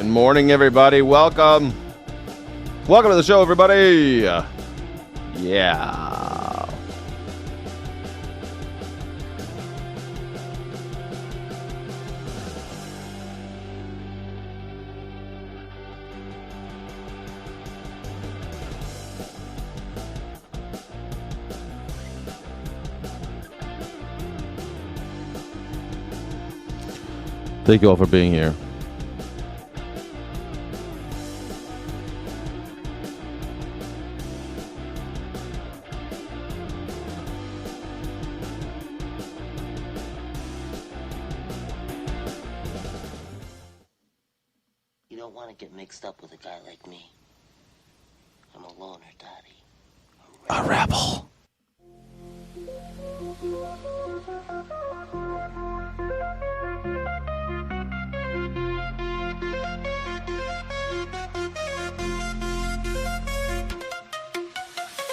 Good morning, everybody. Welcome. Welcome to the show, everybody. Yeah. Thank you all for being here. You don't want to get mixed up with a guy like me. I'm a loner, Daddy. A rebel.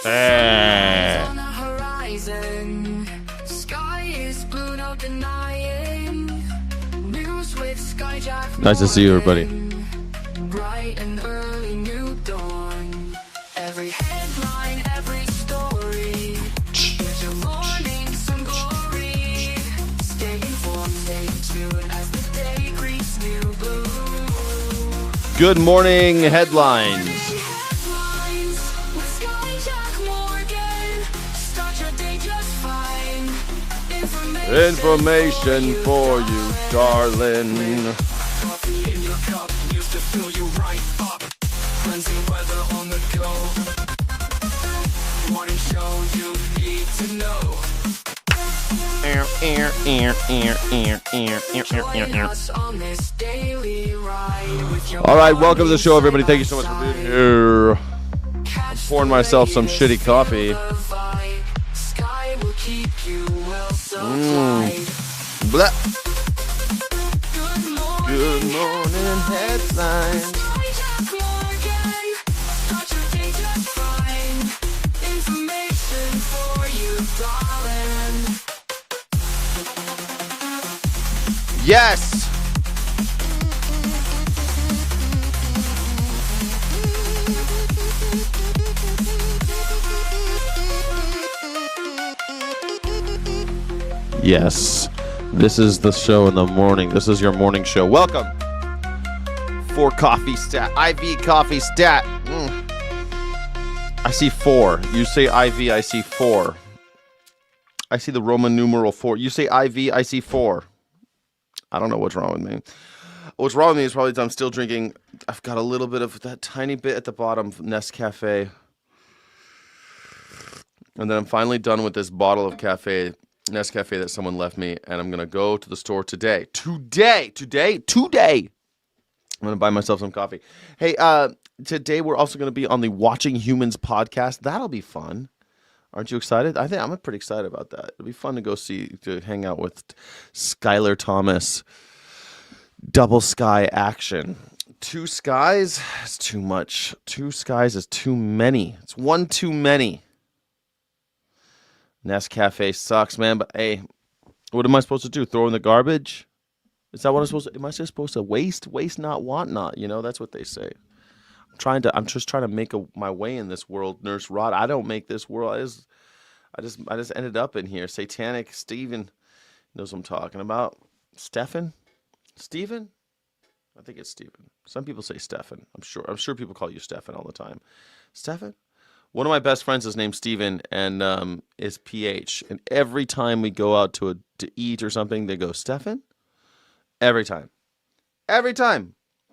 On the horizon, sky is blue, no denying. News with skyjack. Nice to see you, everybody. Bright and early new dawn. Every headline, every story. Gives your morning some glory. Stay informed, stay tuned as the day greets new blue. Good morning, headlines. Information for you, darling. Coffee in your cup used to fill you right up. Cleansing weather on the go. Morning show you need to know. Join us on this daily ride with your All right, welcome to the show, everybody. Thank you so much for being here. I'm pouring myself some shitty coffee. Sky will keep you well supplied. Blah. Good Good morning, headlines. Skyjack Morgan, start your day just fine. Information for you, darling. Yes. Yes. This is the show in the morning. This is your morning show. Welcome. For coffee stat. IV coffee stat. I see 4. You say IV, I see 4. I see the Roman numeral 4. You say IV, I see 4. I don't know what's wrong with me. What's wrong with me is probably that I'm still drinking. I've got a little bit of that tiny bit at the bottom of Nescafe. And then I'm finally done with this bottle of Nescafe that someone left me. And I'm going to go to the store today. Today. I'm going to buy myself some coffee. Hey, today we're also going to be on the Watching Humans podcast. That'll be fun. Aren't you excited? I think I'm pretty excited about that. It'll be fun to hang out with Skylar Thomas. Double sky action. 2 skies is too much. 2 skies is too many. It's one too many. Nescafe sucks, man. But hey, what am I supposed to do? Throw in the garbage? Is that what I'm supposed to? Am I just supposed to waste? Waste not, want not. You know, that's what they say. I'm just trying to make my way in this world, Nurse Rod. I don't make this world. I just ended up in here. Satanic Steven knows what I'm talking about. Stephen? Steven? I think it's Steven. Some people say Stephen. I'm sure people call you Stephen all the time. Stephen? One of my best friends is named Steven and is PH. And every time we go out to eat or something, they go, Stephen? Every time.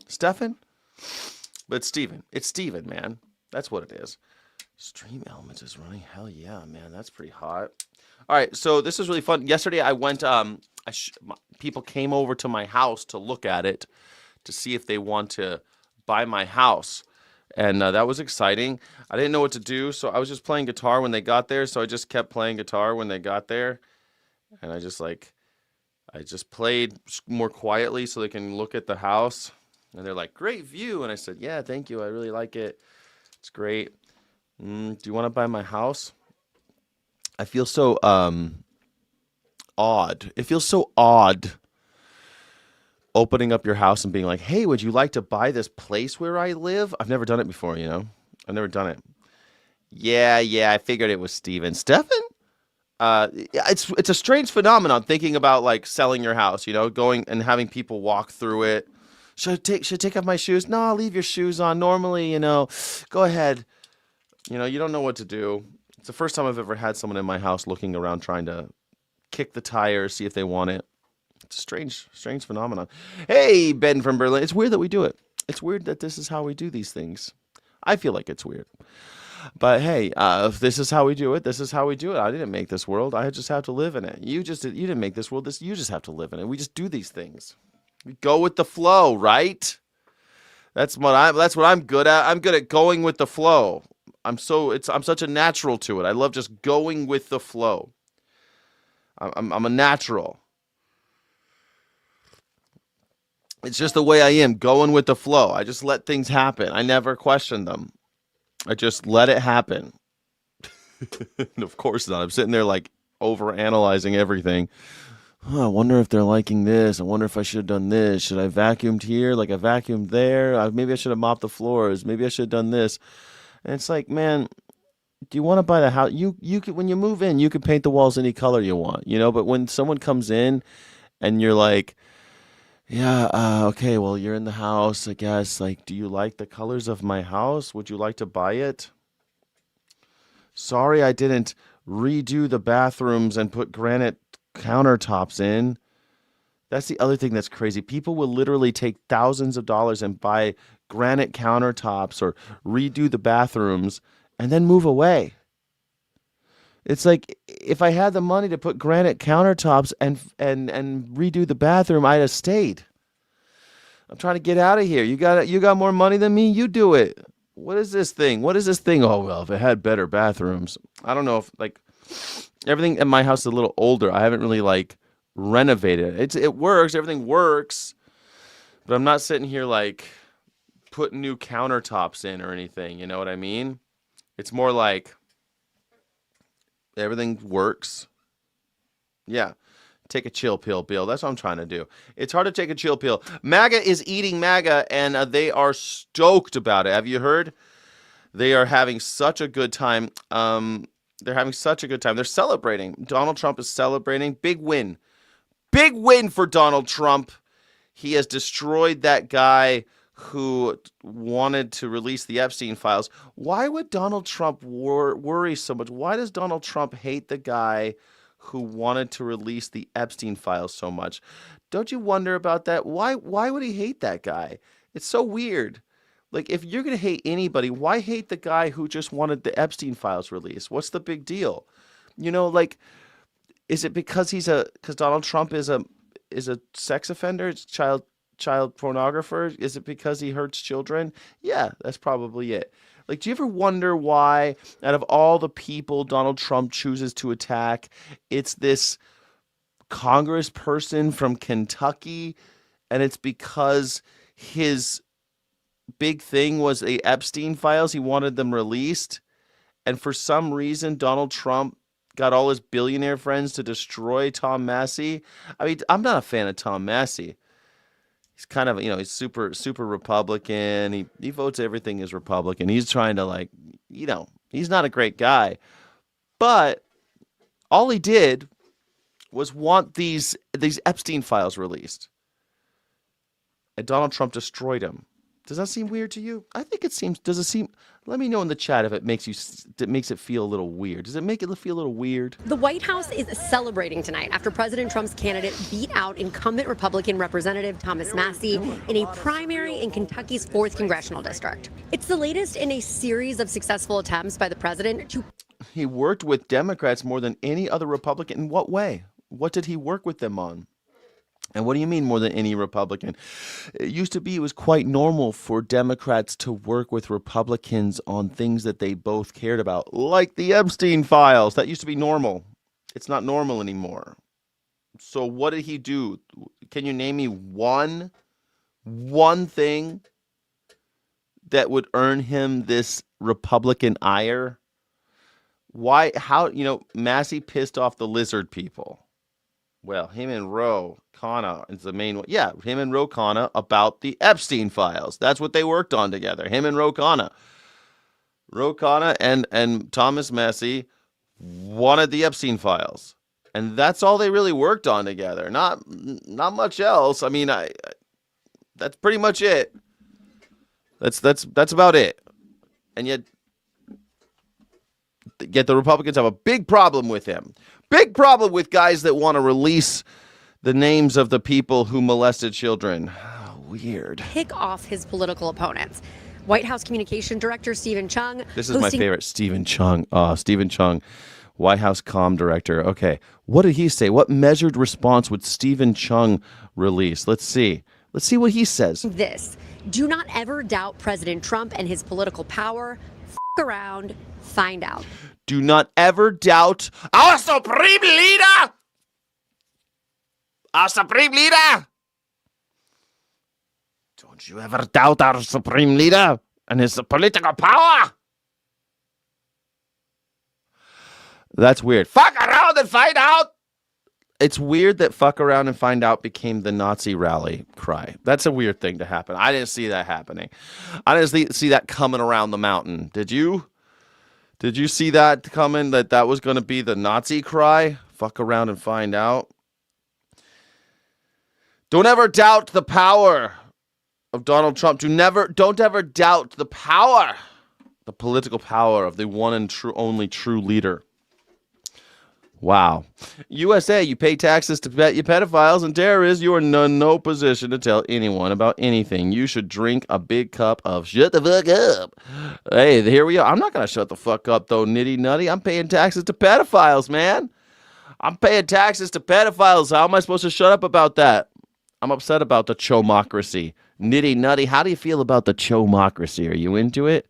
Stephen? But it's Steven. It's Steven, man. That's what it is. Stream Elements is running. Hell yeah, man. That's pretty hot. All right, so this is really fun. Yesterday I went, people came over to my house to look at it to see if they want to buy my house. And that was exciting. I didn't know what to do, so I was just playing guitar when they got there. So I just kept playing guitar when they got there. And I just played more quietly so they can look at the house. And they're like, great view. And I said, yeah, thank you. I really like it. It's great. Do you want to buy my house? I feel so odd. It feels so odd opening up your house and being like, hey, would you like to buy this place where I live? I've never done it before, I've never done it. Yeah, I figured it was Steven. Stefan? It's a strange phenomenon thinking about like selling your house, going and having people walk through it. Should I take off my shoes? No, I'll leave your shoes on. Normally, go ahead. You don't know what to do. It's the first time I've ever had someone in my house looking around trying to kick the tires, see if they want it. It's a strange phenomenon. Hey, Ben from Berlin. It's weird that we do it. It's weird that this is how we do these things. I feel like it's weird. But hey, if this is how we do it, this is how we do it. I didn't make this world. I just have to live in it. You didn't make this world. You just have to live in it. We just do these things. We go with the flow, right? That's what I'm good at. I'm good at going with the flow. I'm such a natural to it. I love just going with the flow. I'm a natural. It's just the way I am, going with the flow. I just let things happen. I never question them. I just let it happen. And of course not. I'm sitting there like over-analyzing everything. I wonder if they're liking this. I wonder if I should have done this. Should I have vacuumed here like I vacuumed there? Maybe I should have mopped the floors. Maybe I should have done this. And it's like, man, do you want to buy the house? You can, when you move in, you can paint the walls any color you want, But when someone comes in and you're like, yeah, okay, well, you're in the house, I guess. Like, do you like the colors of my house? Would you like to buy it? Sorry, I didn't redo the bathrooms and put granite countertops in. That's the other thing that's crazy. People will literally take thousands of dollars and buy granite countertops or redo the bathrooms and then move away. It's like if I had the money to put granite countertops and redo the bathroom, I'd have stayed. I'm trying to get out of here. You got more money than me? You do it. What is this thing? Oh, well, if it had better bathrooms. I don't know if like everything in my house is a little older. I haven't really like renovated it. It works. Everything works. But I'm not sitting here like putting new countertops in or anything. You know what I mean? It's more like everything works. Yeah. Take a chill pill, Bill. That's what I'm trying to do. It's hard to take a chill pill. MAGA is eating MAGA, and they are stoked about it. Have you heard? They are having such a good time. They're having such a good time. They're celebrating. Donald Trump is celebrating. Big win. Big win for Donald Trump. He has destroyed that guy who wanted to release the Epstein files. Why would Donald Trump worry so much? Why does Donald Trump hate the guy who wanted to release the Epstein files so much? Don't you wonder about that? Why would he hate that guy? It's so weird. Like, if you're going to hate anybody, why hate the guy who just wanted the Epstein files released? What's the big deal? Like, is it because because Donald Trump is a sex offender, child pornographer? Is it because he hurts children? Yeah, that's probably it. Like, do you ever wonder why, out of all the people Donald Trump chooses to attack, it's this congressperson from Kentucky, and it's because his big thing was the Epstein files. He wanted them released, and for some reason, Donald Trump got all his billionaire friends to destroy Tom Massie. I mean, I'm not a fan of Tom Massie. He's kind of, he's super, super Republican. He votes everything as Republican. He's trying to he's not a great guy. But all he did was want these Epstein files released. And Donald Trump destroyed him. Does that seem weird to you? I think it seems. Does it seem? Let me know in the chat if it makes it feel a little weird. Does it make it feel a little weird? The White House is celebrating tonight after President Trump's candidate beat out incumbent Republican Representative Thomas Massie in a primary in Kentucky's 4th congressional district. It's the latest in a series of successful attempts by the president to. He worked with Democrats more than any other Republican. In what way? What did he work with them on? And what do you mean more than any Republican? It was quite normal for Democrats to work with Republicans on things that they both cared about, like the Epstein files. That used to be normal. It's not normal anymore. So what did he do? Can you name me one thing that would earn him this Republican ire? Why? How? Massie pissed off the lizard people. Well, him and Ro Khanna is the main one. Yeah, him and Ro Khanna about the Epstein files. That's what they worked on together. Him and Ro Khanna. Ro Khanna and Thomas Massie wanted the Epstein files. And that's all they really worked on together. Not much else. I mean, that's pretty much it. That's about it. And yet the Republicans have a big problem with him. Big problem with guys that want to release the names of the people who molested children. Oh, weird. Pick off his political opponents. White House Communication Director Stephen Chung. This is my favorite, Stephen Chung. Stephen Chung, White House Comm Director. Okay, what did he say? What measured response would Stephen Chung release? Let's see. Let's see what he says. This. Do not ever doubt President Trump and his political power. F around, find out. Do not ever doubt our supreme leader. Our supreme leader. Don't you ever doubt our supreme leader and his political power. That's weird. Fuck around and find out. It's weird that fuck around and find out became the Nazi rally cry. That's a weird thing to happen. I didn't see that happening. I didn't see that coming around the mountain. Did you? Did you see that coming, that was going to be the Nazi cry? Fuck around and find out. Don't ever doubt the power of Donald Trump. Don't ever doubt the power, the political power of the one and only true leader. Wow. USA, you pay taxes to bet you pedophiles and terrorists. You are in no position to tell anyone about anything. You should drink a big cup of shut the fuck up. Hey, here we are. I'm not going to shut the fuck up, though, nitty nutty. I'm paying taxes to pedophiles, man. I'm paying taxes to pedophiles. How am I supposed to shut up about that? I'm upset about the chomocracy. Nitty nutty, how do you feel about the chomocracy? Are you into it?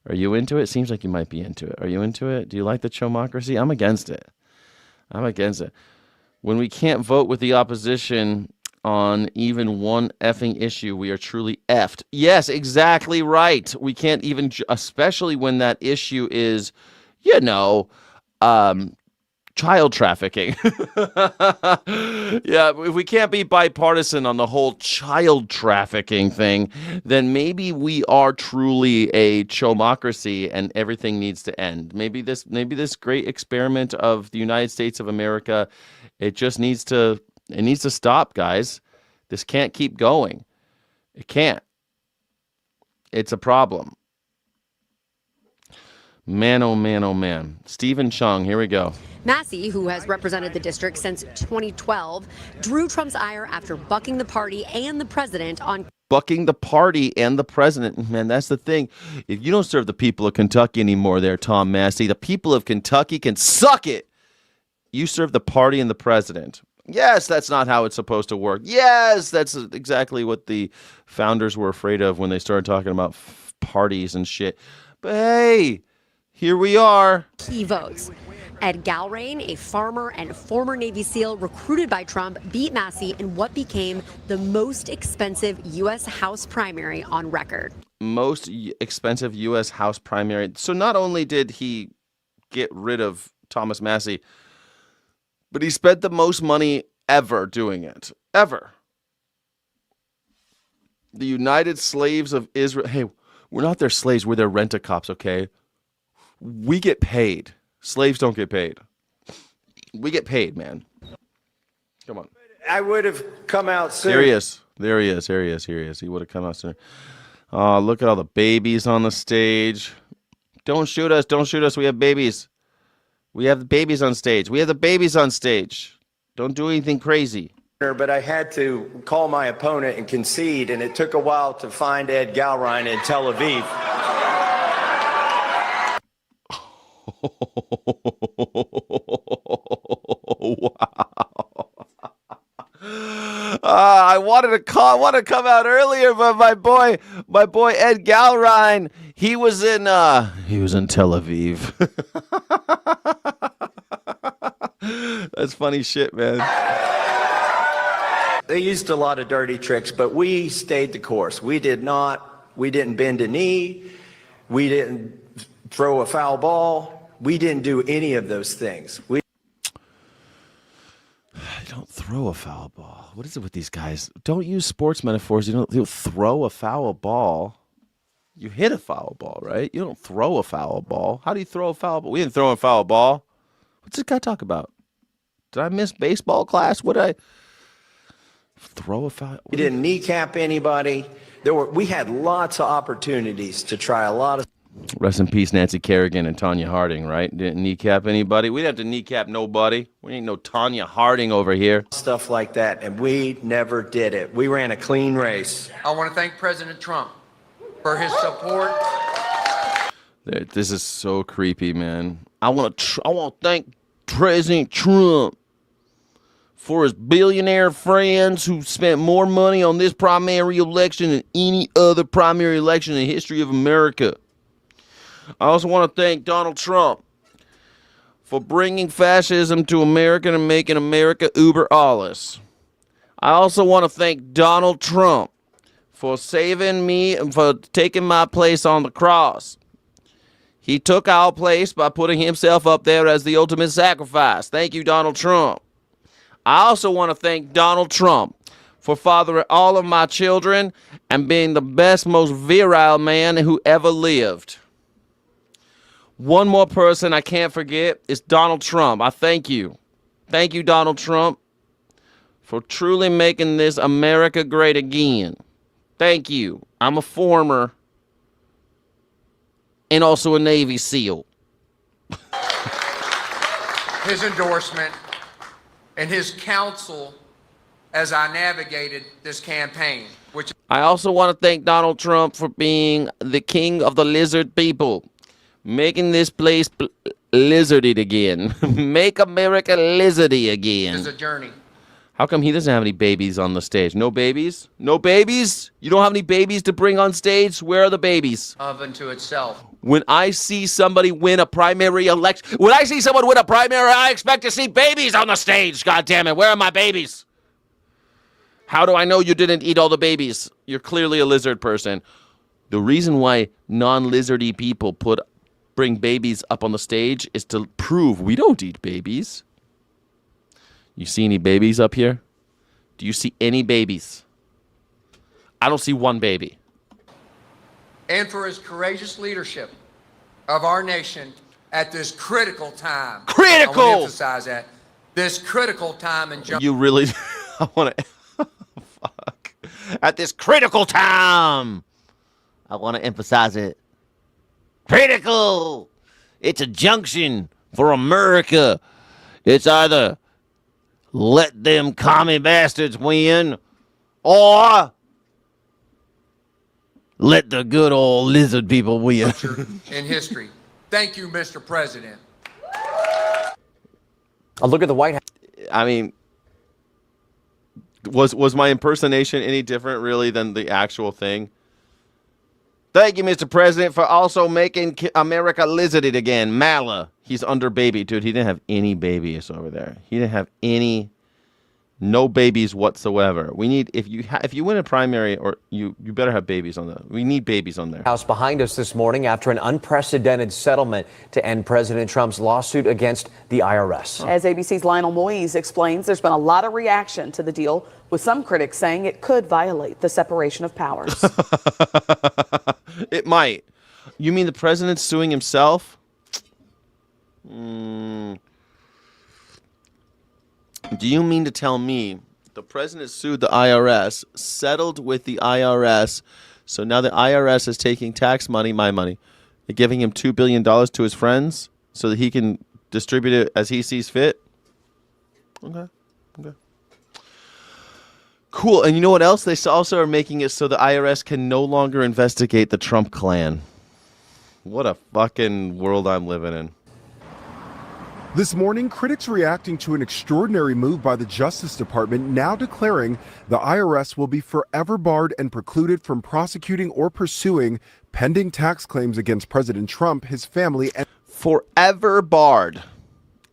Are you into it? Seems like you might be into it. Are you into it? Do you like the chomocracy? I'm against it. I'm against it. When we can't vote with the opposition on even one effing issue, we are truly effed. Yes, exactly right. We can't even, especially when that issue is, child trafficking. Yeah, if we can't be bipartisan on the whole child trafficking thing, then maybe we are truly a chomocracy and everything needs to end. Maybe this great experiment of the United States of America, it needs to stop, guys. This can't keep going. It can't. It's a problem. Man, oh man, oh man. Stephen Chung, here we go. Massie, who has represented the district since 2012, drew Trump's ire after bucking the party and the president on... Bucking the party and the president. Man, that's the thing. If you don't serve the people of Kentucky anymore there, Tom Massie, the people of Kentucky can suck it. You serve the party and the president. Yes, that's not how it's supposed to work. Yes, that's exactly what the founders were afraid of when they started talking about parties and shit. But hey, here we are. Key votes. Ed Galrain, a farmer and former Navy SEAL recruited by Trump, beat Massie in what became the most expensive U.S. House primary on record. Most expensive U.S. House primary. So not only did he get rid of Thomas Massie, but he spent the most money ever doing it. Ever. The United Slaves of Israel. Hey, we're not their slaves. We're their rent-a-cops, okay? We get paid. Slaves don't get paid. We get paid, man. Come on. I would have come out sooner. There he is. There he is. Here he is. Here he is. He would have come out sooner. Oh, look at all the babies on the stage. Don't shoot us. Don't shoot us. We have babies. We have the babies on stage. We have the babies on stage. Don't do anything crazy. But I had to call my opponent and concede, and it took a while to find Ed Galrain in Tel Aviv. Wow. I wanted to come out earlier, but my boy Ed Galrain, he was in Tel Aviv. That's funny shit, man. They used a lot of dirty tricks, but we stayed the course. We didn't bend a knee. We didn't throw a foul ball. We didn't do any of those things. Throw a foul ball. What is it with these guys? Don't use sports metaphors. You don't throw a foul ball. You hit a foul ball, right? You don't throw a foul ball. How do you throw a foul ball? We didn't throw a foul ball. What's this guy talk about? Did I miss baseball class? What did I throw a foul? We didn't kneecap anybody. We had lots of opportunities to try a lot of Rest in peace, Nancy Kerrigan and Tanya Harding, right? Didn't kneecap anybody. We didn't have to kneecap nobody. We ain't no Tanya Harding over here. stuff like that, and we never did it. We ran a clean race. I want to thank President Trump for his support. This is so creepy, man. I want to thank President Trump for his billionaire friends who spent more money on this primary election than any other primary election in the history of America. I also want to thank Donald Trump for bringing fascism to America and making America uber alles. I also want to thank Donald Trump for saving me and for taking my place on the cross. He took our place by putting himself up there as the ultimate sacrifice. Thank you, Donald Trump. I also want to thank Donald Trump for fathering all of my children and being the best, most virile man who ever lived. One more person I can't forget is Donald Trump. I thank you. Thank you, Donald Trump, for truly making this America great again. Thank you. I'm a former and also a Navy SEAL. His endorsement and his counsel as I navigated this campaign, which I also want to thank Donald Trump for being the king of the lizard people, making this place lizardy again. Make America lizardy again. is a journey. How come he doesn't have any babies on the stage? No babies? No babies? You don't have any babies to bring on stage? Where are the babies? Of unto itself. When I see somebody win a primary election, I expect to see babies on the stage. God damn it. Where are my babies? How do I know you didn't eat all the babies? You're clearly a lizard person. The reason why non-lizardy people bring babies up on the stage is to prove we don't eat babies. You see any babies up here? Do you see any babies? I don't see one baby. And for his courageous leadership of our nation at this critical time. Critical! I want to emphasize that. This critical time in You really... I want to... Fuck. At this critical time. I want to emphasize it. Critical! It's a junction for America. It's either let them commie bastards win or let the good old lizard people win. in history. Thank you, Mr. President. A look at the White House. I mean, was my impersonation any different, really, than the actual thing? Thank you, Mr. President, for also making America lizarded again. Mala, he's under baby. Dude, he didn't have any babies over there. He didn't have no babies whatsoever. We need, if you win a primary, or you better have babies on we need babies on there. House behind us this morning after an unprecedented settlement to end President Trump's lawsuit against the IRS. As ABC's Lionel Moise explains, there's been a lot of reaction to the deal, with some critics saying it could violate the separation of powers. It might. You mean the president's suing himself? Do you mean to tell me the president sued the IRS, settled with the IRS, so now the IRS is taking tax money, my money, and giving him $2 billion to his friends so that he can distribute it as he sees fit? Okay. Cool. And you know what else? They also are making it so the IRS can no longer investigate the Trump clan. What a fucking world I'm living in. This morning, critics reacting to an extraordinary move by the Justice Department, now declaring the IRS will be forever barred and precluded from prosecuting or pursuing pending tax claims against President Trump, his family, and forever barred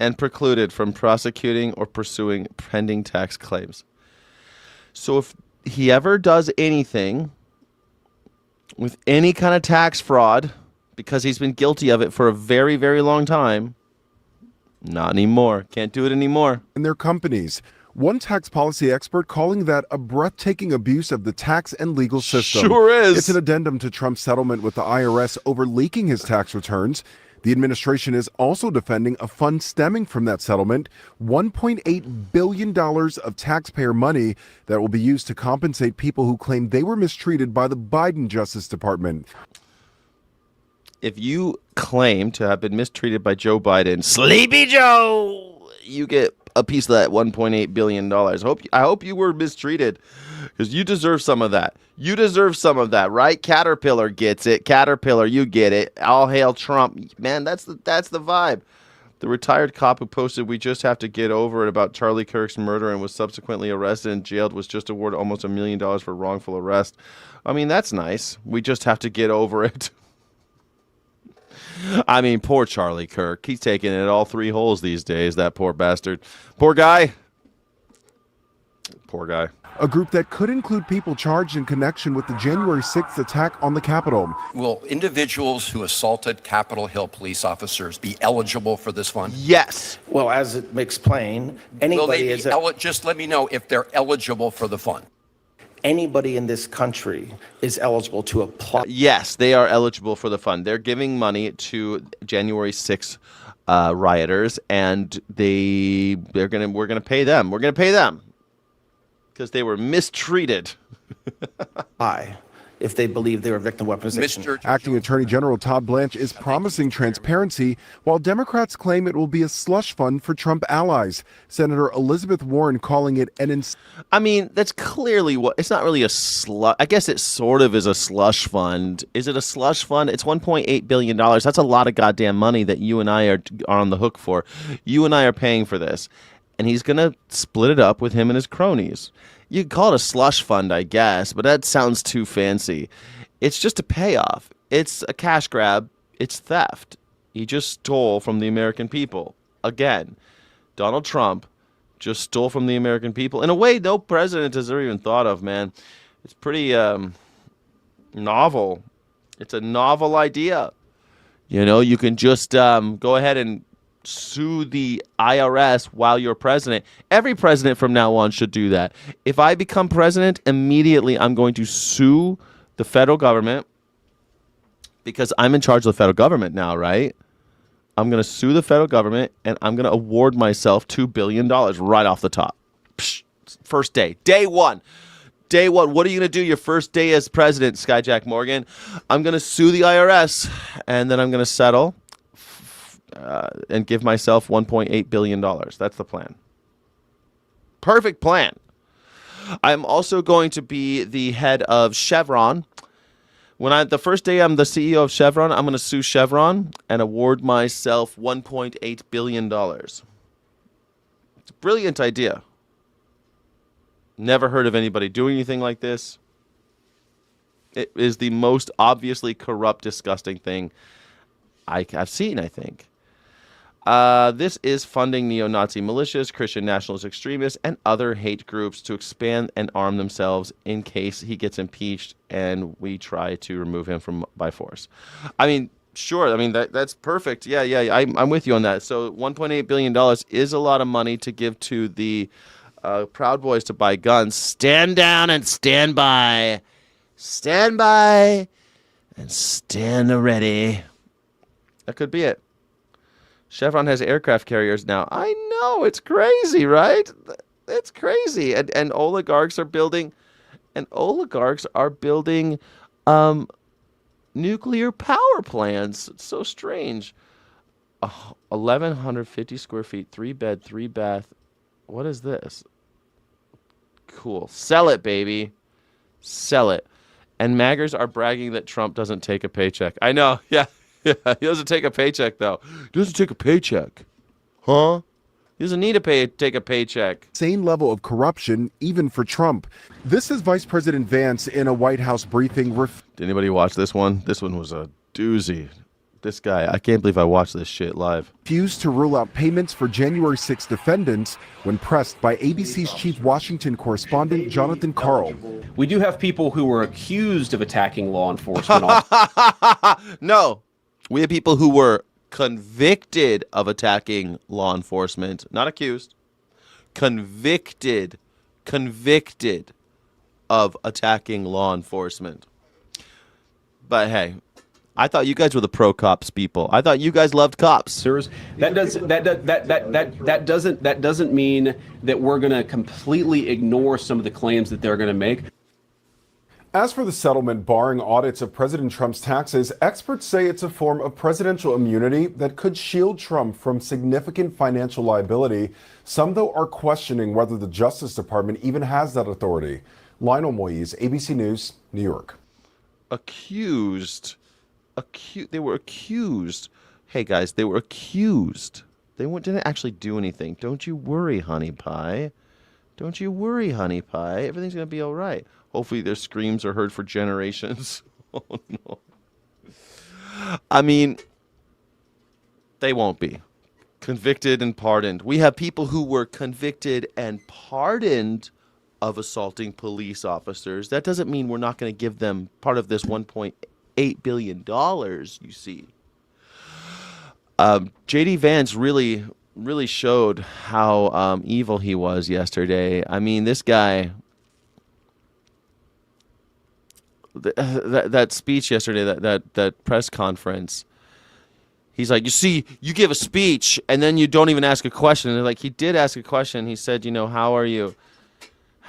and precluded from prosecuting or pursuing pending tax claims. So if he ever does anything with any kind of tax fraud, because he's been guilty of it for a very, very long time, not anymore. Can't do it anymore. their companies. One tax policy expert calling that a breathtaking abuse of the tax and legal system. Sure is. It's an addendum to Trump's settlement with the IRS over leaking his tax returns. The administration is also defending a fund stemming from that settlement, $1.8 billion of taxpayer money that will be used to compensate people who claim they were mistreated by the Biden Justice Department. If you claim to have been mistreated by Joe Biden, Sleepy Joe, you get a piece of that $1.8 billion. I hope you were mistreated, because you deserve some of that. You deserve some of that, right? Caterpillar gets it. Caterpillar, you get it. All hail Trump. Man, that's the vibe. The retired cop who posted, "We just have to get over it," about Charlie Kirk's murder and was subsequently arrested and jailed, was just awarded almost $1 million for wrongful arrest. I mean, that's nice. We just have to get over it. I mean, poor Charlie Kirk. He's taking it all 3 holes these days, that poor bastard. Poor guy. Poor guy. A group that could include people charged in connection with the January 6th attack on the Capitol. Will individuals who assaulted Capitol Hill police officers be eligible for this fund? Yes. Well, as it explained, Will they anybody be is just let me know if they're eligible for the fund. anybody in this country is eligible to apply. Yes, they are eligible for the fund. They're giving money to January 6th rioters, and we're gonna pay them. We're gonna pay them because they were mistreated. If they believe they were victim of weaponization. Acting Attorney General Todd Blanche is promising transparency, while Democrats claim it will be a slush fund for Trump allies. Senator Elizabeth Warren calling it I mean, that's clearly what it's not really a slush. I guess it sort of is a slush fund. Is it a slush fund? It's $1.8 billion. That's a lot of goddamn money that you and I are on the hook for. You and I are paying for this. And he's going to split it up with him and his cronies. You could call it a slush fund, I guess, but that sounds too fancy. It's just a payoff. It's a cash grab. It's theft. He just stole from the American people. Again, Donald Trump just stole from the American people in a way no president has ever even thought of, man. It's pretty novel. It's a novel idea. You know, you can just go ahead and sue the IRS while you're president. Every president from now on should do that. If I become president, immediately I'm going to sue the federal government because I'm in charge of the federal government now, right? I'm going to sue the federal government and I'm going to award myself $2 billion right off the top. Psh, first day. Day one. Day one. What are you going to do your first day as president, Skyjack Morgan? I'm going to sue the IRS and then I'm going to settle and give myself $1.8 billion. That's the plan. Perfect plan. I'm also going to be the head of Chevron. The first day I'm the CEO of Chevron, I'm going to sue Chevron and award myself $1.8 billion. It's a brilliant idea. Never heard of anybody doing anything like this. It is the most obviously corrupt, disgusting thing I've seen, I think. This is funding neo-Nazi militias, Christian nationalist extremists, and other hate groups to expand and arm themselves in case he gets impeached and we try to remove him by force. I mean, sure. I mean, that's perfect. Yeah. I'm with you on that. So $1.8 billion is a lot of money to give to the Proud Boys to buy guns. Stand down and stand by. Stand by and stand ready. That could be it. Chevron has aircraft carriers now. I know, it's crazy, right? It's crazy. And oligarchs are building nuclear power plants. It's so strange. 1,150 square feet, 3-bed, 3-bath. What is this? Cool. Sell it, baby. Sell it. And MAGers are bragging that Trump doesn't take a paycheck. I know, yeah. Yeah, he doesn't take a paycheck, though. He doesn't take a paycheck. Huh? He doesn't need to take a paycheck. Same level of corruption, even for Trump. This is Vice President Vance in a White House briefing. Did anybody watch this one? This one was a doozy. This guy, I can't believe I watched this shit live. Refused to rule out payments for January 6 defendants when pressed by ABC's chief Washington correspondent Jonathan Karl. We do have people who were accused of attacking law enforcement. No. We have people who were convicted of attacking law enforcement, not accused, convicted of attacking law enforcement. But hey, I thought you guys were the pro cops people. I thought you guys loved cops. That doesn't mean that we're going to completely ignore some of the claims that they're going to make. As for the settlement barring audits of President Trump's taxes, experts say it's a form of presidential immunity that could shield Trump from significant financial liability. Some, though, are questioning whether the Justice Department even has that authority. Lionel Moise, ABC News, New York. They were accused. Hey guys, they were accused. They didn't actually do anything. Don't you worry, honey pie. Don't you worry, honey pie. Everything's going to be all right. Hopefully their screams are heard for generations. Oh no. I mean, they won't be. Convicted and pardoned. We have people who were convicted and pardoned of assaulting police officers. That doesn't mean we're not going to give them part of this $1.8 billion, you see. J.D. Vance really showed how evil he was yesterday. I mean, this guy, that speech yesterday, that press conference, he's like, you see, you give a speech and then you don't even ask a question. And like, he did ask a question. He said, how are you?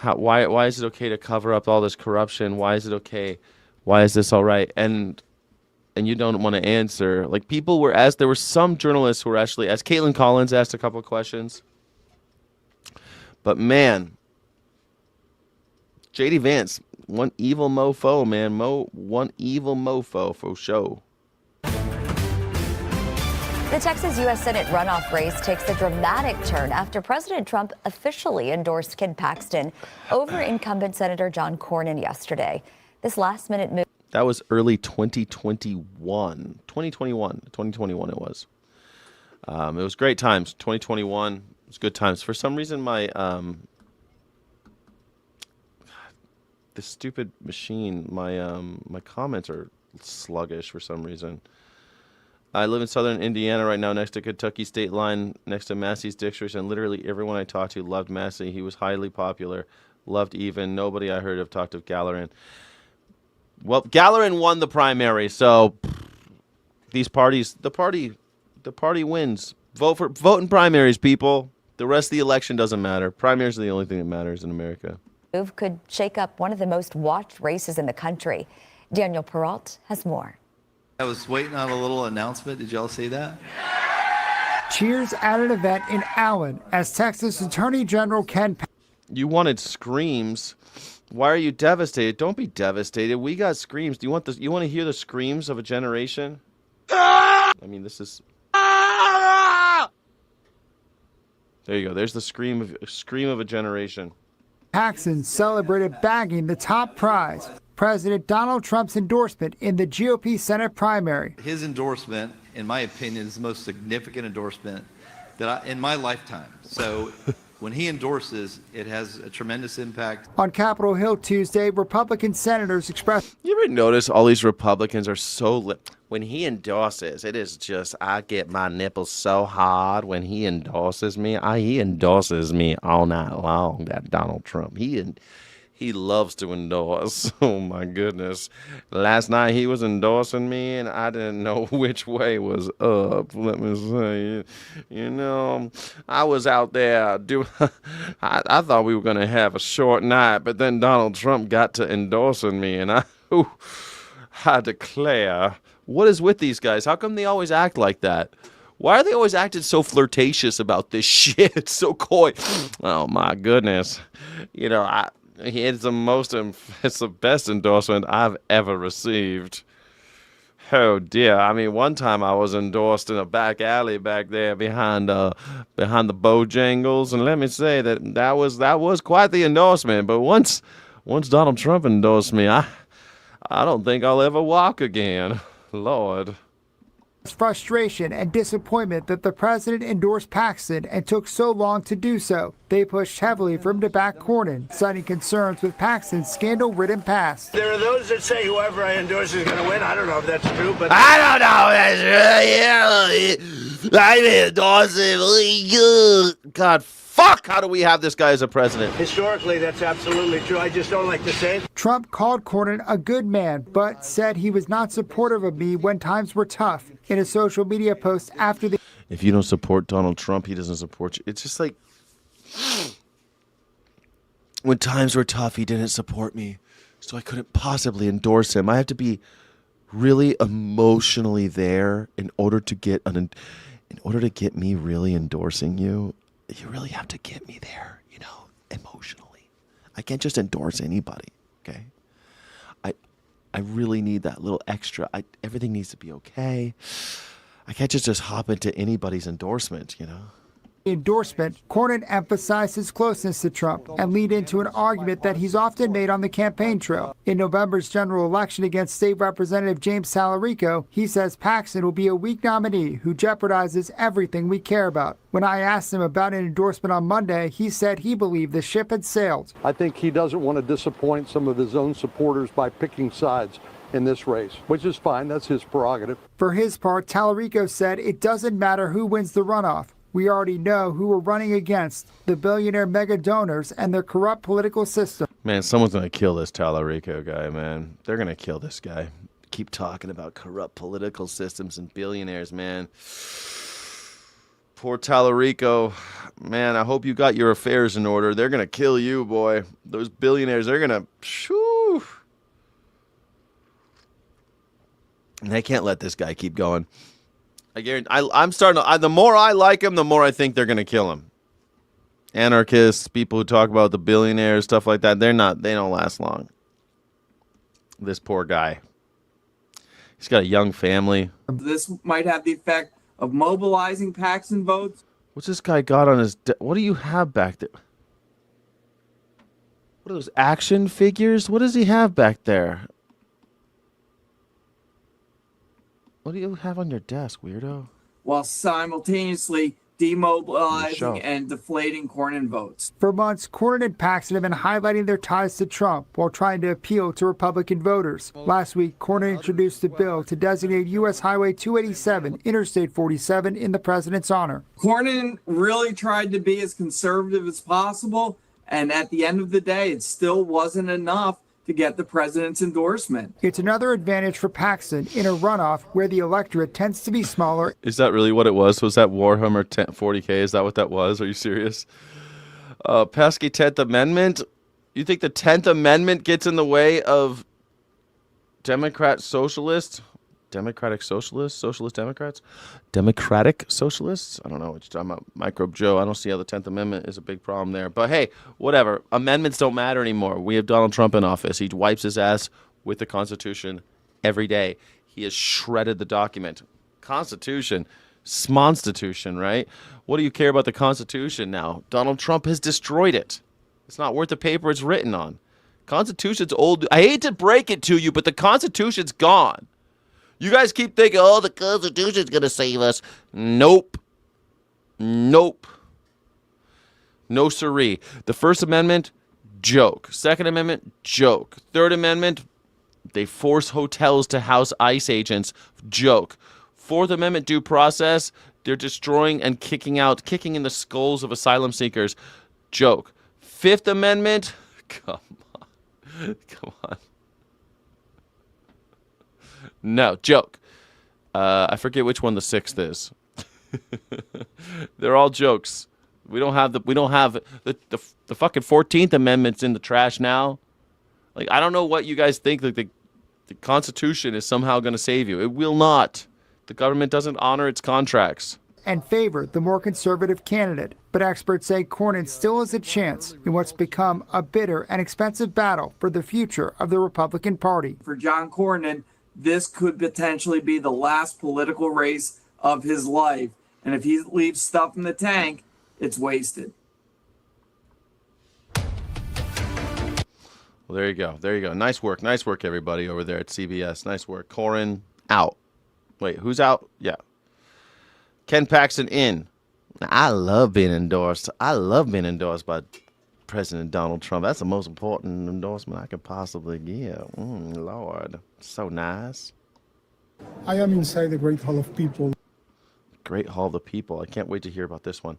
Why is it okay to cover up all this corruption? Why is it okay? Why is this all right? And you don't want to answer. Like, people were asked, there were some journalists who were actually asked. Caitlin Collins asked a couple of questions. But man, J.D. Vance, one evil mofo, man. One evil mofo for show. The Texas U.S. Senate runoff race takes a dramatic turn after President Trump officially endorsed Ken Paxton over incumbent Senator John Cornyn yesterday. This last-minute move. That was early 2021 it was. It was great times. 2021 was good times. For some reason, my this stupid machine, my comments are sluggish for some reason. I live in southern Indiana right now, next to Kentucky state line, next to Massie's district, and literally everyone I talked to loved Massie. He was highly popular, loved even. Nobody I heard of talked of Galleran. Well, Galleran won the primary, so these parties, the party wins. Vote in primaries, people. The rest of the election doesn't matter. Primaries are the only thing that matters in America. Move could shake up one of the most watched races in the country. Daniel Peralt has more. I was waiting on a little announcement. Did y'all see that? Cheers at an event in Allen as Texas Attorney General Ken. You wanted screams. Why are you devastated? Don't be devastated. We got screams. Do you want this? You want to hear the screams of a generation? I mean, this is. There you go. There's the scream of a generation. Paxton celebrated bagging the top prize, President Donald Trump's endorsement in the GOP Senate primary. His endorsement, in my opinion, is the most significant endorsement that in my lifetime. So when he endorses, it has a tremendous impact. On Capitol Hill Tuesday, Republican senators expressed. You ever notice all these Republicans are so when he endorses, it is just, I get my nipples so hard when he endorses me. He endorses me all night long, that Donald Trump. He loves to endorse. Oh, my goodness. Last night he was endorsing me, and I didn't know which way was up. Let me say, I was out there. I thought we were going to have a short night, but then Donald Trump got to endorsing me, and I declare, what is with these guys? How come they always act like that? Why are they always acting so flirtatious about this shit? So coy. Oh, my goodness. It's the best endorsement I've ever received. Oh dear. I mean, one time I was endorsed in a back alley back there behind the Bojangles, and let me say that was quite the endorsement. But once Donald Trump endorsed me, I don't think I'll ever walk again. Lord. Frustration and disappointment that the president endorsed Paxton and took so long to do so. They pushed heavily for him to back Cornyn, citing concerns with Paxton's scandal-ridden past. There are those that say whoever I endorse is going to win. I don't know if that's true, but I don't know if that's true. Yeah, I endorse him. God fuck? How do we have this guy as a president? Historically, that's absolutely true. I just don't like to say it. Trump called Cornyn a good man, but said he was not supportive of me when times were tough. In a social media post after the If you don't support Donald Trump, he doesn't support you. It's just like, when times were tough, he didn't support me, so I couldn't possibly endorse him. I have to be really emotionally there in order to get me really endorsing you. You really have to get me there, emotionally. I can't just endorse anybody, okay? I really need that little extra. Everything needs to be okay. I can't just hop into anybody's endorsement, endorsement, Cornyn emphasized his closeness to Trump and lead into an argument that he's often made on the campaign trail. In November's general election against State Representative James Salarico, he says Paxton will be a weak nominee who jeopardizes everything we care about. When I asked him about an endorsement on Monday, he said he believed the ship had sailed. I think he doesn't want to disappoint some of his own supporters by picking sides in this race, which is fine. That's his prerogative. For his part, Talarico said it doesn't matter who wins the runoff. We already know who we're running against, the billionaire mega donors and their corrupt political system. Man, someone's going to kill this Talarico guy, man. They're going to kill this guy. Keep talking about corrupt political systems and billionaires, man. Poor Talarico. Man, I hope you got your affairs in order. They're going to kill you, boy. Those billionaires, they're going to... Shoo. And they can't let this guy keep going. I guarantee. I'm starting to. The more I like him, the more I think they're gonna kill him. Anarchists, people who talk about the billionaires, stuff like that. They don't last long. This poor guy. He's got a young family. This might have the effect of mobilizing Paxton votes. What's this guy got on his? What do you have back there? What are those action figures? What does he have back there? What do you have on your desk, weirdo? While simultaneously demobilizing and deflating Cornyn votes. For months, Cornyn and Paxton have been highlighting their ties to Trump while trying to appeal to Republican voters. Last week, Cornyn introduced a bill to designate U.S. Highway 287, Interstate 47, in the president's honor. Cornyn really tried to be as conservative as possible, and at the end of the day, it still wasn't enough to get the president's endorsement. It's another advantage for Paxton in a runoff where the electorate tends to be smaller. Is that really what it was? Was that Warhammer 40K? Is that what that was? Are you serious? Pesky 10th Amendment? You think the 10th Amendment gets in the way of Democratic Socialist Democrats? Democratic Socialists? I don't know what you're talking about. Microbe Joe, I don't see how the 10th Amendment is a big problem there. But hey, whatever. Amendments don't matter anymore. We have Donald Trump in office. He wipes his ass with the Constitution every day. He has shredded the document. Constitution. Smonstitution, right? What do you care about the Constitution now? Donald Trump has destroyed it. It's not worth the paper it's written on. Constitution's old. I hate to break it to you, but the Constitution's gone. You guys keep thinking, oh, the Constitution's going to save us. Nope. Nope. No siree. The First Amendment, joke. Second Amendment, joke. Third Amendment, they force hotels to house ICE agents, joke. Fourth Amendment due process, they're destroying and kicking in the skulls of asylum seekers, joke. Fifth Amendment, come on. No, joke. I forget which one the sixth is. They're all jokes. We don't have the fucking 14th Amendment's in the trash now. Like, I don't know what you guys think. Like the Constitution is somehow going to save you. It will not. The government doesn't honor its contracts. And favor the more conservative candidate. But experts say Cornyn still has a chance in what's become a bitter and expensive battle for the future of the Republican Party. For John Cornyn, this could potentially be the last political race of his life. And if he leaves stuff in the tank, it's wasted. Well, there you go. There you go. Nice work, everybody over there at CBS. Nice work. Cornyn out. Wait, who's out? Yeah. Ken Paxton in. I love being endorsed. By President Donald Trump. That's the most important endorsement I could possibly give. Lord. So nice. I am inside the Great Hall of People. Great Hall of the People. I can't wait to hear about this one.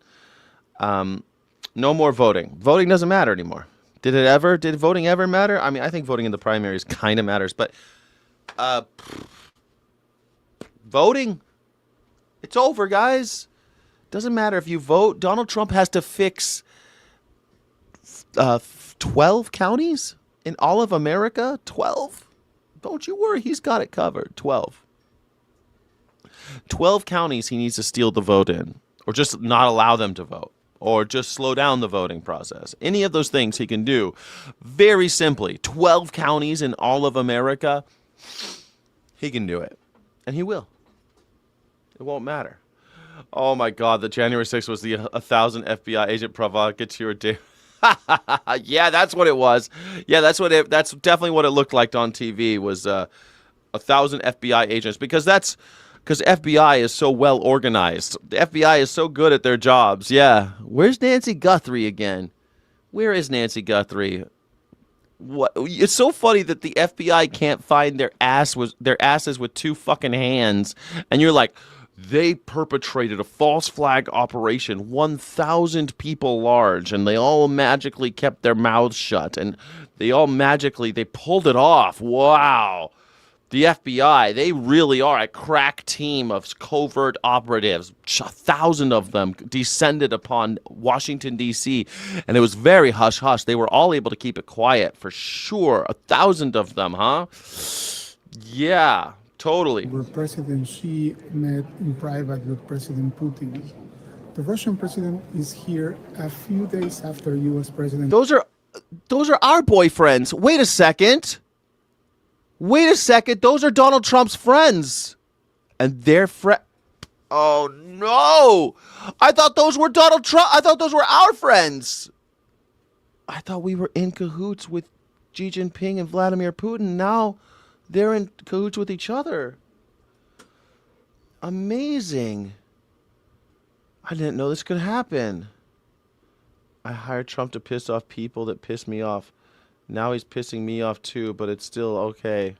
No more voting. Voting doesn't matter anymore. Did voting ever matter? I mean, I think voting in the primaries kind of matters, but voting, it's over, guys. Doesn't matter if you vote. Donald Trump has to fix 12 counties in all of America. 12? Don't you worry. He's got it covered. 12. 12 counties he needs to steal the vote in, or just not allow them to vote, or just slow down the voting process. Any of those things he can do very simply. 12 counties in all of America, he can do it. And he will. It won't matter. Oh my God, the January 6th was the 1,000 FBI agent provocateur day. Yeah, that's what it was. Yeah, that's definitely what it looked like on TV, was 1,000 FBI agents, because FBI is so well organized. The FBI is so good at their jobs. Yeah. Where's Nancy Guthrie again? Where is Nancy Guthrie? What? It's so funny that the FBI can't find their asses with two fucking hands, and you're like, they perpetrated a false flag operation, 1,000 people large, and they all magically kept their mouths shut, and they pulled it off. Wow. The FBI, they really are a crack team of covert operatives. 1,000 of them descended upon Washington, D.C., and it was very hush-hush. They were all able to keep it quiet, for sure. 1,000 of them, huh? Yeah, totally. Where President Xi met in private with President Putin. The Russian president is here a few days after U.S. President. Those are our boyfriends. Wait a second. Those are Donald Trump's friends. And their Oh, no. I thought those were Donald Trump. I thought those were our friends. I thought we were in cahoots with Xi Jinping and Vladimir Putin. Now they're in cahoots with each other. Amazing. I didn't know this could happen. I hired Trump to piss off people that piss me off. Now he's pissing me off too, but it's still okay.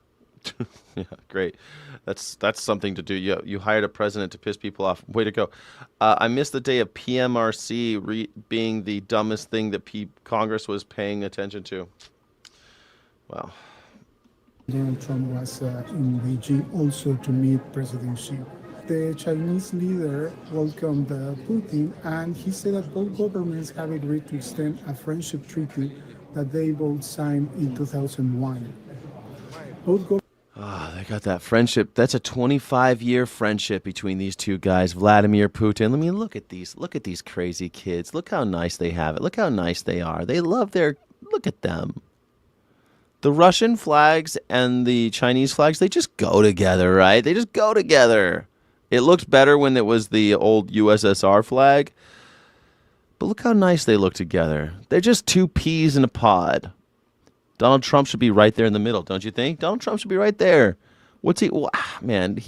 Yeah, great. That's something to do. You hired a president to piss people off. Way to go. I missed the day of PMRC being the dumbest thing that Congress was paying attention to. Wow. Donald Trump was in Beijing also to meet President Xi. The Chinese leader welcomed Putin, and he said that both governments have agreed to extend a friendship treaty that they both signed in 2001. They got that friendship. That's a 25-year friendship between these two guys, Vladimir Putin. I mean, look at these crazy kids. Look how nice they have it. Look how nice they are. They love look at them. The Russian flags and the Chinese flags, they just go together, right? They just go together. It looked better when it was the old USSR flag. But look how nice they look together. They're just two peas in a pod. Donald Trump should be right there in the middle, don't you think? Donald Trump should be right there. Man,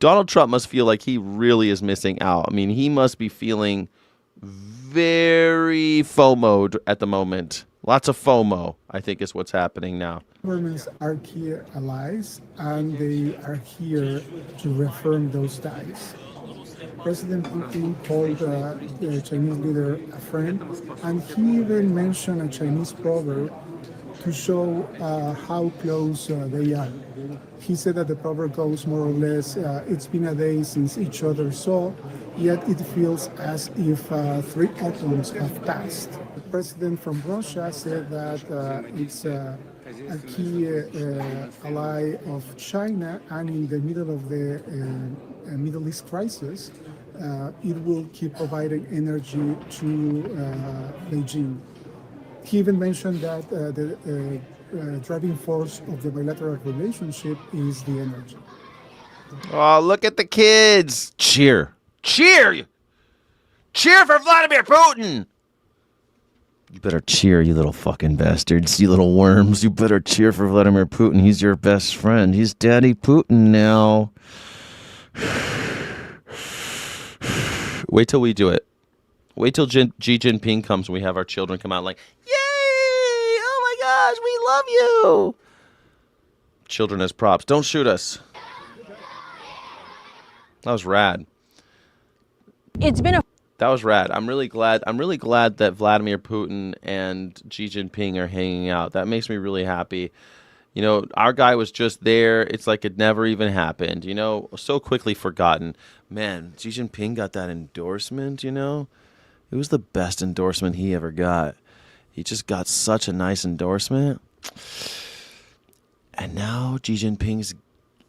Donald Trump must feel like he really is missing out. I mean, he must be feeling very FOMO'd at the moment. Lots of FOMO, I think, is what's happening now. Governments are key allies, and they are here to reaffirm those ties. President Putin called the Chinese leader a friend, and he even mentioned a Chinese proverb to show how close they are. He said that the proverb goes more or less, it's been a day since each other saw, yet it feels as if 3 autumns have passed. The president from Russia said that it's a key ally of China, and in the middle of the Middle East crisis, it will keep providing energy to Beijing. He even mentioned that the driving force of the bilateral relationship is the energy. Oh, look at the kids. Cheer. Cheer! Cheer for Vladimir Putin! You better cheer, you little fucking bastards, you little worms. You better cheer for Vladimir Putin. He's your best friend. He's Daddy Putin now. Wait till we do it. Wait till Xi Jinping comes and we have our children come out like, yay! Oh my gosh, we love you! Children as props. Don't shoot us. That was rad. It's been That was rad. I'm really glad that Vladimir Putin and Xi Jinping are hanging out. That makes me really happy. You know, our guy was just there. It's like it never even happened, you know, so quickly forgotten. Man, Xi Jinping got that endorsement, you know. It was the best endorsement he ever got. He just got such a nice endorsement. And now Xi Jinping's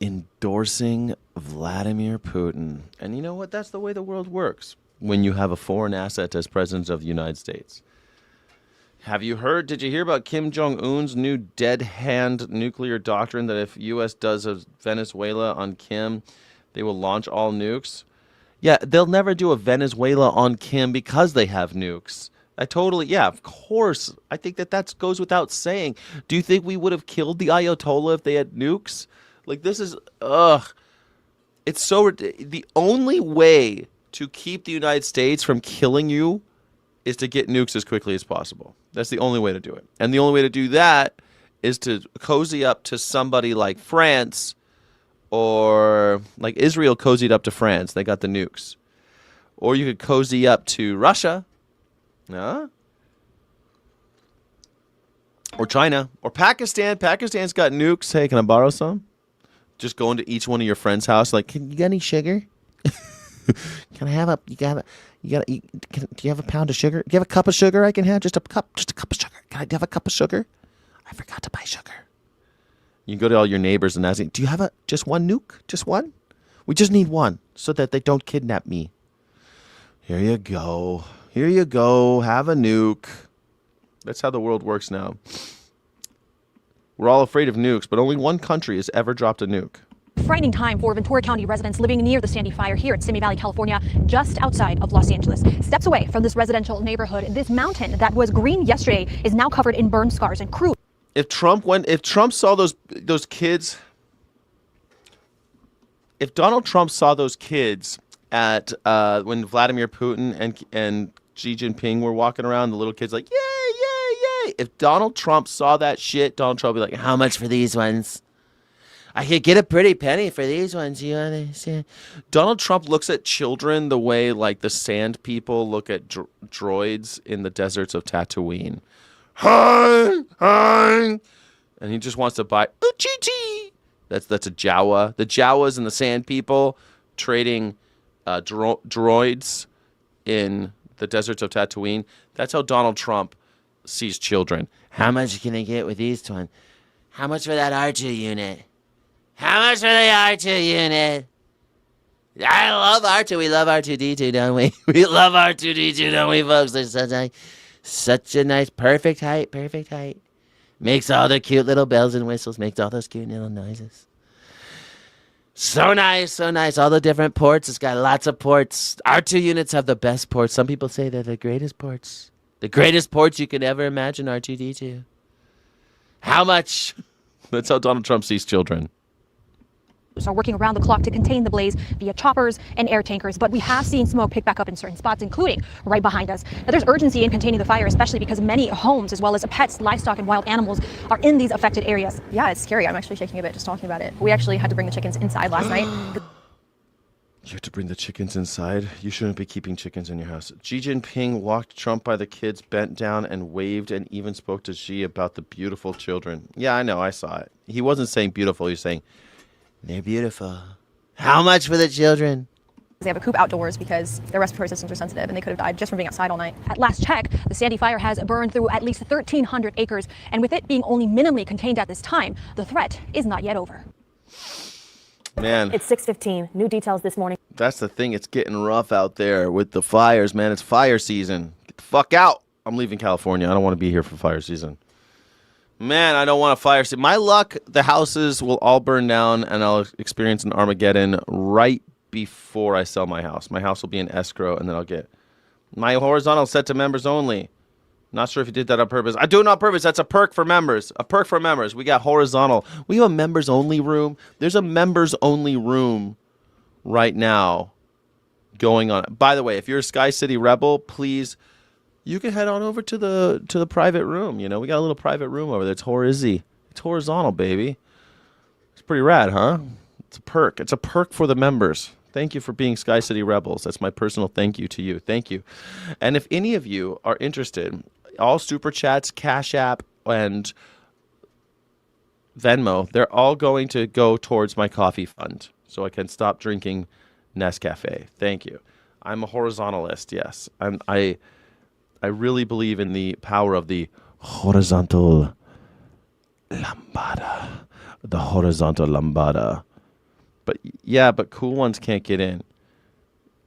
endorsing Vladimir Putin. And you know what? That's the way the world works when you have a foreign asset as president of the United States. Did you hear about Kim Jong-un's new dead hand nuclear doctrine that if U.S. does a Venezuela on Kim, they will launch all nukes? Yeah, they'll never do a Venezuela on Kim because they have nukes. Of course. I think that goes without saying. Do you think we would have killed the Ayatollah if they had nukes? Like, this is, it's so, the only way to keep the United States from killing you is to get nukes as quickly as possible. That's the only way to do it. And the only way to do that is to cozy up to somebody like France, or like Israel cozied up to France. They got the nukes. Or you could cozy up to Russia. Or China. Or Pakistan. Pakistan's got nukes. Hey, can I borrow some? Just go into each one of your friends' house. Like, you got any sugar? Can I have do you have a pound of sugar? Do you have a cup of sugar I can have? Just a cup of sugar. Can I have a cup of sugar? I forgot to buy sugar. You can go to all your neighbors and ask, do you have just one nuke? Just one? We just need one so that they don't kidnap me. Here you go. Here you go. Have a nuke. That's how the world works now. We're all afraid of nukes, but only one country has ever dropped a nuke. Frightening time for Ventura County residents living near the Sandy Fire here in Simi Valley, California, just outside of Los Angeles. Steps away from this residential neighborhood, this mountain that was green yesterday is now covered in burn scars and crews. If Trump saw those kids, if Donald Trump saw those kids at when Vladimir Putin and Xi Jinping were walking around, the little kids like, yay, yay, yay. If Donald Trump saw that shit, Donald Trump would be like, how much for these ones? I could get a pretty penny for these ones. You understand? Donald Trump looks at children the way like the sand people look at droids in the deserts of Tatooine. Hi, hi. And he just wants to buy Uchichi. That's a Jawa. The Jawas and the sand people trading droids in the deserts of Tatooine. That's how Donald Trump sees children. How much can I get with these ones? How much for that R2 unit? How much for the R2 unit? I love R2. We love R2-D2, don't we? We love R2-D2, don't we, folks? They're such a nice, perfect height. Makes all the cute little bells and whistles. Makes all those cute little noises. So nice. All the different ports. It's got lots of ports. R2 units have the best ports. Some people say they're the greatest ports. The greatest ports you could ever imagine, R2-D2. How much? That's how Donald Trump sees children. Are working around the clock to contain the blaze via choppers and air tankers, but we have seen smoke pick back up in certain spots, including right behind us. Now, there's urgency in containing the fire, especially because many homes, as well as pets, livestock, and wild animals are in these affected areas. Yeah, it's scary. I'm actually shaking a bit just talking about it. We actually had to bring the chickens inside last night. You have to bring the chickens inside? You shouldn't be keeping chickens in your house. Xi Jinping walked Trump by the kids, bent down and waved, and even spoke to Xi about the beautiful children. Yeah, I know. I saw it. He wasn't saying beautiful. He was saying, they're beautiful. How much for the children? They have a coop outdoors because their respiratory systems are sensitive and they could have died just from being outside all night. At last check, the Sandy Fire has burned through at least 1,300 acres, and with it being only minimally contained at this time, the threat is not yet over. Man. It's 6:15. New details this morning. That's the thing. It's getting rough out there with the fires, man. It's fire season. Get the fuck out. I'm leaving California. I don't want to be here for fire season. Man, I don't want a fire season. My luck, the houses will all burn down and I'll experience an Armageddon right before I sell my house. My house will be in escrow and then I'll get my horizontal set to members only. Not sure if you did that on purpose. I do it on purpose. That's a perk for members. A perk for members. We got horizontal. We have a members only room. There's a members only room right now going on. By the way, if you're a Sky City Rebel, please, you can head on over to the private room. You know, we got a little private room over there. It's horizontal, baby. It's pretty rad, huh? It's a perk. It's a perk for the members. Thank you for being Sky City Rebels. That's my personal thank you to you. Thank you. And if any of you are interested, all Super Chats, Cash App, and Venmo, they're all going to go towards my coffee fund so I can stop drinking Nescafe. Thank you. I'm a horizontalist, yes. I really believe in the power of the horizontal lambada. The horizontal lambada. But yeah, but cool ones can't get in.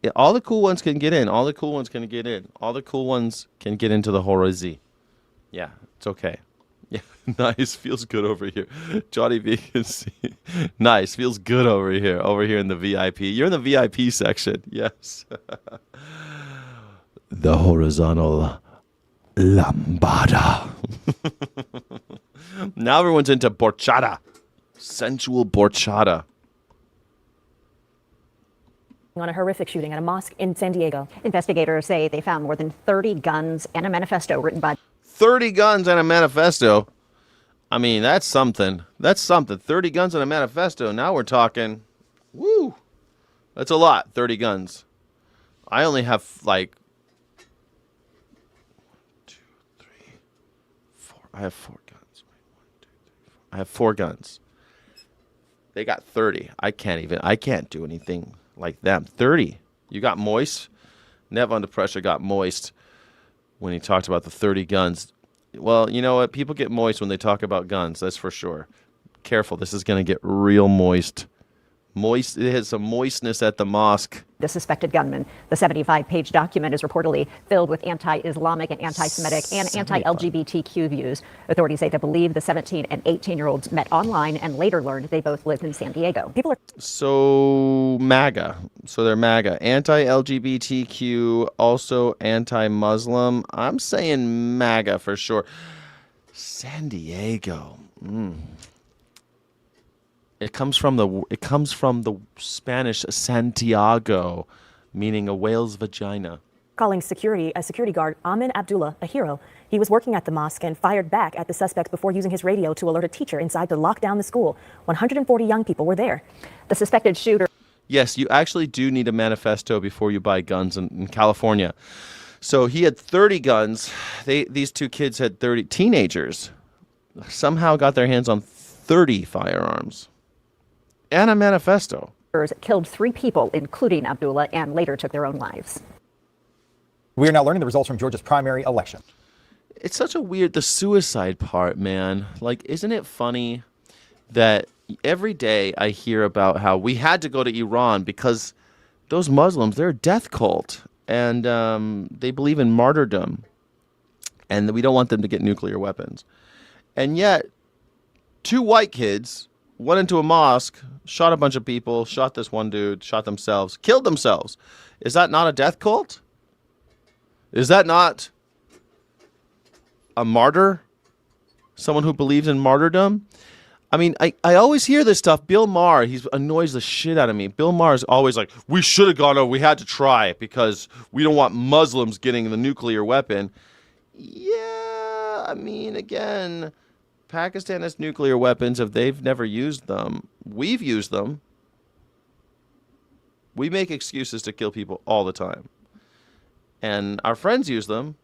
Yeah, all the cool ones can get in. All the cool ones can get in. All the cool ones can get into the horizy. Yeah, it's okay. Yeah, nice. Feels good over here. Johnny V can see. Nice. Feels good over here in the VIP. You're in the VIP section. Yes. The horizontal lambada. Now everyone's into borchata. Sensual borchata. On a horrific shooting at a mosque in San Diego. Investigators say they found more than 30 guns and a manifesto written by 30 guns and a manifesto. I mean, that's something. That's something. 30 guns and a manifesto. Now we're talking. Woo. That's a lot. 30 guns. I only have like 2, 3, 4. I have 4 guns. Wait, 1, 2, 3, 4. I have 4 guns. They got 30. I can't do anything like them. 30. You got moist. Nev Under Pressure got moist when he talked about the 30 guns. Well, you know what? People get moist when they talk about guns. That's for sure. Careful. This is going to get real moist. Moist. It has some moistness at the mosque. the suspected gunman. The 75-page document is reportedly filled with anti-Islamic and anti-Semitic and anti-LGBTQ views. Authorities say they believe the 17 and 18-year-olds met online and later learned they both lived in San Diego. People are So MAGA. So they're MAGA. Anti-LGBTQ, also anti-Muslim. I'm saying MAGA for sure. San Diego. It comes from the Spanish Santiago, meaning a whale's vagina. calling a security guard, Amin Abdullah, a hero. He was working at the mosque and fired back at the suspects before using his radio to alert a teacher inside to lock down the school. 140 young people were there. The suspected shooter... Yes, you actually do need a manifesto before you buy guns in California. So he had 30 guns. These two kids had 30. Teenagers somehow got their hands on 30 firearms and a manifesto. Killed 3 people, including Abdullah, and later took their own lives. We are now learning the results from Georgia's primary election. It's such a weird, the suicide part, man. Like, isn't it funny that every day I hear about how we had to go to Iran because those Muslims, they're a death cult. And they believe in martyrdom. And we don't want them to get nuclear weapons. And yet, 2 white kids went into a mosque, shot a bunch of people, shot this one dude, shot themselves, killed themselves. Is that not a death cult? Is that not a martyr? Someone who believes in martyrdom? I mean, I always hear this stuff. Bill Maher, he annoys the shit out of me. Bill Maher is always like, we should have gone over, we had to try because we don't want Muslims getting the nuclear weapon. Yeah, I mean, again, Pakistan has nuclear weapons. If they've never used them, we've used them. We make excuses to kill people all the time. And our friends use them.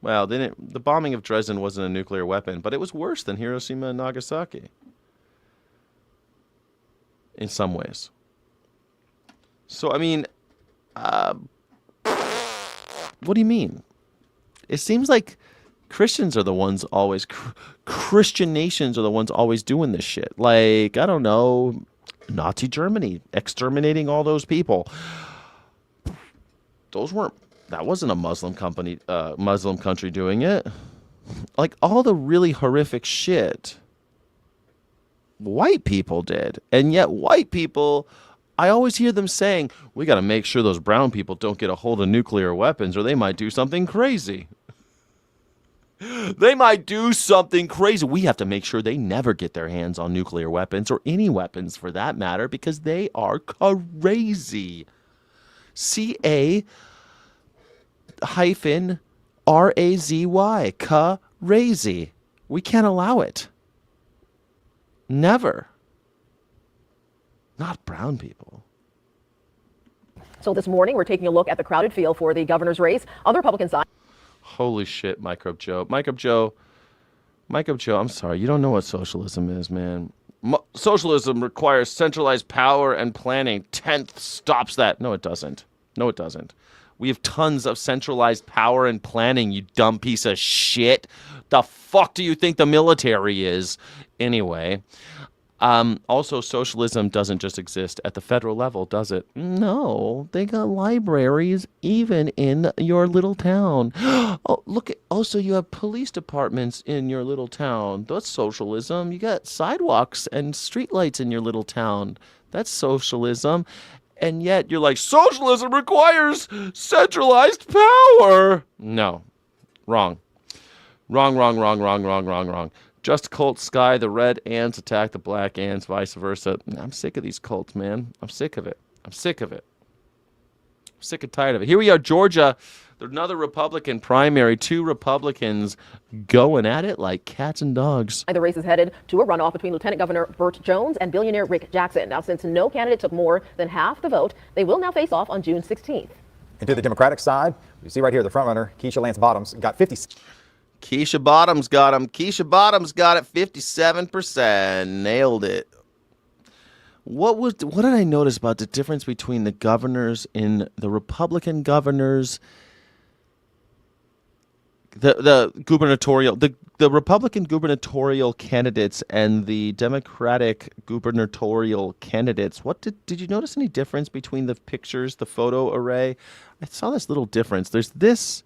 Well, the bombing of Dresden wasn't a nuclear weapon, but it was worse than Hiroshima and Nagasaki. In some ways. So, I mean, what do you mean? It seems like Christians are the ones always, Christian nations are the ones always doing this shit. Like, I don't know, Nazi Germany, exterminating all those people. That wasn't a Muslim country doing it. Like, all the really horrific shit white people did. And yet white people, I always hear them saying, we got to make sure those brown people don't get a hold of nuclear weapons or they might do something crazy. They might do something crazy. We have to make sure they never get their hands on nuclear weapons or any weapons for that matter because they are crazy. C-A-hyphen-R-A-Z-Y. Crazy. We can't allow it. Never. Not brown people. So this morning, we're taking a look at the crowded field for the governor's race on the Republican side. Holy shit, Microbe Joe. Microbe Joe, I'm sorry. You don't know what socialism is, man. Socialism requires centralized power and planning. 10th stops that. No, it doesn't. No, it doesn't. We have tons of centralized power and planning, you dumb piece of shit. The fuck do you think the military is? Anyway. Also, socialism doesn't just exist at the federal level, does it? No, they got libraries even in your little town. Oh, look, also you have police departments in your little town. That's socialism. You got sidewalks and streetlights in your little town. That's socialism. And yet you're like, socialism requires centralized power. No, wrong. Wrong. Just cult sky, the red ants attack the black ants, vice versa. I'm sick of these cults, man. I'm sick of it. I'm sick and tired of it. Here we are, Georgia. There's another Republican primary. 2 Republicans going at it like cats and dogs. The race is headed to a runoff between Lieutenant Governor Burt Jones and billionaire Rick Jackson. Now, since no candidate took more than half the vote, they will now face off on June 16th. And to the Democratic side, you see right here, the frontrunner, Keisha Lance Bottoms, got 50. Keisha Bottoms got him. Keisha Bottoms got it 57%. Nailed it. What did I notice about the difference between the governors in the Republican governors, the gubernatorial, the Republican gubernatorial candidates and the Democratic gubernatorial candidates? What did you notice any difference between the pictures, the photo array? I saw this little difference. There's this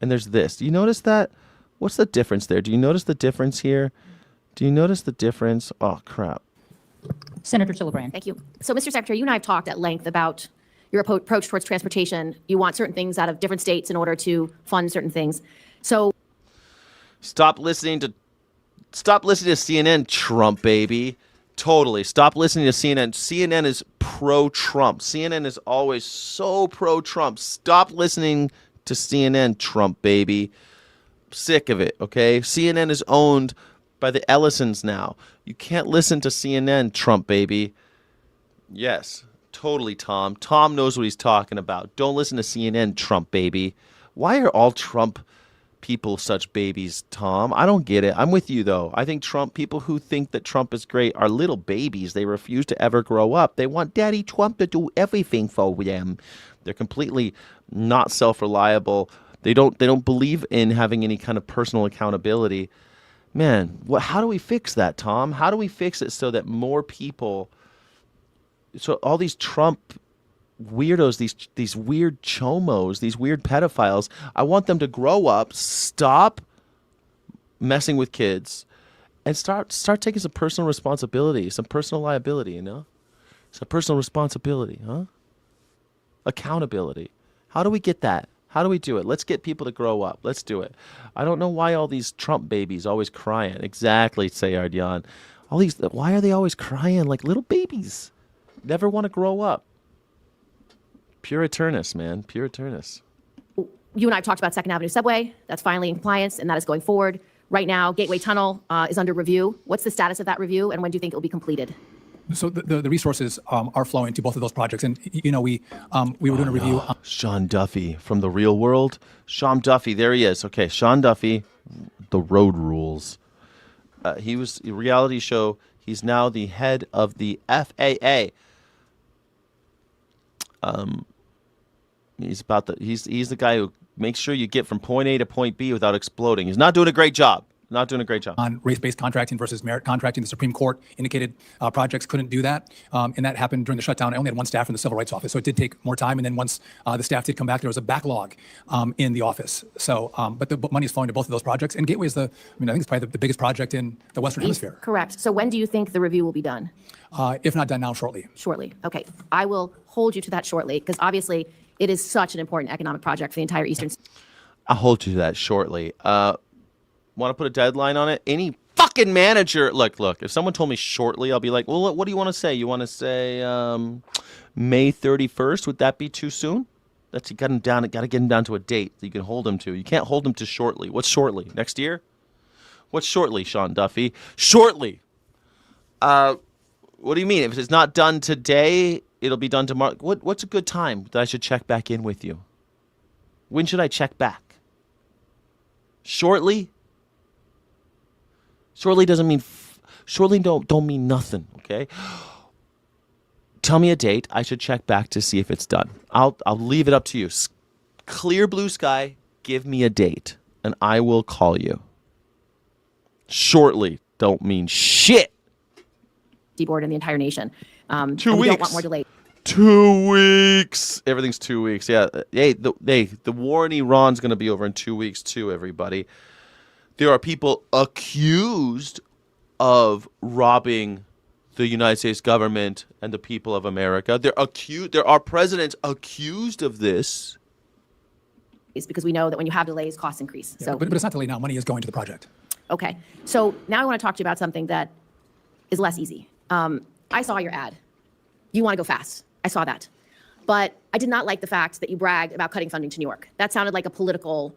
and there's this. Do you notice that? What's the difference there? Do you notice the difference here? Do you notice the difference? Oh, crap. Senator Gillibrand. Thank you. So, Mr. Secretary, you and I have talked at length about your approach towards transportation. You want certain things out of different states in order to fund certain things. So, Stop listening to CNN, Trump baby. Totally. Stop listening to CNN. CNN is pro-Trump. CNN is always so pro-Trump. Stop listening to CNN, Trump baby. Sick of it, okay? CNN is owned by the Ellisons now. You can't listen to CNN, Trump baby. Yes, totally, Tom. Tom knows what he's talking about. Don't listen to CNN, Trump baby. Why are all Trump people such babies, Tom? I don't get it. I'm with you, though. I think people who think that Trump is great are little babies. They refuse to ever grow up. They want Daddy Trump to do everything for them. They're completely not self-reliable. They don't believe in having any kind of personal accountability. Man, how do we fix that, Tom? How do we fix it so that more people, so all these Trump weirdos, these weird chomos, these weird pedophiles, I want them to grow up, stop messing with kids, and start taking some personal responsibility, some personal liability, you know? Some personal responsibility, huh? Accountability. How do we get that? How do we do it? Let's get people to grow up. Let's do it. I don't know why all these Trump babies always crying. Exactly, Sayard Yan. Why are they always crying like little babies? Never want to grow up. Pure eternus, man. Pure eternus. you and I have talked about Second Avenue Subway. That's finally in compliance, and that is going forward. Right now, Gateway Tunnel is under review. What's the status of that review, and when do you think it will be completed? So the resources are flowing to both of those projects, and we were doing a review. Sean Duffy from The Real World. Sean Duffy, there he is. Okay, Sean Duffy, The Road Rules. He was a reality show. He's now the head of the FAA. He's the guy who makes sure you get from point A to point B without exploding. He's not doing a great job. On race-based contracting versus merit contracting. The Supreme Court indicated projects couldn't do that, and that happened during the shutdown. I only had one staff in the Civil Rights Office, so it did take more time. And then once the staff did come back, there was a backlog in the office. So, but the money is flowing to both of those projects. And Gateway is I think it's probably the biggest project in the Western Hemisphere. Correct. So when do you think the review will be done? If not done now, shortly. Shortly. Okay. I will hold you to that shortly, because obviously it is such an important economic project for the entire Eastern. I'll hold you to that shortly. Want to put a deadline on it? Any fucking manager. Look, if someone told me shortly, I'll be like, well, what do you want to say? You want to say May 31st? Would that be too soon? You got to get him down to a date that you can hold him to. You can't hold him to shortly. What's shortly? Next year? What's shortly, Sean Duffy? Shortly. What do you mean? If it's not done today, it'll be done tomorrow. What's a good time that I should check back in with you? When should I check back? Shortly? Shortly doesn't mean shortly don't mean nothing, okay? Tell me a date. I should check back to see if it's done. I'll leave it up to you. Clear blue sky, give me a date and I will call you. Shortly don't mean shit. Board in the entire nation. 2 weeks. We don't want more delay. 2 weeks. Everything's 2 weeks. Yeah. Hey, the war in Iran's going to be over in 2 weeks too, everybody. There are people accused of robbing the United States government and the people of America. There are presidents accused of this. Is because we know that when you have delays, costs increase. Yeah, but it's not delayed now. Money is going to the project. Okay. So now I want to talk to you about something that is less easy. I saw your ad. You want to go fast. I saw that. But I did not like the fact that you bragged about cutting funding to New York. That sounded like a political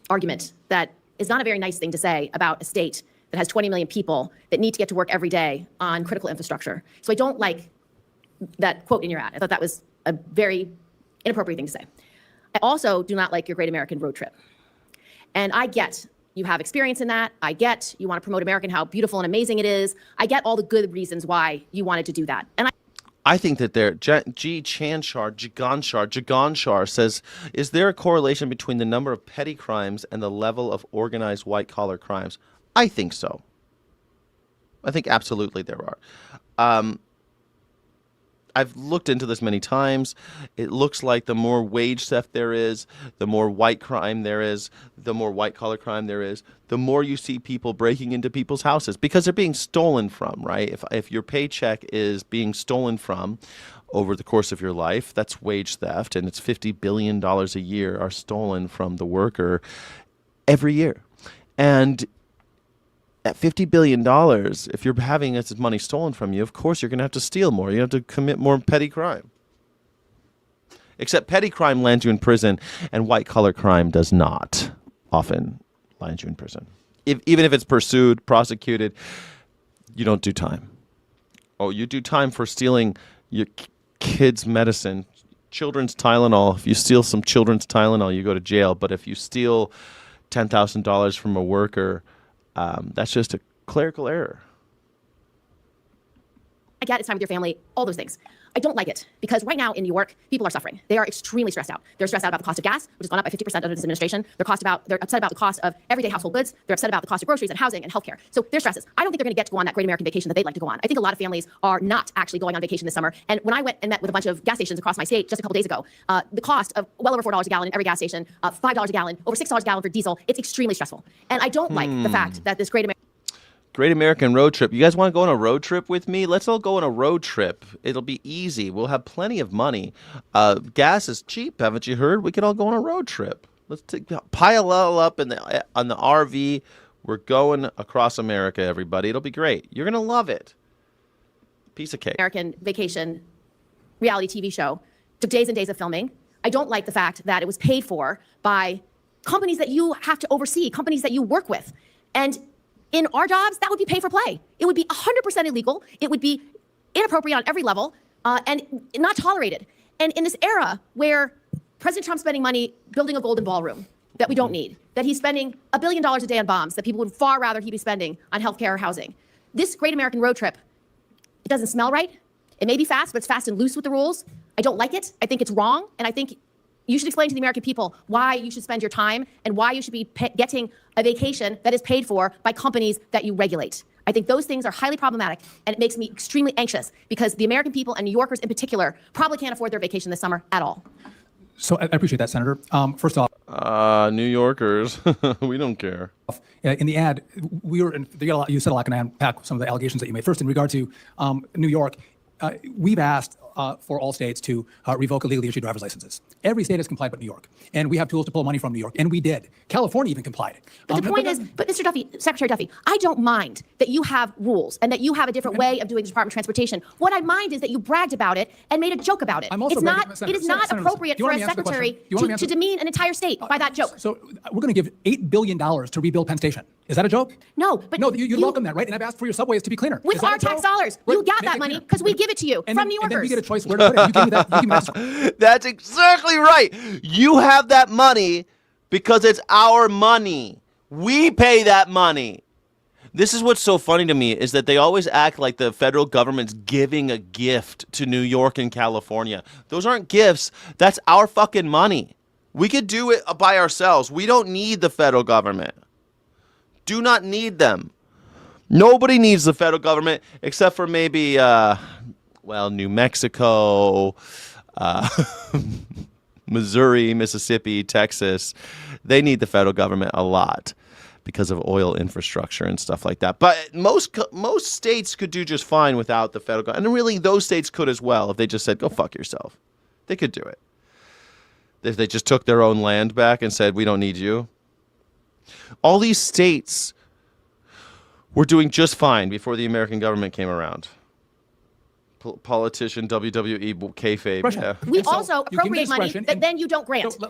argument that is not a very nice thing to say about a state that has 20 million people that need to get to work every day on critical infrastructure. So I don't like that quote in your ad. I thought that was a very inappropriate thing to say. I also do not like your Great American Road Trip. And I get you have experience in that. I get you want to promote America and how beautiful and amazing it is. I get all the good reasons why you wanted to do that. And I think that Jaganshar says, is there a correlation between the number of petty crimes and the level of organized white-collar crimes? I think so. I think absolutely there are. I've looked into this many times. It looks like the more wage theft there is, the more white crime there is, the more white-collar crime there is, the more you see people breaking into people's houses because they're being stolen from, right? If your paycheck is being stolen from over the course of your life, that's wage theft, and it's $50 billion a year are stolen from the worker every year. And at $50 billion, if you're having this money stolen from you, of course you're going to have to steal more. You have to commit more petty crime. Except petty crime lands you in prison, and white-collar crime does not often land you in prison. Even if it's pursued, prosecuted, you don't do time. Oh, you do time for stealing your kids' medicine, children's Tylenol. If you steal some children's Tylenol, you go to jail. But if you steal $10,000 from a worker, that's just a clerical error. I get it's time with your family, all those things. I don't like it because right now in New York, people are suffering. They are extremely stressed out. They're stressed out about the cost of gas, which has gone up by 50% under this administration. They're upset about the cost of everyday household goods. They're upset about the cost of groceries and housing and healthcare. So their stresses. I don't think they're going to get to go on that great American vacation that they'd like to go on. I think a lot of families are not actually going on vacation this summer. And when I went and met with a bunch of gas stations across my state just a couple days ago, the cost of well over $4 a gallon in every gas station, $5 a gallon, over $6 a gallon for diesel, it's extremely stressful. And I don't like the fact that this Great American Road Trip. You guys want to go on a road trip with me? Let's all go on a road trip. It'll be easy. We'll have plenty of money. Gas is cheap, haven't you heard? We could all go on a road trip. Let's pile all up on the RV. We're going across America, everybody. It'll be great. You're going to love it. Piece of cake. American vacation reality TV show. Took days and days of filming. I don't like the fact that it was paid for by companies that you have to oversee, companies that you work with. And in our jobs, that would be pay for play. It would be 100% illegal. It would be inappropriate on every level and not tolerated. And in this era where President Trump's spending money building a golden ballroom that we don't need, that he's spending $1 billion a day on bombs that people would far rather he be spending on healthcare or housing. This Great American Road Trip, it doesn't smell right. It may be fast, but it's fast and loose with the rules. I don't like it. I think it's wrong. And I think you should explain to the American people why you should spend your time and why you should be getting a vacation that is paid for by companies that you regulate. I think those things are highly problematic, and it makes me extremely anxious because the American people and New Yorkers in particular probably can't afford their vacation this summer at all. So I appreciate that, Senator. First off, New Yorkers, we don't care. In the ad, you said a lot. Can I unpack some of the allegations that you made? First, in regard to New York, we've asked for all states to revoke illegally issued driver's licenses. Every state has complied but New York. And we have tools to pull money from New York. And we did. California even complied. But the point is, Mr. Duffy, Secretary Duffy, I don't mind that you have rules and that you have a different way of doing the Department of Transportation. What I mind is that you bragged about it and made a joke about it. It is not appropriate for a secretary to demean an entire state by that joke. So we're going to give $8 billion to rebuild Penn Station. Is that a joke? No, but you'd welcome that, right? And I've asked for your subways to be cleaner. With our tax dollars. You got that money because we give it to you from New Yorkers. And then we get a choice where to put it. You gave me that. You gave me that. That's exactly right. You have that money because it's our money. We pay that money. This is what's so funny to me is that they always act like the federal government's giving a gift to New York and California. Those aren't gifts. That's our fucking money. We could do it by ourselves. We don't need the federal government. Do not need them. Nobody needs the federal government except for maybe, New Mexico, Missouri, Mississippi, Texas. They need the federal government a lot because of oil infrastructure and stuff like that. But most states could do just fine without the federal government. And really, those states could as well if they just said, go fuck yourself. They could do it. If they just took their own land back and said, we don't need you. All these states were doing just fine before the American government came around. Politician, WWE, kayfabe. Yeah. We also appropriate money that then you don't grant. We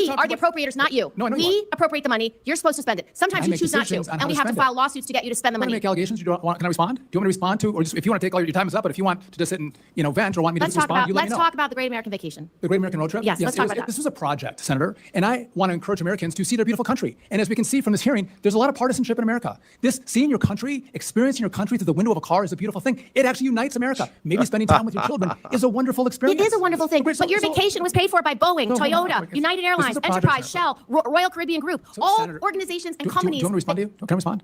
are the appropriators, not you. We appropriate the money. You're supposed to spend it. Sometimes you choose not to, and we have to file lawsuits to get you to spend the money. Make allegations. You don't want? Can I respond? Do you want me to respond to, or just, if you want to take all your time is up? But if you want to just sit and vent or want me to respond, you let me know. Let's talk about the Great American Vacation. The Great American Road Trip. Yes, let's talk about that. This was a project, Senator, and I want to encourage Americans to see their beautiful country. And as we can see from this hearing, there's a lot of partisanship in America. Seeing your country, experiencing your country through the window of a car is a beautiful thing. It actually unites America. Maybe spending time with your children is a wonderful experience. It is a wonderful thing. But your vacation was paid for by Boeing, Toyota, United Airlines, Enterprise, Shell, Royal Caribbean Group, all Senator, organizations and companies. Do you want me to respond to you? Can I respond?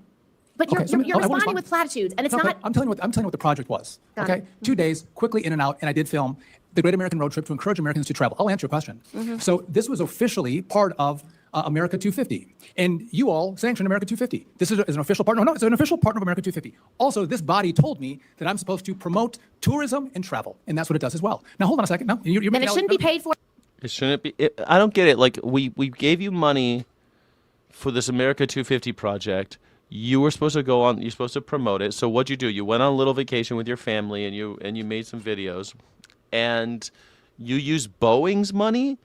But you're responding with platitudes, and it's not. I'm telling you what the project was. Okay, 2 days, quickly in and out, and I did film the Great American Road Trip to encourage Americans to travel. I'll answer your question. So this was officially part of America 250, and you all sanctioned America 250. This is an official partner. No, it's an official partner of America 250. Also, this body told me that I'm supposed to promote tourism and travel, and that's what it does as well. Now, hold on a second. No, you're and it shouldn't be paid for. It shouldn't be. I don't get it. Like we gave you money for this America 250 project. You were supposed to go on. You're supposed to promote it. So what'd you do? You went on a little vacation with your family, and you made some videos, and you used Boeing's money.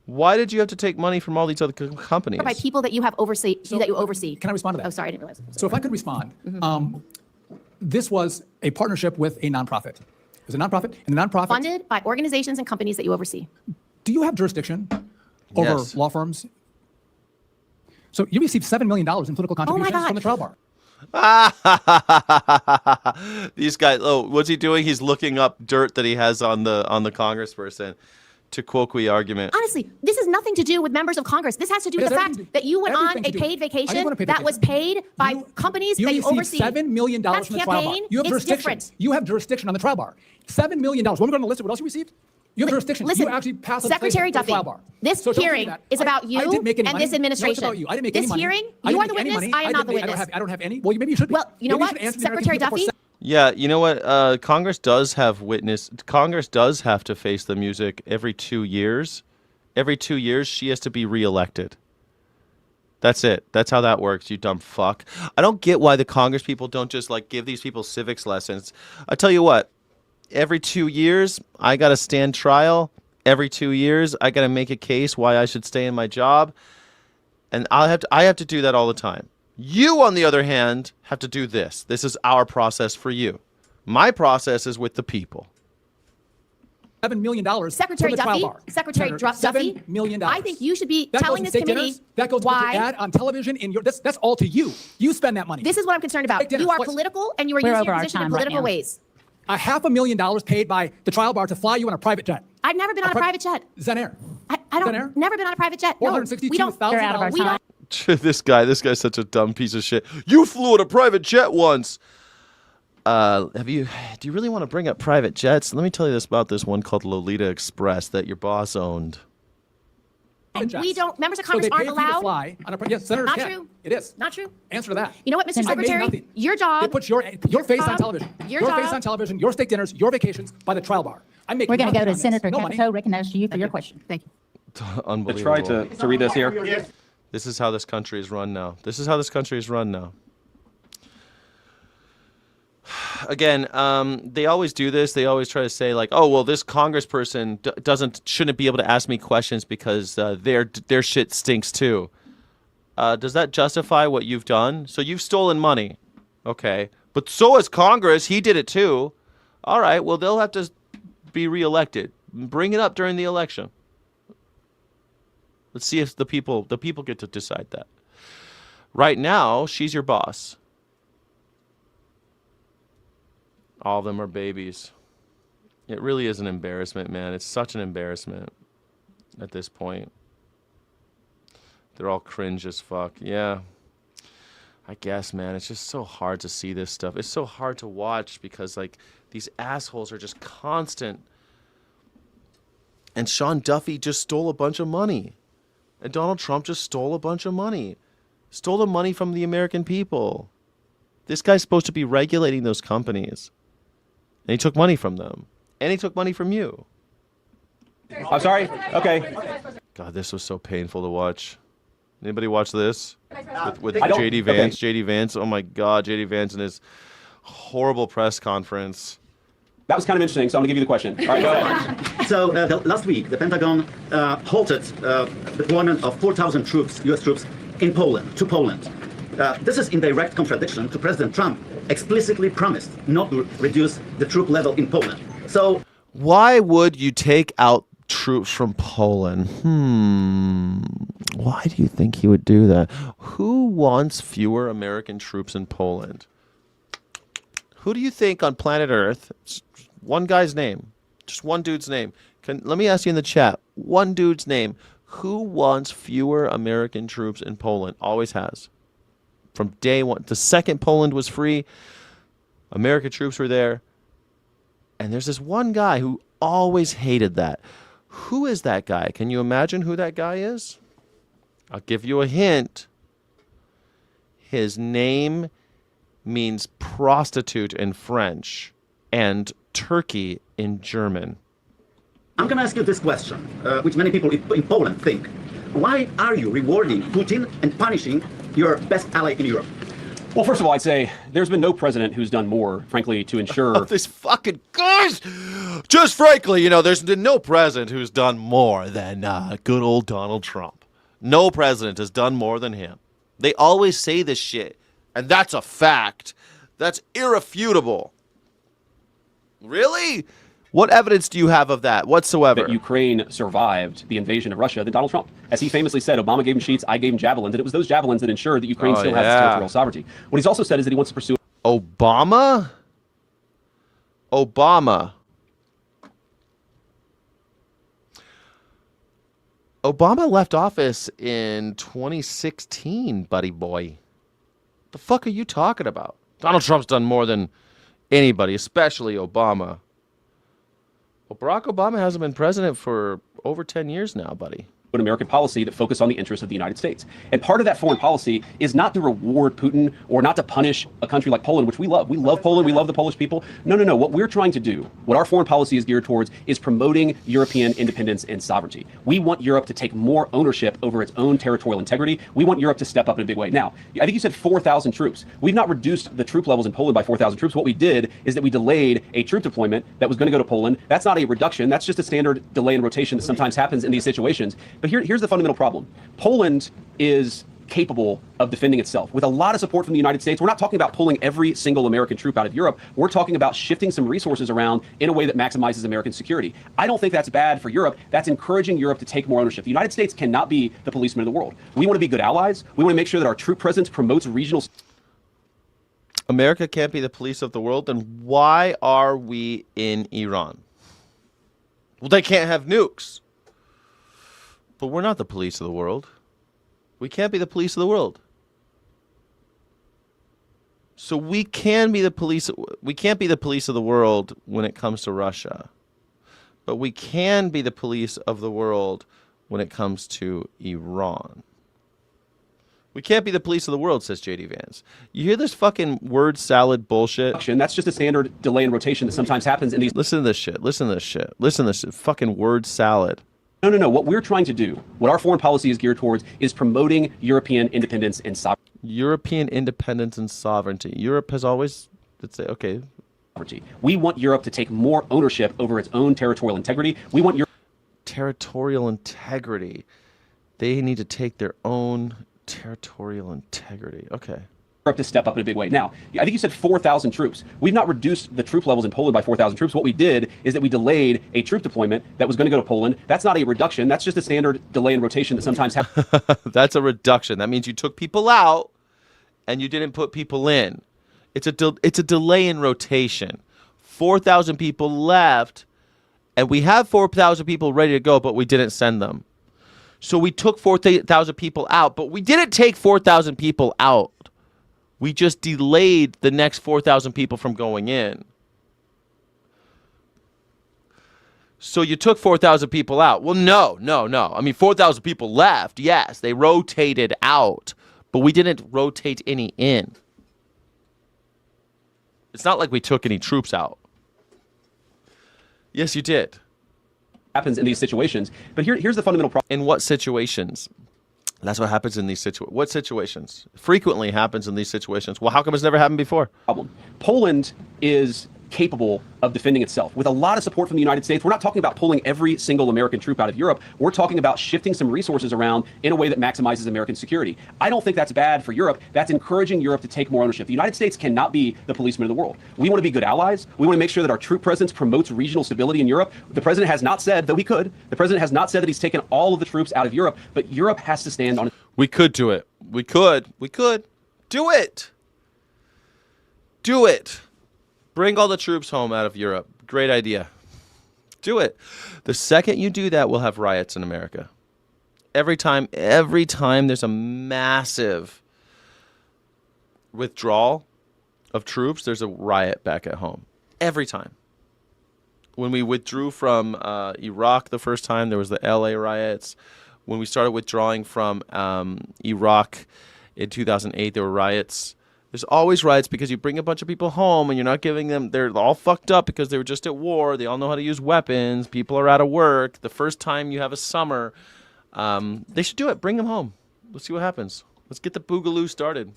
Why did you have to take money from all these other companies? By people that you have oversee. Can I respond to that? Oh, sorry, I didn't realize. So if I could respond, this was a partnership with a nonprofit. It was a nonprofit, and the nonprofit funded by organizations and companies that you oversee. Do you have jurisdiction over law firms? So you received $7 million in political contributions from the trial bar. These guys. Oh, what's he doing? He's looking up dirt that he has on the congressperson. To colloquy argument. Honestly, this has nothing to do with members of Congress. This has to do with the fact that you went on a paid vacation that was paid by companies that you oversee. You received $7 million from the trial bar. You have jurisdiction. Different. You have jurisdiction on the trial bar. $7 million. When we go on the list of what else you received, you have jurisdiction. Listen, you actually passed Secretary Duffy, this hearing is about you and this administration. No, I didn't make any money. This hearing, you are the witness. I am not the witness. I don't have any. Well, maybe you should be. Well, you know what, Secretary Duffy. Yeah, you know what? Congress does have Congress does have to face the music every 2 years. Every 2 years, she has to be reelected. That's it. That's how that works, you dumb fuck. I don't get why the Congress people don't just give these people civics lessons. I tell you what, every 2 years, I got to stand trial. Every 2 years, I got to make a case why I should stay in my job. And I have to do that all the time. You, on the other hand, have to do this. This is our process for you. My process is with the people. $7 million. Secretary Duffy, Secretary Duffy, $7 million. I think you should be telling this committee that goes why. To ad on television. That's all to you. You spend that money. This is what I'm concerned about. You are political, and you are using your position in political ways. $500,000 paid by the trial bar to fly you on a private jet. I've never been on a private jet. Zen Air. Never been on a prprivate jet. No, $462,000. This guy's such a dumb piece of shit. You flew on a private jet once. Do you really want to bring up private jets? Let me tell you about this one called Lolita Express that your boss owned. And we don't. Members of Congress aren't allowed. To fly on yes, senators not can. true. It is not true. Answer to that. You know what, Mr. Secretary? Your job. They put your face on television. Your face on television. Your steak dinners. Your vacations by the trial bar. We're going to go to Senator Capito. Recognize you for your question. Thank you. Unbelievable. I tried to read this here. This is how this country is run now. Again, they always do this. They always try to say oh, well, this congressperson shouldn't be able to ask me questions because their shit stinks too. Does that justify what you've done? So you've stolen money, okay? But so has Congress. He did it too. All right. Well, they'll have to be reelected. Bring it up during the election. Let's see if the people get to decide that. Right now, she's your boss. All of them are babies. It really is an embarrassment, man. It's such an embarrassment at this point. They're all cringe as fuck. Yeah. I guess, man, it's just so hard to see this stuff. It's so hard to watch because, like, these assholes are just constant. And Sean Duffy just stole a bunch of money. And Donald Trump just stole a bunch of money. Stole the money from the American people. This guy's supposed to be regulating those companies. And he took money from them. And he took money from you. I'm sorry? Okay. God, this was so painful to watch. Anybody watch this? With I don't- JD Vance. okay. JD Vance. Oh my God, JD Vance and his horrible press conference. That was kind of interesting, so I'm going to give you the question. All right, go ahead. So last week, the Pentagon halted deployment of 4,000 troops, U.S. troops, to Poland. This is in direct contradiction to President Trump explicitly promised not to reduce the troop level in Poland. So why would you take out troops from Poland? Why do you think he would do that? Who wants fewer American troops in Poland? Who do you think on planet Earth, one guy's name, just one dude's name. Let me ask you in the chat, one dude's name. Who wants fewer American troops in Poland? Always has. From day one. The second Poland was free, American troops were there. And there's this one guy who always hated that. Who is that guy? Can you imagine who that guy is? I'll give you a hint. His name means prostitute in French and turkey in German. I'm going to ask you this question, which many people in Poland think. Why are you rewarding Putin and punishing your best ally in Europe? Well, first of all, I'd say there's been no president who's done more, frankly, to ensure... This fucking guys! Just frankly, there's been no president who's done more than good old Donald Trump. No president has done more than him. They always say this shit, and that's a fact. That's irrefutable. Really? What evidence do you have of that whatsoever? That Ukraine survived the invasion of Russia than Donald Trump. As he famously said, Obama gave him sheets, I gave him javelins, and it was those javelins that ensured that Ukraine still has its territorial sovereignty. What he's also said is that he wants to pursue... Obama? Obama left office in 2016, buddy boy. The fuck are you talking about? Donald Trump's done more than anybody, especially Obama. Well, Barack Obama hasn't been president for over 10 years now, buddy. An American policy that focused on the interests of the United States. And part of that foreign policy is not to reward Putin or not to punish a country like Poland, which we love. We love Poland. We love the Polish people. No. What we're trying to do, what our foreign policy is geared towards, is promoting European independence and sovereignty. We want Europe to take more ownership over its own territorial integrity. We want Europe to step up in a big way. Now, I think you said 4,000 troops. We've not reduced the troop levels in Poland by 4,000 troops. What we did is that we delayed a troop deployment that was going to go to Poland. That's not a reduction. That's just a standard delay in rotation that sometimes happens in these situations. But here's the fundamental problem. Poland is capable of defending itself with a lot of support from the United States. We're not talking about pulling every single American troop out of Europe. We're talking about shifting some resources around in a way that maximizes American security. I don't think that's bad for Europe. That's encouraging Europe to take more ownership. The United States cannot be the policeman of the world. We want to be good allies. We want to make sure that our troop presence promotes regional... America can't be the police of the world, then why are we in Iran? Well, they can't have nukes. But we're not the police of the world. We can't be the police of the world. So we can be the police. We can't be the police of the world when it comes to Russia. But we can be the police of the world when it comes to Iran. We can't be the police of the world, says JD Vance. You hear this fucking word salad bullshit? That's just a standard delay in rotation that sometimes happens in these... Listen to this shit. Listen to this shit. Listen to this shit. Fucking word salad. No. What we're trying to do, what our foreign policy is geared towards, is promoting European independence and sovereignty. European independence and sovereignty. Europe has always, let's say, okay. We want Europe to take more ownership over its own territorial integrity. We want Europe... Territorial integrity. They need to take their own territorial integrity. Okay. Europe to step up in a big way. Now, I think you said 4,000 troops. We've not reduced the troop levels in Poland by 4,000 troops. What we did is that we delayed a troop deployment that was going to go to Poland. That's not a reduction. That's just a standard delay in rotation that sometimes happens. That's a reduction. That means you took people out and you didn't put people in. It's a delay in rotation. 4,000 people left, and we have 4,000 people ready to go, but we didn't send them. So we took 4,000 people out, but we didn't take 4,000 people out. We just delayed the next 4,000 people from going in. So you took 4,000 people out. Well, no. I mean, 4,000 people left. Yes, they rotated out, but we didn't rotate any in. It's not like we took any troops out. Yes, you did. Happens in these situations. But here's the fundamental problem. In what situations? That's what happens in these situations. What situations? Frequently happens in these situations. Well, how come it's never happened before? Poland is capable of defending itself with a lot of support from the United States. We're not talking about pulling every single American troop out of Europe. We're talking about shifting some resources around in a way that maximizes American security. I don't think that's bad for Europe. That's encouraging Europe to take more ownership. The United States cannot be the policeman of the world. We want to be good allies. We want to make sure that our troop presence promotes regional stability in Europe. The president has not said, though he could, the president has not said that he's taken all of the troops out of Europe, but Europe has to stand on. We could do it. We could. Do it. Do it. Bring all the troops home out of Europe. Great idea. Do it. The second you do that, we'll have riots in America. Every time there's a massive withdrawal of troops, there's a riot back at home. Every time. When we withdrew from Iraq the first time, there was the LA riots. When we started withdrawing from Iraq in 2008, there were riots. There's always riots because you bring a bunch of people home and you're not giving them, they're all fucked up because they were just at war. They all know how to use weapons. People are out of work. The first time you have a summer, they should do it. Bring them home. Let's see what happens. Let's get the boogaloo started.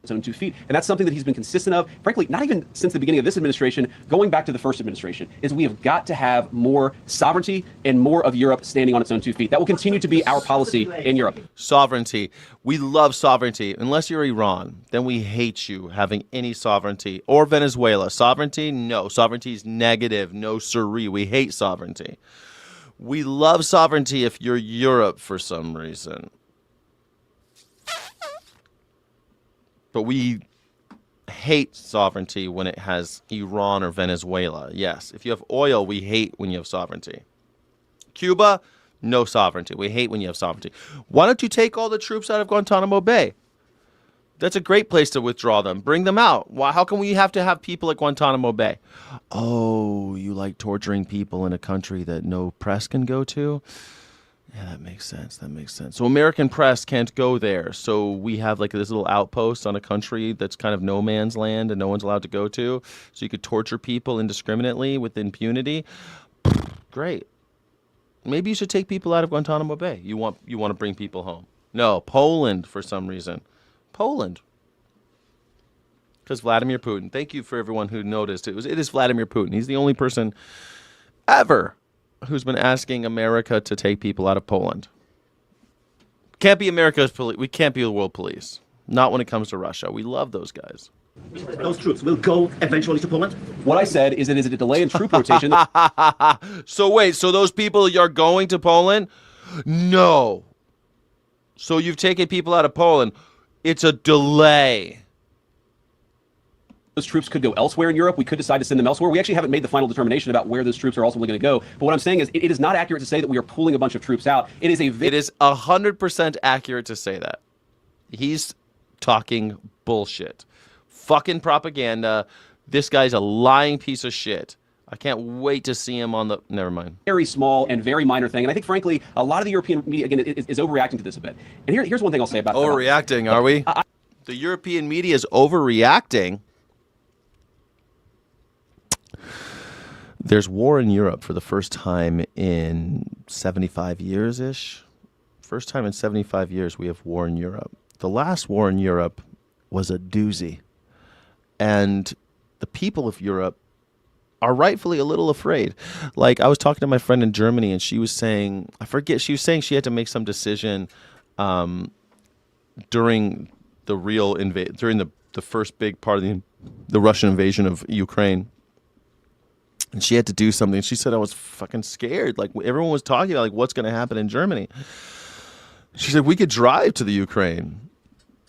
Its own 2 feet. And that's something that he's been consistent of, frankly, not even since the beginning of this administration, going back to the first administration, is we have got to have more sovereignty and more of Europe standing on its own 2 feet. That will continue to be our policy in Europe. Sovereignty. We love sovereignty. Unless you're Iran, then we hate you having any sovereignty. Or Venezuela. Sovereignty? No. Sovereignty is negative. No siree. We hate sovereignty. We love sovereignty if you're Europe for some reason. But we hate sovereignty when it has Iran or Venezuela. Yes. If you have oil, we hate when you have sovereignty. Cuba, no sovereignty. We hate when you have sovereignty. Why don't you take all the troops out of Guantanamo Bay? That's a great place to withdraw them. Bring them out. Why? How come we have to have people at Guantanamo Bay? Oh, you like torturing people in a country that no press can go to? Yeah, that makes sense. So American press can't go there. So we have like this little outpost on a country that's kind of no man's land and no one's allowed to go to. So you could torture people indiscriminately with impunity. Great. Maybe you should take people out of Guantanamo Bay. You want to bring people home. No, Poland for some reason. Poland. Because Vladimir Putin. Thank you for everyone who noticed. It is Vladimir Putin. He's the only person ever who's been asking America to take people out of Poland. Can't be America's police. We can't be the world police. Not when it comes to Russia. We love those guys. Those troops will go eventually to Poland? What I said is that is it a delay in troop rotation? So wait, so those people are going to Poland? No. So you've taken people out of Poland. It's a delay. Those troops could go elsewhere in Europe. We could decide to send them elsewhere. We actually haven't made the final determination about where those troops are ultimately going to go. But what I'm saying is it is not accurate to say that we are pulling a bunch of troops out. It is 100% accurate to say that. He's talking bullshit. Fucking propaganda. This guy's a lying piece of shit. I can't wait to see him on the... Never mind. Very small and very minor thing. And I think, frankly, a lot of the European media, again, is overreacting to this a bit. And here's one thing I'll say about... Overreacting, are we? The European media is overreacting. There's war in Europe for the first time in 75 years-ish. First time in 75 years we have war in Europe. The last war in Europe was a doozy. And the people of Europe are rightfully a little afraid. Like, I was talking to my friend in Germany, and she was saying, she was saying she had to make some decision during real during the first big part of the Russian invasion of Ukraine. And she had to do something. She said, I was fucking scared. Like, everyone was talking about, like, what's going to happen in Germany. She said, we could drive to the Ukraine.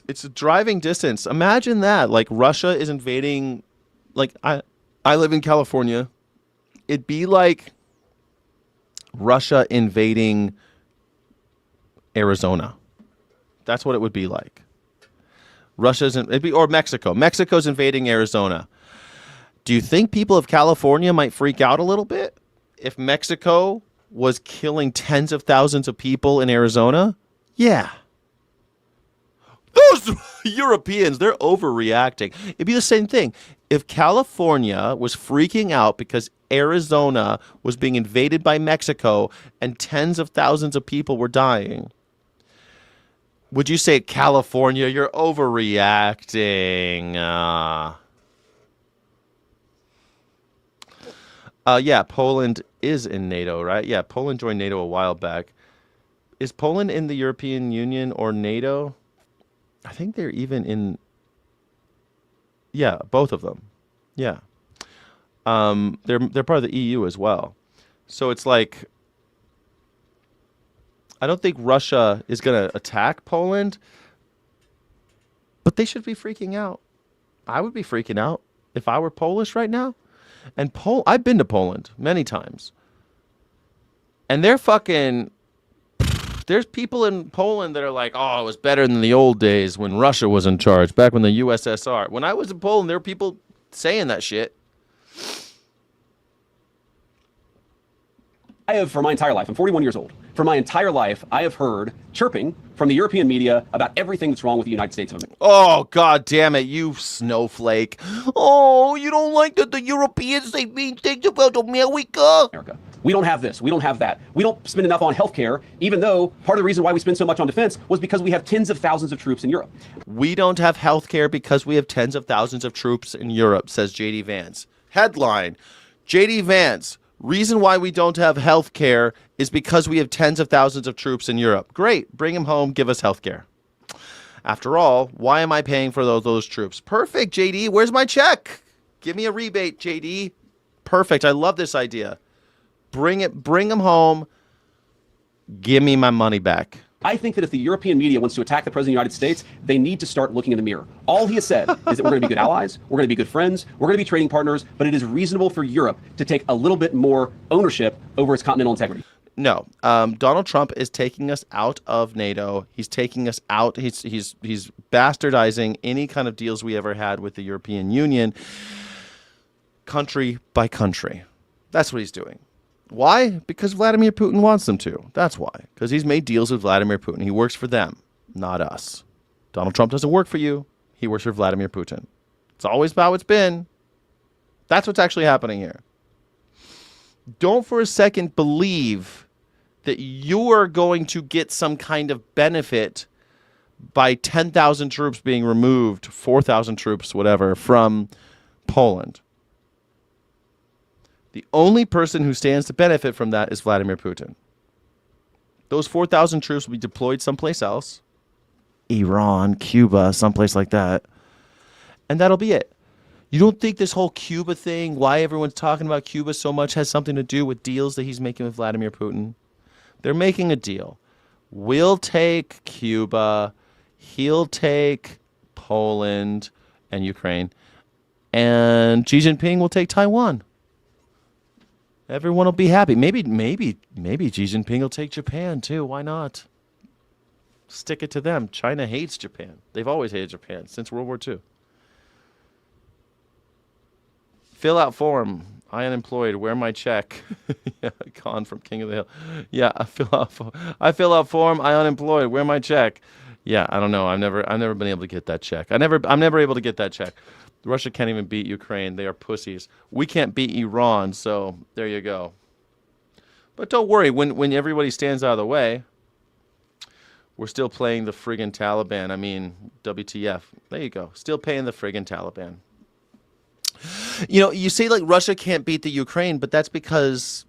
It's a driving distance. Imagine that. Like, Russia is invading. Like, I live in California. It'd be like Russia invading Arizona. That's what it would be like. Or Mexico. Mexico's invading Arizona. Do you think people of California might freak out a little bit if Mexico was killing tens of thousands of people in Arizona? Yeah. Those Europeans, they're overreacting. It'd be the same thing. If California was freaking out because Arizona was being invaded by Mexico and tens of thousands of people were dying, would you say, California, you're overreacting? Yeah, Poland is in NATO, right? Yeah, Poland joined NATO a while back. Is Poland in the European Union or NATO? I think they're even in... Yeah, both of them. Yeah. They're part of the EU as well. So it's like... I don't think Russia is going to attack Poland, but they should be freaking out. I would be freaking out if I were Polish right now. And I've been to Poland many times. And they're fucking... There's people in Poland that are like, oh, it was better than the old days when Russia was in charge, back when the USSR. When I was in Poland, there were people saying that shit. I have, for my entire life, I'm 41 years old. For my entire life, I have heard chirping from the European media about everything that's wrong with the United States of America. Oh, God damn it, you snowflake. Oh, you don't like that the Europeans say mean things about America? We don't have this. We don't have that. We don't spend enough on healthcare, even though part of the reason why we spend so much on defense was because we have tens of thousands of troops in Europe. We don't have healthcare because we have tens of thousands of troops in Europe, says J.D. Vance. Headline, J.D. Vance, reason why we don't have healthcare is because we have tens of thousands of troops in Europe. Great, bring them home, give us healthcare. After all, why am I paying for those troops? Perfect, J.D., where's my check? Give me a rebate, J.D. Perfect, I love this idea. Bring them home. Give me my money back. I think that if the European media wants to attack the President of the United States, they need to start looking in the mirror. All he has said is that we're going to be good allies, we're going to be good friends, we're going to be trading partners, but it is reasonable for Europe to take a little bit more ownership over its continental integrity. No, Donald Trump is taking us out of NATO. He's taking us out. He's bastardizing any kind of deals we ever had with the European Union, country by country. That's what he's doing. Why? Because Vladimir Putin wants them to. That's why. Because he's made deals with Vladimir Putin. He works for them, not us. Donald Trump doesn't work for you. He works for Vladimir Putin. It's always how it's been. That's what's actually happening here. Don't for a second believe that you're going to get some kind of benefit by 10,000 troops being removed, 4,000 troops, whatever, from Poland. The only person who stands to benefit from that is Vladimir Putin. Those 4,000 troops will be deployed someplace else. Iran, Cuba, someplace like that. And that'll be it. You don't think this whole Cuba thing, why everyone's talking about Cuba so much, has something to do with deals that he's making with Vladimir Putin? They're making a deal. We'll take Cuba. He'll take Poland and Ukraine. And Xi Jinping will take Taiwan. Everyone will be happy. Maybe Xi Jinping will take Japan too. Why not? Stick it to them. China hates Japan. They've always hated Japan since World War II. Fill out form. I unemployed. Where my check? Yeah, Con from King of the Hill. Yeah, I fill out form. I unemployed. Where my check? Yeah, I don't know. I've never been able to get that check. I'm never able to get that check. Russia can't even beat Ukraine. They are pussies. We can't beat Iran, so there you go. But don't worry, when everybody stands out of the way, we're still playing the friggin' Taliban. I mean, WTF. There you go. Still paying the friggin' Taliban. You know, you say like Russia can't beat the Ukraine, but that's because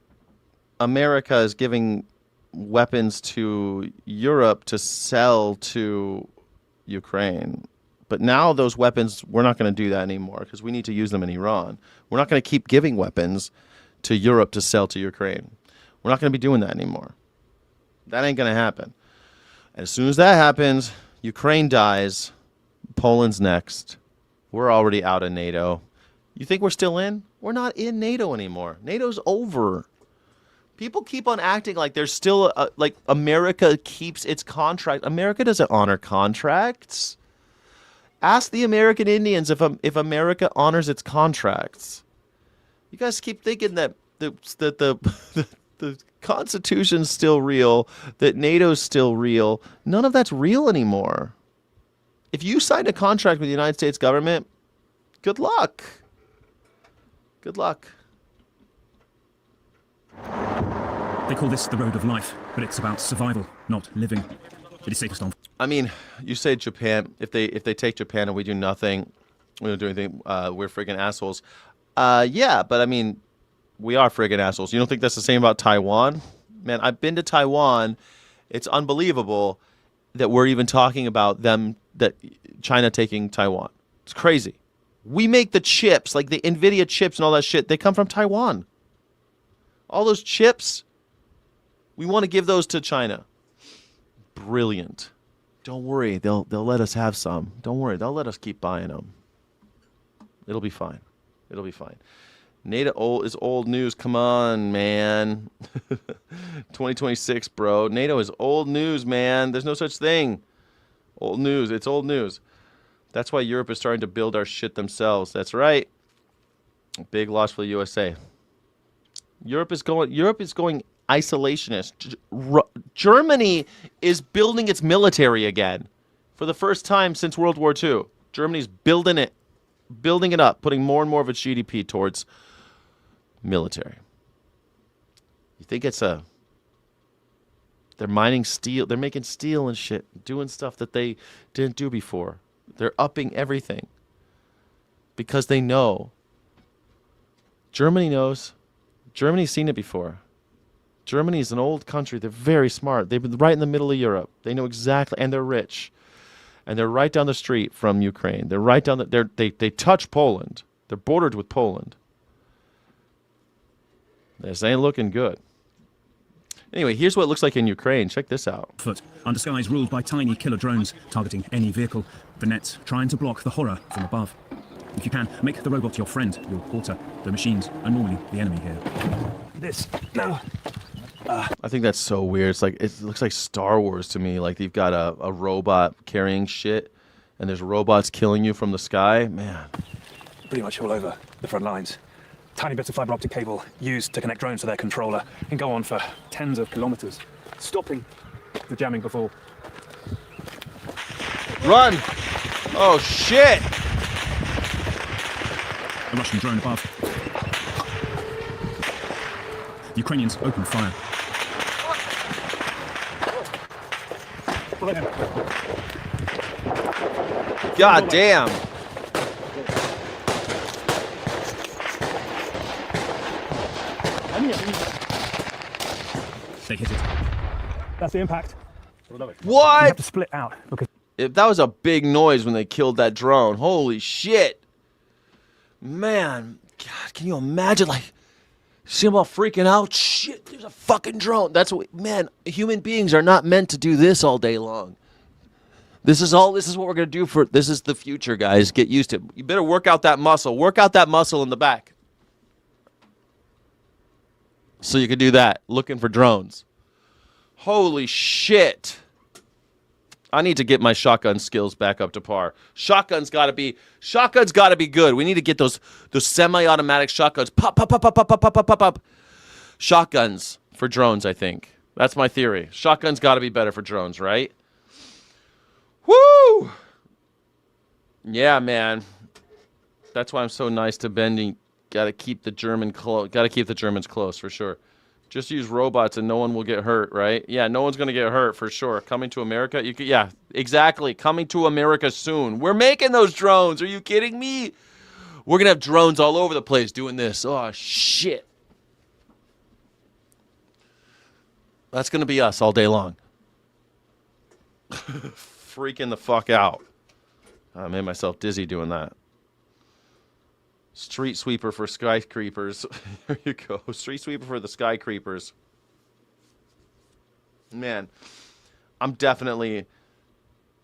America is giving weapons to Europe to sell to Ukraine. But now those weapons, we're not going to do that anymore because we need to use them in Iran. We're not going to keep giving weapons to Europe to sell to Ukraine. We're not going to be doing that anymore. That ain't going to happen. And as soon as that happens, Ukraine dies. Poland's next. We're already out of NATO. You think we're still in? We're not in NATO anymore. NATO's over. People keep on acting like there's still like America keeps its contract. America doesn't honor contracts. Ask the American Indians if America honors its contracts. You guys keep thinking that the Constitution's still real, that NATO's still real. None of that's real anymore. If you signed a contract with the United States government, good luck. Good luck. They call this the road of life, but it's about survival, not living. It is safest on. I mean, you say Japan. If they take Japan and we do nothing, we don't do anything. We're friggin' assholes. Yeah, but I mean, we are friggin' assholes. You don't think that's the same about Taiwan? Man, I've been to Taiwan. It's unbelievable that we're even talking about that China taking Taiwan. It's crazy. We make the chips, like the NVIDIA chips and all that shit. They come from Taiwan. All those chips, we want to give those to China. Brilliant. Don't worry, they'll let us have some. Don't worry, they'll let us keep buying them. It'll be fine. It'll be fine. NATO is old news. Come on, man. 2026, bro. NATO is old news, man. There's no such thing. Old news. It's old news. That's why Europe is starting to build our shit themselves. That's right. Big loss for the USA. Europe is going isolationist. Germany is building its military again for the first time since World War II. Germany's building it up, putting more and more of its GDP towards military. You think they're mining steel, they're making steel and shit, doing stuff that they didn't do before. They're upping everything because they know. Germany knows. Germany's seen it before. Germany's an old country. They're very smart. They've been right in the middle of Europe. They know exactly, and they're rich. And they're right down the street from Ukraine. They're right down they touch Poland. They're bordered with Poland. This ain't looking good. Anyway, here's what it looks like in Ukraine. Check this out. Foot, under skies ruled by tiny killer drones targeting any vehicle. The nets trying to block the horror from above. If you can, make the robot your friend, your porter. The machines are normally the enemy here. This, no. I think that's so weird. It's like it looks like Star Wars to me. Like you've got a robot carrying shit, and there's robots killing you from the sky. Man, Pretty much all over the front lines. Tiny bits of fiber optic cable used to connect drones to their controller can go on for tens of kilometers, stopping the jamming before. Run! Oh shit! A Russian drone above. The Ukrainians open fire. God damn! They hit it. That's the impact. What? You have to split out because That was a big noise when they killed that drone. Holy shit! Man, God, can you imagine? Like, see them all freaking out. Shit, there's a fucking drone. That's what, man. Human beings are not meant to do this all day long. This is what we're gonna do for. This is the future, guys. Get used to it. You better work out that muscle. Work out that muscle in the back. So you can do that. Looking for drones. Holy shit. I need to get my shotgun skills back up to par. Shotgun's gotta be good. We need to get those semi-automatic shotguns. Pop, pop, pop, pop, pop, pop, pop, pop, pop. Shotguns for drones, I think. That's my theory. Shotguns gotta be better for drones, right? Woo! Yeah, man. That's why I'm so nice to Bendy. Gotta keep the Germans close for sure. Just use robots and no one will get hurt, right? Yeah, no one's gonna get hurt for sure. Coming to America, yeah, exactly. Coming to America soon. We're making those drones. Are you kidding me? We're gonna have drones all over the place doing this. Oh shit. That's gonna be us all day long. Freaking the fuck out. I made myself dizzy doing that. Street sweeper for sky creepers. There you go. Street sweeper for the sky creepers. Man, I'm definitely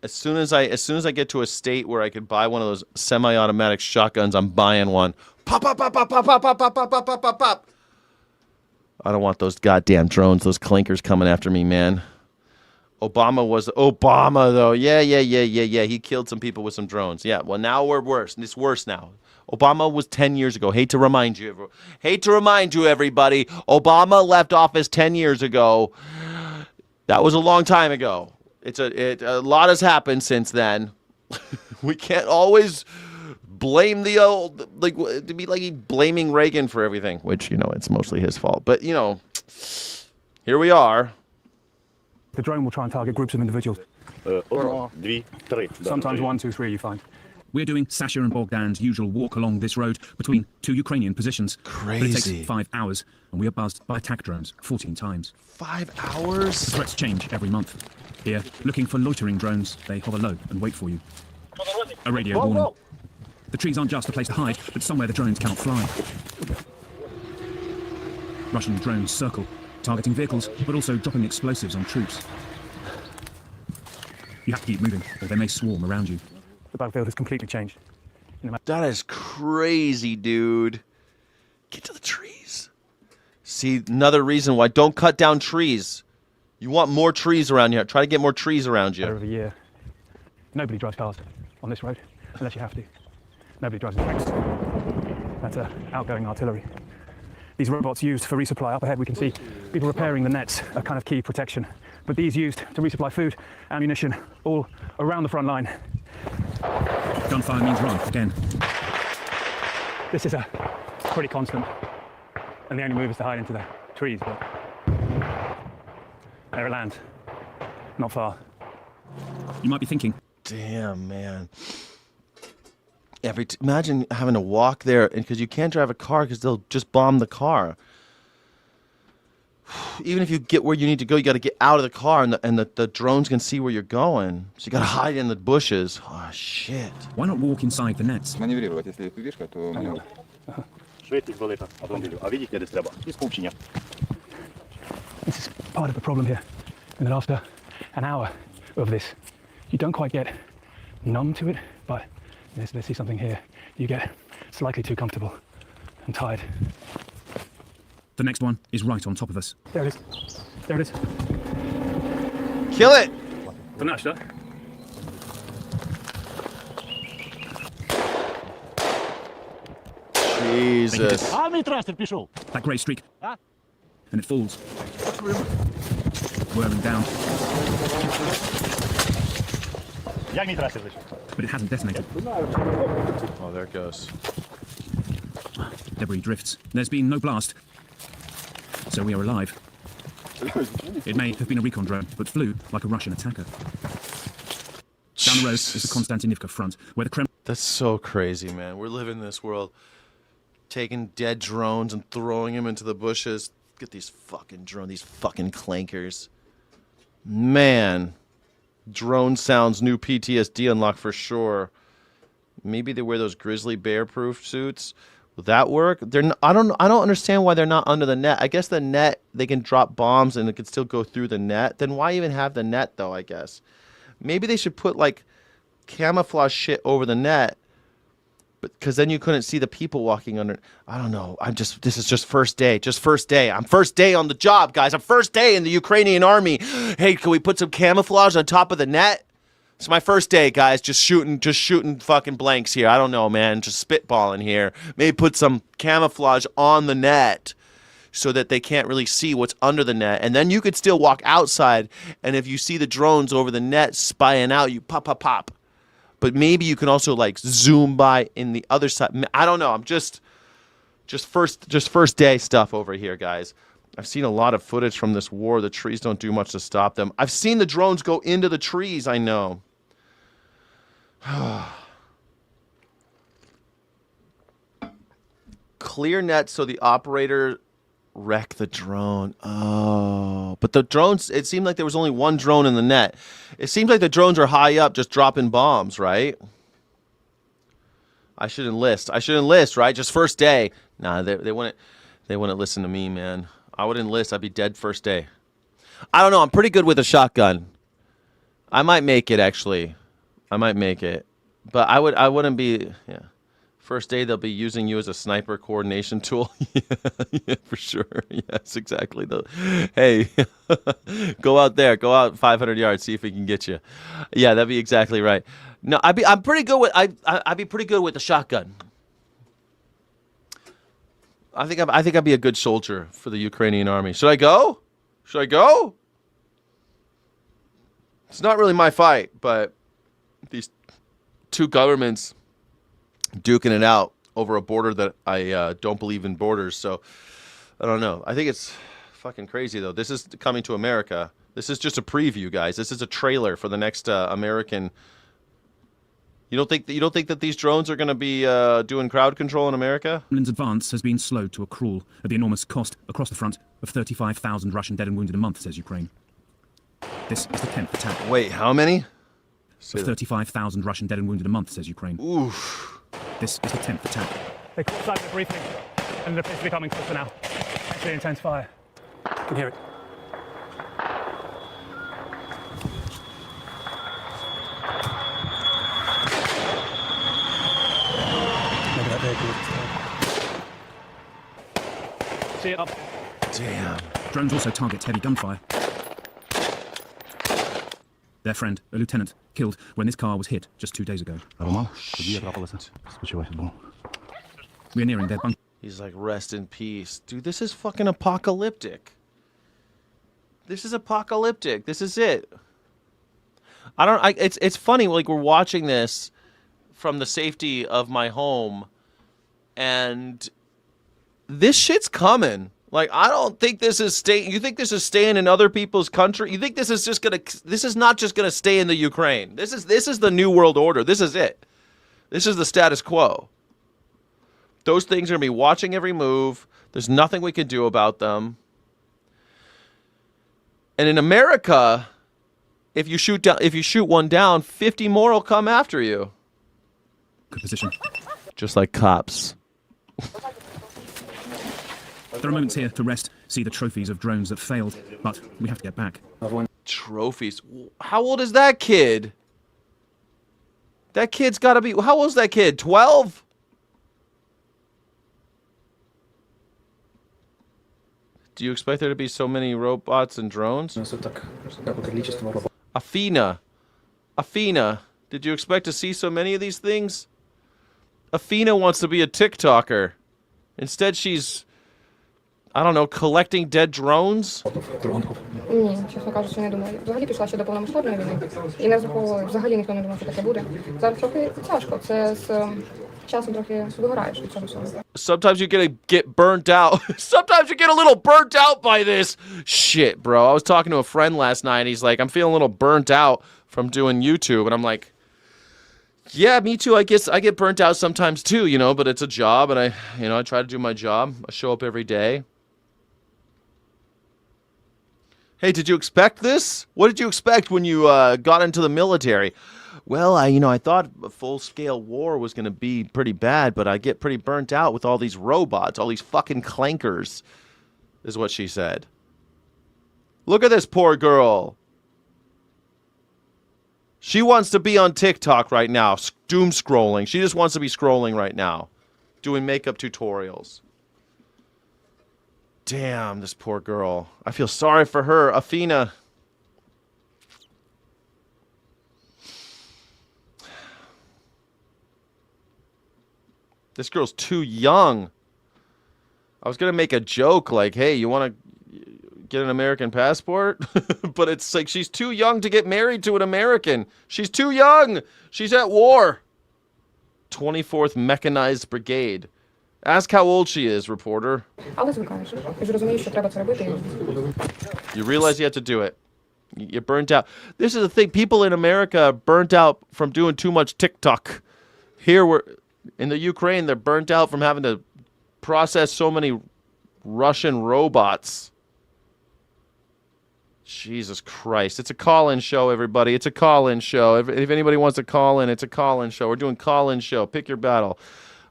as soon as I get to a state where I could buy one of those semi-automatic shotguns, I'm buying one. Pop pop pop pop pop pop pop pop pop pop pop pop. I don't want those goddamn drones, those clankers coming after me, man. Obama though. Yeah. He killed some people with some drones. Yeah. Well, now we're worse. It's worse now. Obama was 10 years ago. Hate to remind you, everybody. Obama left office 10 years ago. That was a long time ago. A lot has happened since then. We can't always blame the old, to be like blaming Reagan for everything, which, it's mostly his fault. But, here we are. The drone will try and target groups of individuals. Sometimes 1, 2, 3 you find. We're doing Sasha and Bogdan's usual walk along this road between two Ukrainian positions. Crazy. But it takes 5 hours, and we are buzzed by attack drones 14 times. 5 hours? Threats change every month. Here, looking for loitering drones, they hover low and wait for you. A radio warning. The trees aren't just a place to hide, but somewhere the drones cannot fly. Russian drones circle, targeting vehicles, but also dropping explosives on troops. You have to keep moving, or they may swarm around you. The battlefield has completely changed. That is crazy, dude. Get to the trees. See, another reason why don't cut down trees. You want more trees around here. Try to get more trees around you. Over a year. Nobody drives cars on this road, unless you have to. Nobody drives tanks. That's outgoing artillery. These robots used for resupply. Up ahead we can see people repairing the nets, a kind of key protection. But these used to resupply food, ammunition, all around the front line. Gunfire means run again. This is pretty constant. And the only move is to hide into the trees, but there it lands. Not far. You might be thinking, damn, man. Imagine having to walk there, because you can't drive a car because they'll just bomb the car. Even if you get where you need to go, you got to get out of the car, and the drones can see where you're going. So you got to hide in the bushes. Oh, shit. Why not walk inside the nets? This is part of the problem here. And then after an hour of this, you don't quite get numb to it, but let's see something here. You get slightly too comfortable and tired. The next one is right on top of us. There it is. There it is. Kill it! Jesus. That grey streak. And it falls. Whirling down. But it hasn't detonated. Oh, there it goes. Debris drifts. There's been no blast. So we are alive. It may have been a recon drone, but flew like a Russian attacker. Down the road is the Konstantinivka front, where the Kremlin... That's so crazy, man. We're living in this world, taking dead drones and throwing them into the bushes. Get these fucking drones, these fucking clankers. Man. Drone sounds, new PTSD unlock for sure. Maybe they wear those grizzly bear-proof suits. Will that work? I don't understand why they're not under the net. I guess the net, they can drop bombs and it can still go through the net. Then why even have the net, though, I guess? Maybe they should put, like, camouflage shit over the net. Because then you couldn't see the people walking under. I don't know. This is just first day. Just first day. I'm first day on the job, guys. I'm first day in the Ukrainian army. Hey, can we put some camouflage on top of the net? It's my first day, guys. Just shooting fucking blanks here. I don't know, man. Just spitballing here. Maybe put some camouflage on the net so that they can't really see what's under the net. And then you could still walk outside, and if you see the drones over the net spying out, you pop, pop, pop. But maybe you can also like zoom by in the other side. I don't know. I'm just first day stuff over here, guys. I've seen a lot of footage from this war. The trees don't do much to stop them. I've seen the drones go into the trees. I know. Clear net so the operator wreck the drone. Oh, but the drones, it seemed like there was only one drone in the net. It seems like the drones are high up just dropping bombs, right? I should enlist. I should enlist, right? Just first day. Nah, they wouldn't listen to me, man. I would enlist. I'd be dead first day. I don't know. I'm pretty good with a shotgun. I might make it, actually. I might make it. But I wouldn't be, yeah. First day, they'll be using you as a sniper coordination tool. Yeah, for sure. Yes, exactly. Hey, go out there. Go out 500 yards. See if he can get you. Yeah, that'd be exactly right. No, I'm pretty good with I'd be pretty good with the shotgun. I think I'd be a good soldier for the Ukrainian army. Should I go? Should I go? It's not really my fight, but these two governments duking it out over a border that I don't believe in borders. So I don't know. I think it's fucking crazy though. This is coming to America. This is just a preview, guys. This is a trailer for the next American. You don't think that these drones are going to be doing crowd control in America? Kremlin's advance has been slowed to a crawl at the enormous cost across the front of 35,000 Russian dead and wounded a month, says Ukraine. This is the 10th attack. Wait, how many? 35,000 Russian dead and wounded a month, says Ukraine. Oof. This is the 10th attack. They caught sight of the briefing, and it appears to be coming closer now. Actually, intense fire. I can hear it. Maybe that vehicle. See it up. Damn. Drones also target heavy gunfire. Their friend, a lieutenant, killed when this car was hit just 2 days ago. We are nearing their bunker. He's like, rest in peace. Dude, this is fucking apocalyptic. This is apocalyptic. This is it. It's funny, like, we're watching this from the safety of my home, and this shit's coming. Like, I don't think this is staying. You think this is staying in other people's country? You think this is just gonna? This is not just gonna stay in the Ukraine. This is the new world order. This is it. This is the status quo. Those things are gonna be watching every move. There's nothing we can do about them. And in America, if you shoot one down, 50 more will come after you. Good position. Just like cops. There are moments here to rest, see the trophies of drones that failed, but we have to get back. Trophies. How old is that kid? That kid's got to be... How old is that kid? 12? Do you expect there to be so many robots and drones? Afina. Did you expect to see so many of these things? Afina wants to be a TikToker. Instead, she's... I don't know, collecting dead drones? Ні, чесно кажучи, не думаю. Взагалі пішла ще до повномасштабної війни. І не розраховували, взагалі ніхто не думав, що таке буде. Зараз трохи тяжко. Це з часом трохи вигораєш від цього всього. Sometimes you get burnt out. Sometimes you get a little burnt out by this. Shit, bro. I was talking to a friend last night, and he's like, I'm feeling a little burnt out from doing YouTube. And I'm like, yeah, me too. I guess I get burnt out sometimes too, you know, but it's a job, and I try to do my job. I show up every day. Hey, did you expect this? What did you expect when you got into the military? Well, I thought a full-scale war was going to be pretty bad, but I get pretty burnt out with all these robots, all these fucking clankers, is what she said. Look at this poor girl. She wants to be on TikTok right now, doom scrolling. She just wants to be scrolling right now, doing makeup tutorials. Damn, this poor girl. I feel sorry for her. Afina. This girl's too young. I was going to make a joke like, hey, you want to get an American passport? But it's like she's too young to get married to an American. She's too young. She's at war. 24th Mechanized Brigade. Ask how old she is, reporter. Але звикаєш. Ти ж розумієш, що треба це робити. You realize you have to do it. You're burnt out. This is the thing. People in America are burnt out from doing too much TikTok. Here, in the Ukraine, they're burnt out from having to process so many Russian robots. Jesus Christ. It's a call-in show, everybody. It's a call-in show. If anybody wants to call in, it's a call-in show. We're doing call-in show. Pick your battle.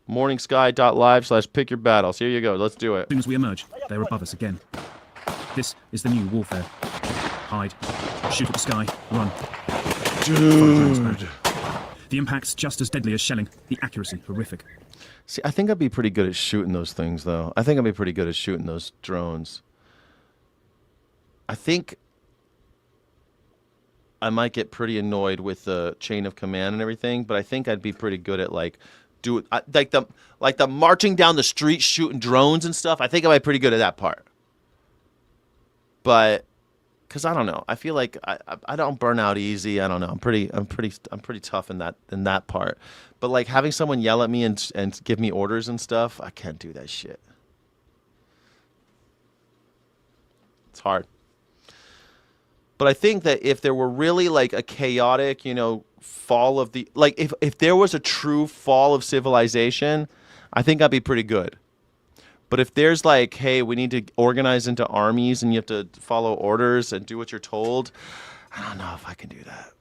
morningsky.live/pick your battles. Here you go. Let's do it. As soon as we emerge, they're above us again. This is the new warfare. Hide, shoot at the sky, run. Dude. The impact's just as deadly as shelling. The accuracy, horrific. See, I think I'd be pretty good at shooting those things, though. I think I'd be pretty good at shooting those drones. I think I might get pretty annoyed with the chain of command and everything, but I think I'd be pretty good at like the marching down the street shooting drones and stuff. I think I might be pretty good at that part. But because I don't know, I feel like I don't burn out easy. I don't know. I'm pretty tough in that part. But like having someone yell at me and give me orders and stuff, I can't do that shit. It's hard. But I think that if there were really like a chaotic, fall of the, like if there was a true fall of civilization, I think I'd be pretty good. But if there's like, hey, we need to organize into armies and you have to follow orders and do what you're told, I don't know if I can do that.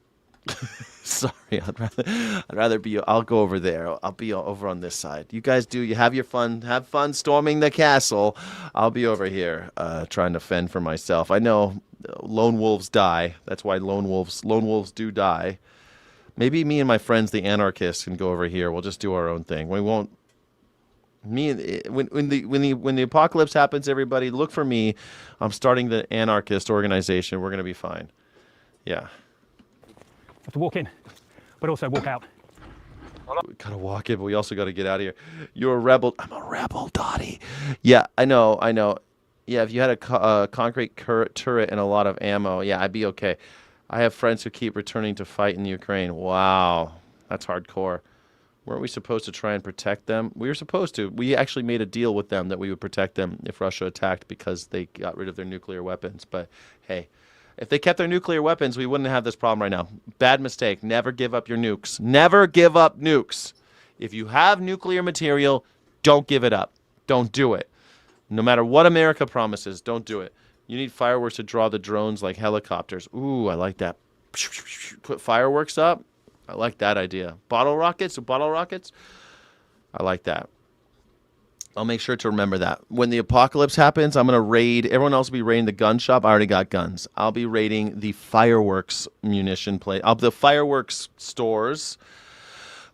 Sorry, I'd rather be. I'll go over there. I'll be over on this side. You guys do. You have your fun. Have fun storming the castle. I'll be over here trying to fend for myself. I know lone wolves die. That's why lone wolves do die. Maybe me and my friends, the anarchists, can go over here. We'll just do our own thing. We won't. When the apocalypse happens, everybody look for me. I'm starting the anarchist organization. We're gonna be fine. Yeah. Have to walk in, but also walk out. We gotta walk in, but we also gotta get out of here. You're a rebel. I'm a rebel, Dottie. Yeah, I know. Yeah, if you had a concrete turret and a lot of ammo, yeah, I'd be okay. I have friends who keep returning to fight in Ukraine. Wow, that's hardcore. Weren't we supposed to try and protect them? We were supposed to. We actually made a deal with them that we would protect them if Russia attacked because they got rid of their nuclear weapons. But hey, if they kept their nuclear weapons, we wouldn't have this problem right now. Bad mistake. Never give up your nukes. Never give up nukes. If you have nuclear material, don't give it up. Don't do it. No matter what America promises, don't do it. You need fireworks to draw the drones like helicopters. Ooh, I like that. Put fireworks up. I like that idea. Bottle rockets? I like that. I'll make sure to remember that. When the apocalypse happens, I'm going to raid. Everyone else will be raiding the gun shop. I already got guns. I'll be raiding the fireworks munition place. The fireworks stores.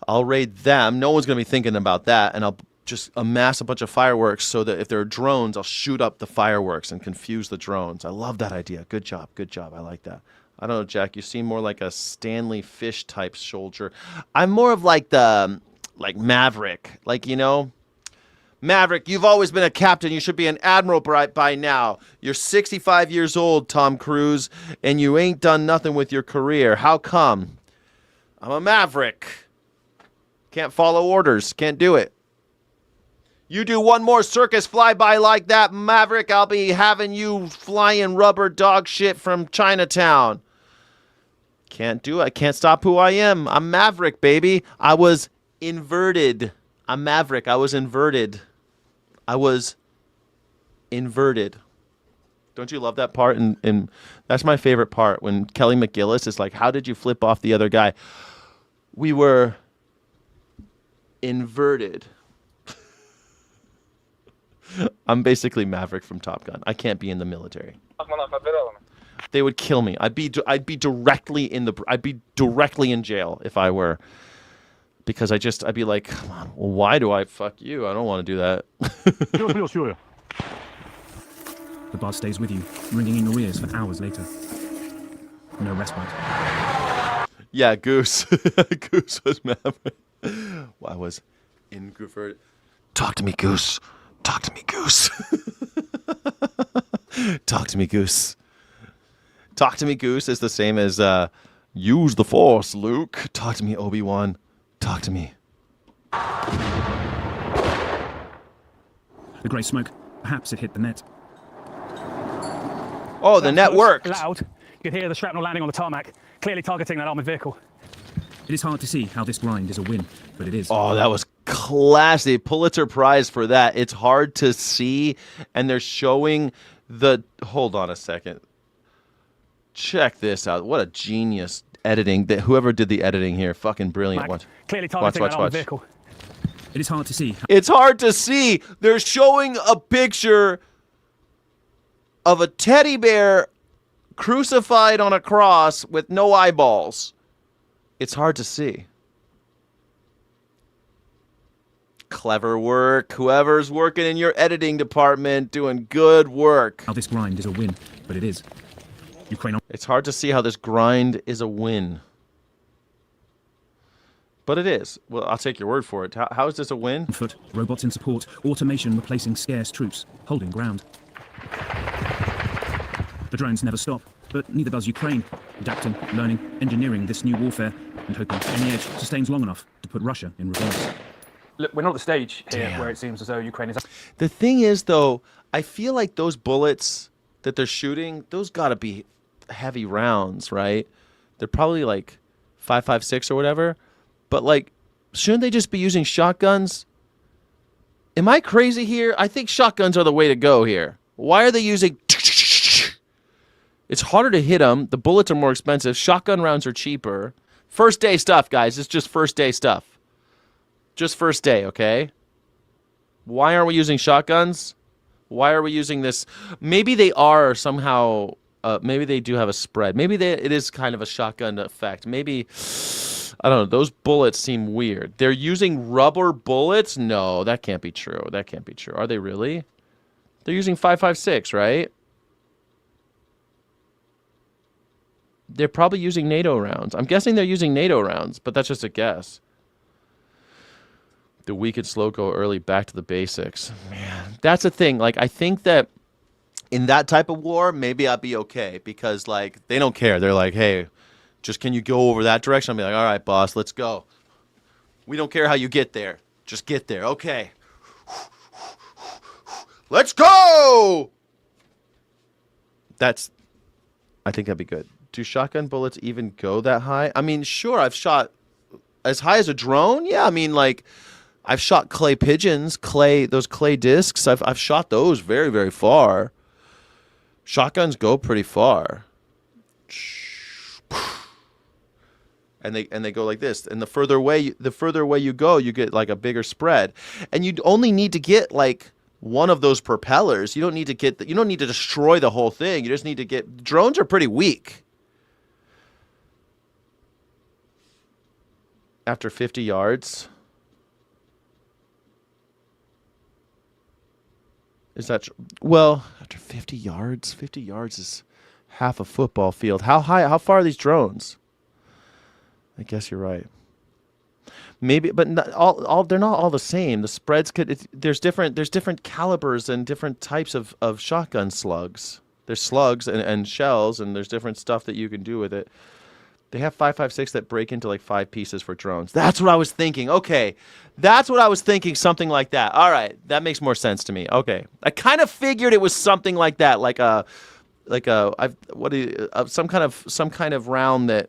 I'll raid them. No one's going to be thinking about that. And I'll just amass a bunch of fireworks so that if there are drones, I'll shoot up the fireworks and confuse the drones. I love that idea. Good job. I like that. I don't know, Jack. You seem more like a Stanley Fish type soldier. I'm more of like Maverick. Maverick, you've always been a captain. You should be an admiral by now. You're 65 years old, Tom Cruise, and you ain't done nothing with your career. How come? I'm a Maverick. Can't follow orders. Can't do it. You do one more circus flyby like that, Maverick, I'll be having you flying rubber dog shit from Chinatown. Can't do it. I can't stop who I am. I'm Maverick, baby. I was inverted. I'm Maverick. I was inverted. Don't you love that part? And that's my favorite part when Kelly McGillis is like, how did you flip off the other guy? We were inverted. I'm basically Maverick from Top Gun. I can't be in the military. They would kill me. I'd be directly in jail if I were. Because I'd be like, come on, well, why do I fuck you? I don't want to do that. The buzz stays with you, ringing in your ears for hours later. No respite. Yeah, Goose. Goose was Maverick. Well, I was inverted. Talk to me, Goose. Talk to me, Goose. Talk to me, Goose. Talk to me, Goose is the same as use the Force, Luke. Talk to me, Obi-Wan. Talk to me. The grey smoke. Perhaps it hit the net. Oh, the net worked. Loud. You could hear the shrapnel landing on the tarmac, clearly targeting that armored vehicle. It is hard to see how this grind is a win, but it is. Oh, that was classy. Pulitzer Prize for that. It's hard to see, and they're showing the... Hold on a second. Check this out. What a genius editing. That whoever did the editing here, fucking brilliant. Watch. Clearly targeting an armored vehicle. It is hard to see. It's hard to see. They're showing a picture of a teddy bear crucified on a cross with no eyeballs. It's hard to see. Clever work. Whoever's working in your editing department, doing good work. How this grind is a win, but it is. Ukraine. It's hard to see how this grind is a win. But it is. Well, I'll take your word for it. How is this a win? Foot, robots in support, automation replacing scarce troops, holding ground. The drones never stop, but neither does Ukraine. Adapting, learning, engineering this new warfare, and hoping any edge sustains long enough to put Russia in reverse. Look, we're not at the stage here where it seems as though Ukraine is... The thing is, though, I feel like those bullets that they're shooting, those gotta be heavy rounds, right? They're probably like 5.56 or whatever. But like, shouldn't they just be using shotguns? Am I crazy here? I think shotguns are the way to go here. Why are they using... It's harder to hit them. The bullets are more expensive. Shotgun rounds are cheaper. First day stuff, guys. It's just first day stuff. Just first day, okay? Why aren't we using shotguns? Why are we using this? Maybe they are somehow... maybe they do have a spread. Maybe it is kind of a shotgun effect. Maybe... I don't know. Those bullets seem weird. They're using rubber bullets? No, that can't be true. That can't be true. Are they really? They're using 5.56, right? They're probably using NATO rounds. I'm guessing they're using NATO rounds, but that's just a guess. The weak and slow go early, back to the basics. Man, that's the thing. Like, I think that in that type of war, maybe I'd be okay because, like, they don't care. They're like, hey, just can you go over that direction? I'll be like, all right, boss, let's go. We don't care how you get there. Just get there. Okay. Let's go! I think that'd be good. Do shotgun bullets even go that high? I mean, sure, I've shot as high as a drone. Yeah, I mean, like, I've shot clay pigeons, those clay discs. I've shot those very, very far. Shotguns go pretty far. And they go like this. And the further away you go, you get like a bigger spread. And you only need to get like one of those propellers. You don't need to destroy the whole thing. You just need to get... Drones are pretty weak. After 50 yards. Is that... Well, after 50 yards? 50 yards is half a football field. How far are these drones? I guess you're right. Maybe, but not all they're not all the same. The spreads there's different calibers and different types of shotgun slugs. There's slugs and shells, and there's different stuff that you can do with it. They have 5.56 that break into like 5 pieces for drones. That's what I was thinking. Okay, that's what I was thinking. Something like that. All right, that makes more sense to me. Okay, I kind of figured it was something like that, some kind of round that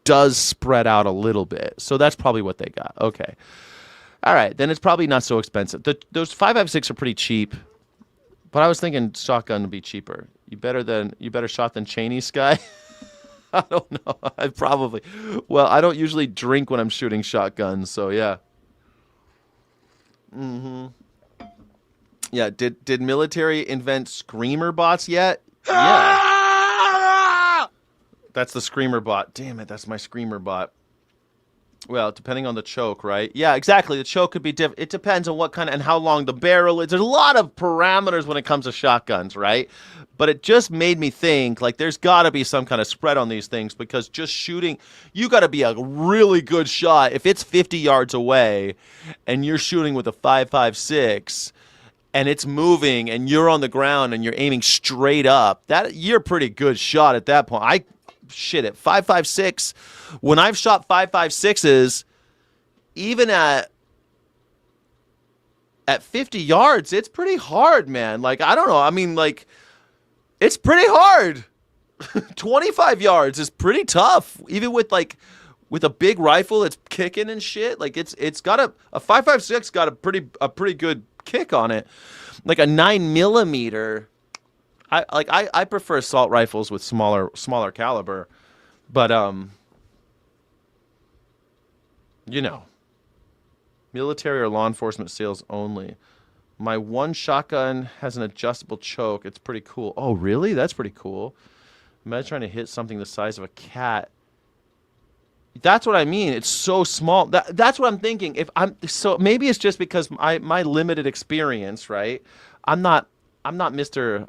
does spread out a little bit. So that's probably what they got. Okay. All right. Then it's probably not so expensive. Those 5.56 are pretty cheap. But I was thinking shotgun would be cheaper. You better shot than Cheney's guy? I don't know. Well, I don't usually drink when I'm shooting shotguns. So yeah. Mm-hmm. Yeah. Did military invent screamer bots yet? Yeah. That's the screamer bot. Damn it, that's my screamer bot. Well, depending on the choke, right? Yeah, exactly. The choke could be different. It depends on what kind and how long the barrel is. There's a lot of parameters when it comes to shotguns, right? But it just made me think, like, there's got to be some kind of spread on these things because just shooting, you got to be a really good shot. If it's 50 yards away and you're shooting with a 5.56 and it's moving and you're on the ground and you're aiming straight up, you're a pretty good shot at that point. At 5.56, when I've shot 5.56s, even at 50 yards, it's pretty hard, man. Like, I don't know. I mean, like, it's pretty hard. 25 yards is pretty tough. Even with a big rifle that's kicking and shit. Like, it's got a 5.56 got a pretty good kick on it. Like a 9mm. I prefer assault rifles with smaller caliber, but you know, military or law enforcement sales only. My one shotgun has an adjustable choke. It's pretty cool. Oh, really? That's pretty cool. Imagine trying to hit something the size of a cat. That's what I mean. It's so small. That's what I'm thinking. Maybe it's just because my limited experience, right? I'm not Mr.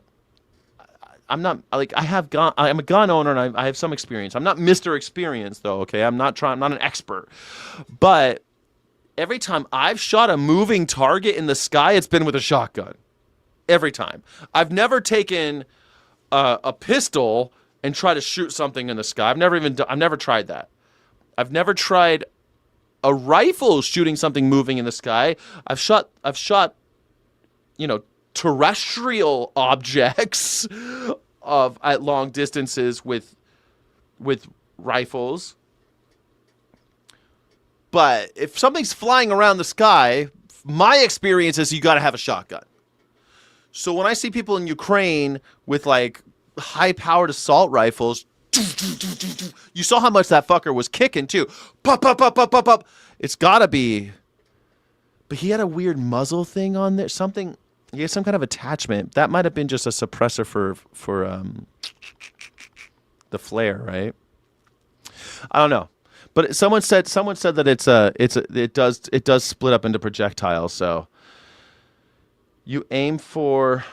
I'm not like I'm a gun owner and I have some experience. I'm not Mr. Experience though, okay? I'm not an expert. But every time I've shot a moving target in the sky, it's been with a shotgun. Every time. I've never taken a pistol and tried to shoot something in the sky. I've never tried that. I've never tried a rifle shooting something moving in the sky. I've shot, terrestrial objects at long distances with rifles. But if something's flying around the sky, my experience is you got to have a shotgun. So when I see people in Ukraine with like high-powered assault rifles, you saw how much that fucker was kicking too. Pop, pop, pop, pop, pop, pop. It's gotta be. But he had a weird muzzle thing on there. Something. He had some kind of attachment. That might have been just a suppressor for the flare, right? I don't know. But someone said that it does split up into projectiles. So you aim for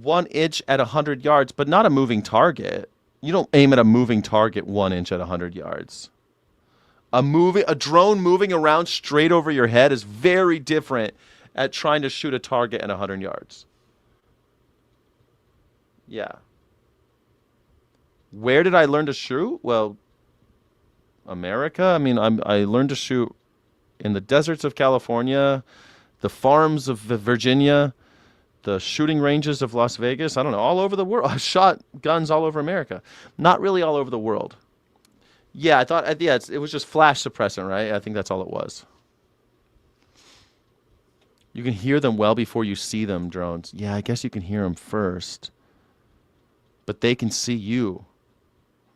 1 inch at 100 yards, but not a moving target. You don't aim at a moving target 1 inch at 100 yards. A drone moving around straight over your head is very different at trying to shoot a target at 100 yards. Yeah. Where did I learn to shoot? Well, America. I mean, I learned to shoot in the deserts of California, the farms of Virginia, the shooting ranges of Las Vegas. I don't know, all over the world. I shot guns all over America. Not really all over the world. Yeah, I thought, it was just flash suppressant, right? I think that's all it was. You can hear them well before you see them, drones. Yeah, I guess you can hear them first. But they can see you,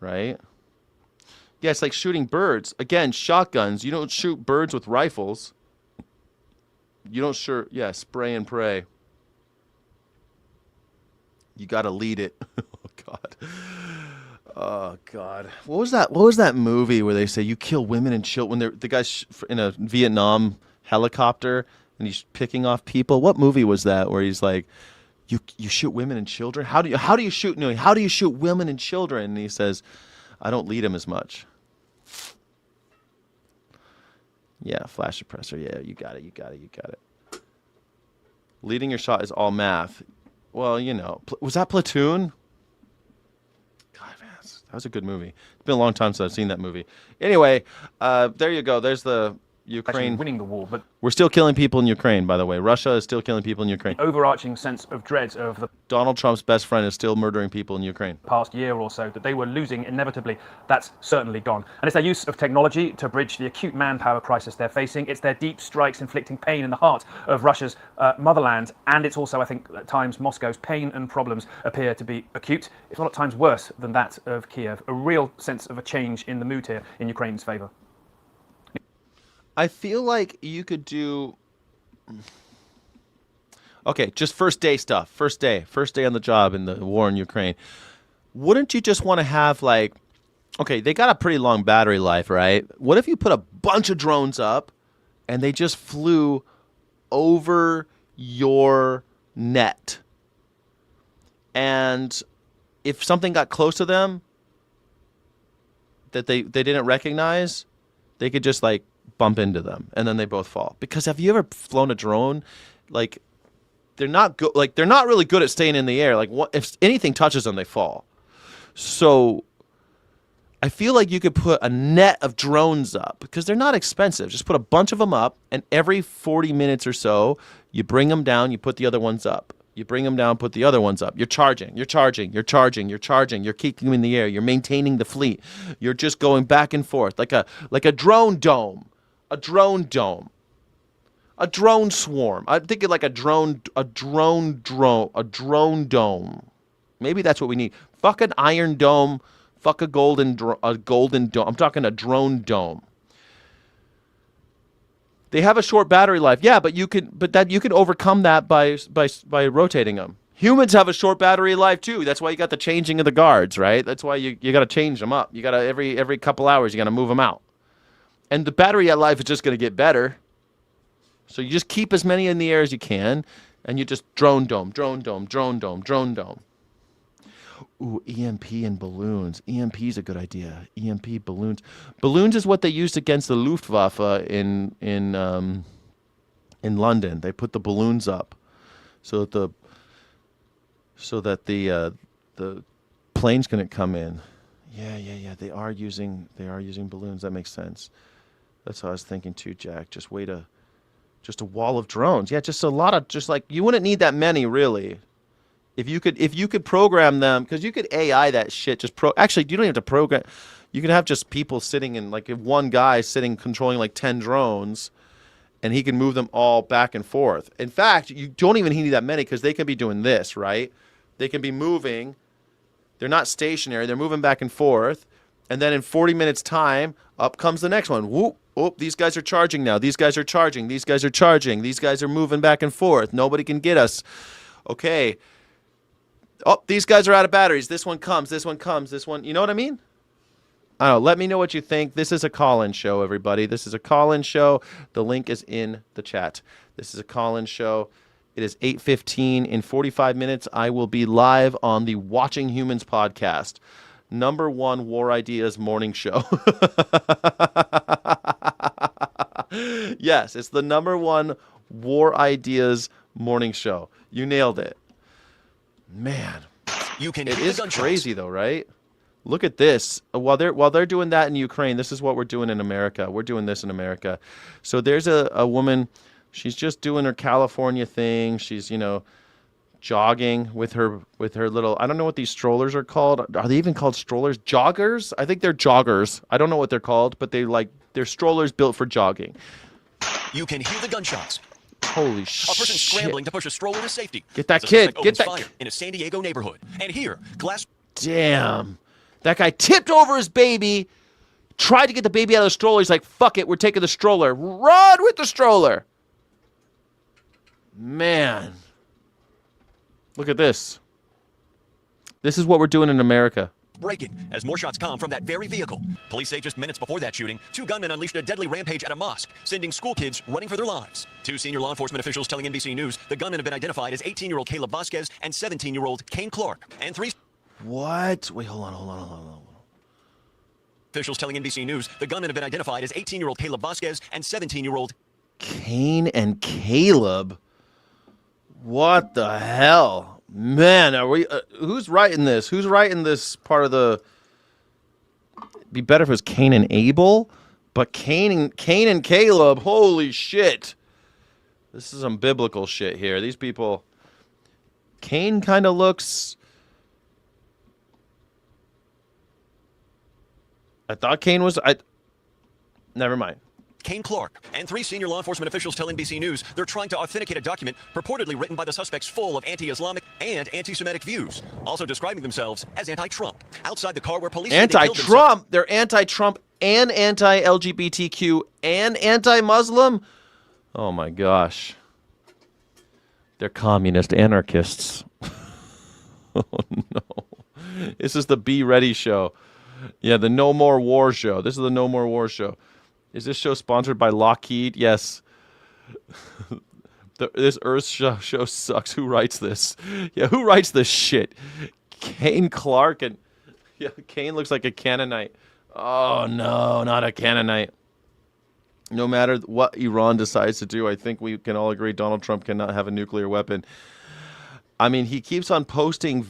right? Yeah, it's like shooting birds. Again, shotguns. You don't shoot birds with rifles. You don't spray and pray. You got to lead it. Oh, God. Oh, God. What was that movie where they say you kill women and children? When the guy's in a Vietnam helicopter and he's picking off people. What movie was that where he's like, you shoot women and children? How do you shoot women and children? And he says, I don't lead them as much. Yeah, flash suppressor. Yeah, you got it. Leading your shot is all math. Well, was that Platoon? God, man, that was a good movie. It's been a long time since I've seen that movie. Anyway, there you go. There's the Ukraine winning the war, but we're still killing people in Ukraine, by the way. Russia is still killing people in Ukraine. Overarching sense of dread of the Donald Trump's best friend is still murdering people in Ukraine. Past year or so that they were losing inevitably, that's certainly gone. And it's their use of technology to bridge the acute manpower crisis they're facing. It's their deep strikes inflicting pain in the heart of Russia's motherland. And it's also, I think, at times Moscow's pain and problems appear to be acute, if not at times worse than that of Kiev. A real sense of a change in the mood here in Ukraine's favor. I feel like you could do... Okay, just first day stuff. First day on the job in the war in Ukraine. Wouldn't you just want to have okay, they got a pretty long battery life, right? What if you put a bunch of drones up and they just flew over your net? And if something got close to them that they didn't recognize, they could just bump into them and then they both fall. Because have you ever flown a drone? They're not good. They're not really good at staying in the air. If anything touches them, they fall. So I feel like you could put a net of drones up because they're not expensive. Just put a bunch of them up, and every 40 minutes or so, you bring them down, you put the other ones up. You bring them down, put the other ones up. You're charging. You're keeping them in the air. You're maintaining the fleet. You're just going back and forth like a drone dome. A drone dome. A drone swarm. I'm thinking like a drone dome. Maybe that's what we need. Fuck an iron dome. Fuck a golden dome. I'm talking a drone dome. They have a short battery life. Yeah, but you can overcome that by rotating them. Humans have a short battery life too. That's why you got the changing of the guards, right? That's why you got to change them up. You got to every couple hours you got to move them out. And the battery life is just going to get better. So you just keep as many in the air as you can, and you just drone dome. Ooh, EMP and balloons. EMP is a good idea. EMP, balloons. Balloons is what they used against the Luftwaffe in London. They put the balloons up so that the planes couldn't come in. Yeah. They are using balloons. That makes sense. That's what I was thinking too, Jack. Just a wall of drones. Yeah, just a lot of you wouldn't need that many really. If you could program them, because you could AI that shit. Actually, you don't have to program. You could have just people sitting in one guy sitting controlling 10 drones, and he can move them all back and forth. In fact, you don't even need that many because they can be doing this, right? They can be moving. They're not stationary. They're moving back and forth, and then in 40 minutes time, up comes the next one. Whoop. Oh, these guys are charging now. These guys are charging. These guys are charging. These guys are moving back and forth. Nobody can get us. Okay. Oh, these guys are out of batteries. This one comes. This one comes. This one. You know what I mean? I don't know. Let me know what you think. This is a call-in show, everybody. This is a call-in show. The link is in the chat. This is a call-in show. It is 8:15. In 45 minutes, I will be live on the Watching Humans podcast. #1 War Ideas morning show. Yes, it's the #1 War Ideas morning show. You nailed it. Man, it is crazy though, right? Look at this. While they're doing that in Ukraine, this is what we're doing in America. We're doing this in America. So there's a woman. She's just doing her California thing. She's jogging with her little. I don't know what these strollers are called. Are they even called strollers? Joggers? I think they're joggers. I don't know what they're called, but they're strollers built for jogging. You can hear the gunshots. Holy A shit. person scrambling to push a stroller to safety. Get that As a kid. suspect Get opens that fire in a San Diego neighborhood. And here, glass. Damn. That guy tipped over his baby, tried to get the baby out of the stroller. He's like, fuck it, we're taking the stroller. Run with the stroller. Man. Look at this. This is what we're doing in America. Breaking as more shots come from that very vehicle. Police say just minutes before that shooting, 2 gunmen unleashed a deadly rampage at a mosque, sending school kids running for their lives. 2 senior law enforcement officials telling NBC News the gunmen have been identified as 18-year-old Caleb Vasquez and 17-year-old Kane Clark. And 3 What? Wait, hold on. Officials telling NBC News the gunmen have been identified as 18-year-old Caleb Vasquez and 17-year-old Kane and Caleb? What the hell? Man, are we? Who's writing this? Who's writing this part of the? It'd be better if it was Cain and Abel, but Cain and Caleb. Holy shit! This is some biblical shit here. These people. Cain kind of looks. I thought Cain was. Never mind. Kane Clark. And 3 senior law enforcement officials tell NBC News they're trying to authenticate a document purportedly written by the suspects full of anti-Islamic and anti-Semitic views, also describing themselves as anti-Trump. Outside the car where police anti-Trump? They're anti-Trump and anti-LGBTQ and anti-Muslim? Oh my gosh. They're communist anarchists. Oh no. This is the Be Ready show. Yeah, the No More War show. This is the No More War show. Is this show sponsored by Lockheed? Yes. This Earth show sucks. Who writes this? Yeah, who writes this shit? Kane Clark and Kane looks like a Canaanite. Oh no, not a Canaanite. No matter what Iran decides to do, I think we can all agree Donald Trump cannot have a nuclear weapon. I mean, he keeps on posting.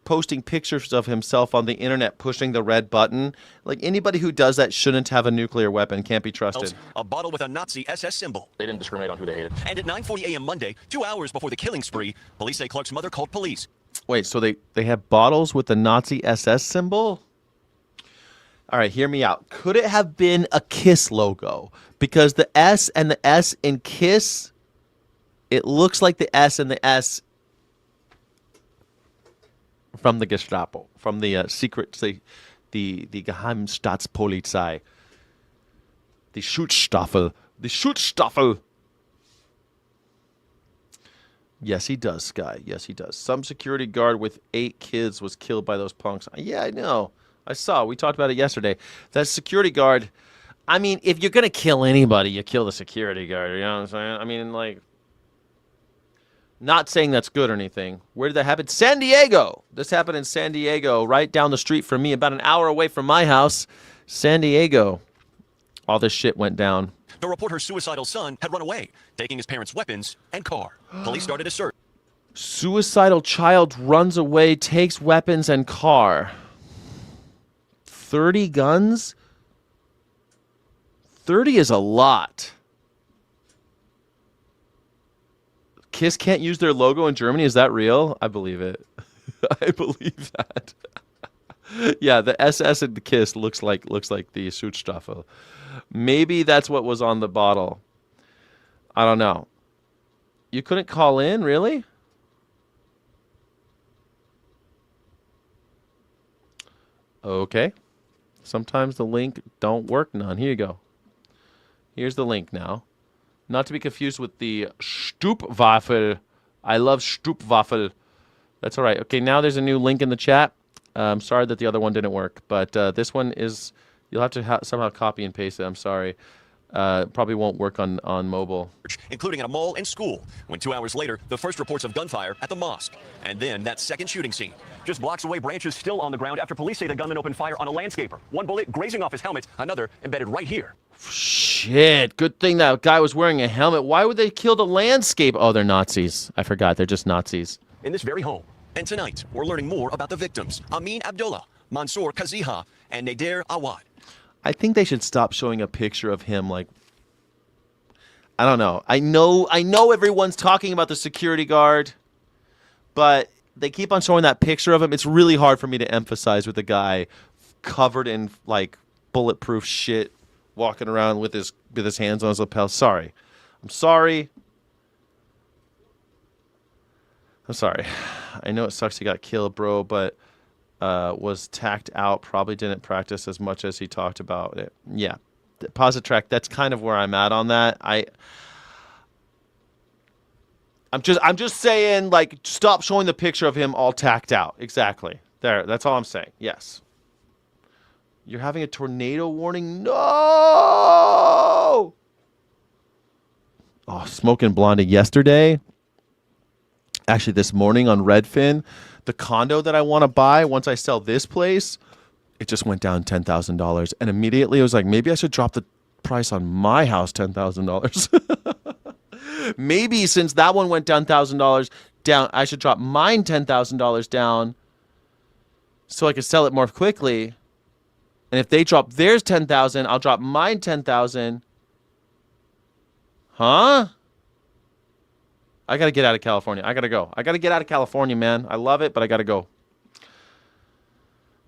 Posting pictures of himself on the internet, pushing the red button. Like anybody who does that shouldn't have a nuclear weapon. Can't be trusted. A bottle with a Nazi SS symbol. They didn't discriminate on who they hated. And at 9:40 a.m. Monday, 2 hours before the killing spree, police say Clark's mother called police. Wait, so they have bottles with the Nazi SS symbol? All right, hear me out. Could it have been a KISS logo? Because the S and the S in KISS, it looks like the S and the S from the Gestapo, from the secret, the Geheimstaatspolizei, the Schutzstaffel, the Schutzstaffel. Yes, he does, Sky. Yes, he does. Some security guard with 8 kids was killed by those punks. Yeah, I know. I saw. We talked about it yesterday. That security guard, I mean, if you're going to kill anybody, you kill the security guard. You know what I'm saying? I mean, like, not saying that's good or anything. Where did that happen? San Diego. This happened in San Diego, right down the street from me, about an hour away from my house. San Diego. All this shit went down. The reporter's suicidal son had run away, taking his parents' weapons and car. Police started a search. Suicidal child runs away, takes weapons and car. 30 guns? 30 is a lot. KISS can't use their logo in Germany? Is that real? I believe it. I believe that. Yeah, the SS in the KISS looks like the Schutzstaffel. Maybe that's what was on the bottle. I don't know. You couldn't call in, really? Okay. Sometimes the link don't work none. Here you go. Here's the link now. Not to be confused with the Stoopwaffel. I love Stoopwaffel. That's all right. Okay, now there's a new link in the chat. I'm sorry that the other one didn't work, but this one is, you'll have to somehow copy and paste it. I'm sorry. Probably won't work on mobile. Including at a mall and school, when 2 hours later, the first reports of gunfire at the mosque. And then that second shooting scene. Just blocks away, branches still on the ground after police say the gunman opened fire on a landscaper. One bullet grazing off his helmet, another embedded right here. Shit, good thing that guy was wearing a helmet. Why would they kill the landscape? Oh, they're Nazis. I forgot, they're just Nazis. In this very home. And tonight, we're learning more about the victims. Amin Abdullah, Mansour Kaziha, and Nader Awad. I think they should stop showing a picture of him, like, I don't know. I know everyone's talking about the security guard, but they keep on showing that picture of him. It's really hard for me to emphasize with a guy covered in, like, bulletproof shit, walking around with his hands on his lapel. Sorry. I'm sorry. I'm sorry. I know it sucks he got killed, bro, but was tacked out. Probably didn't practice as much as he talked about it. Yeah. Positrack, that's kind of where I'm at on that. I'm just saying, like, stop showing the picture of him all tacked out. Exactly. There, that's all I'm saying. Yes. You're having a tornado warning? No! Oh, Smoking Blondie yesterday. Actually, this morning on Redfin, the condo that I want to buy once I sell this place, it just went down $10,000. And immediately I was like, maybe I should drop the price on my house $10,000. Maybe since that one went down $1,000 down, I should drop mine $10,000 down so I could sell it more quickly. And if they drop theirs $10,000, I'll drop mine $10,000. Huh? I got to get out of California. I got to go. I got to get out of California, man. I love it, but I got to go.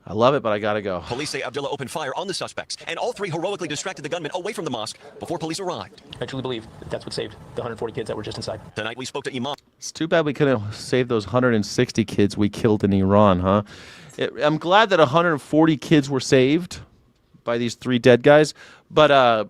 I love it, but I got to go. Police say Abdullah opened fire on the suspects, and all three heroically distracted the gunman away from the mosque before police arrived. I truly believe that's what saved the 140 kids that were just inside. Tonight we spoke to Imam. It's too bad we couldn't save those 160 kids we killed in Iran, huh? I'm glad that 140 kids were saved by these 3 dead guys, but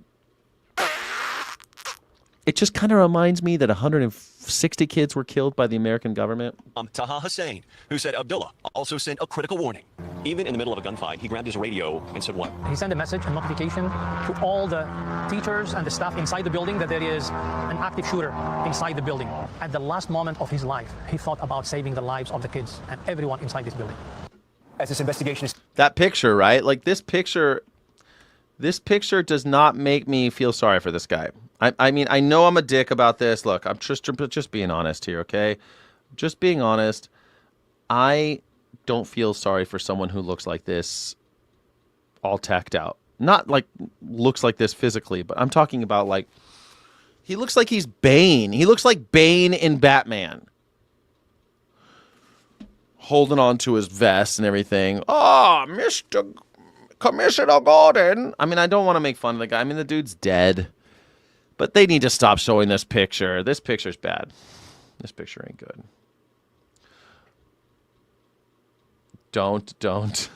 it just kind of reminds me that 160 kids were killed by the American government. Taha Hussein, who said Abdullah also sent a critical warning. Even in the middle of a gunfight, he grabbed his radio and said what? He sent a message, a notification to all the teachers and the staff inside the building that there is an active shooter inside the building. At the last moment of his life, he thought about saving the lives of the kids and everyone inside this building. As this investigation is... That picture, right? Like this picture does not make me feel sorry for this guy. I mean, I know I'm a dick about this. Look, I'm just being honest here, okay? Just being honest. I don't feel sorry for someone who looks like this all tacked out. Not like looks like this physically, but I'm talking about like he looks like he's Bane. He looks like Bane in Batman. Holding on to his vest and everything. Oh, Mr. Commissioner Gordon. I mean, I don't want to make fun of the guy. I mean, the dude's dead. But they need to stop showing this picture. This picture's bad. This picture ain't good. Don't.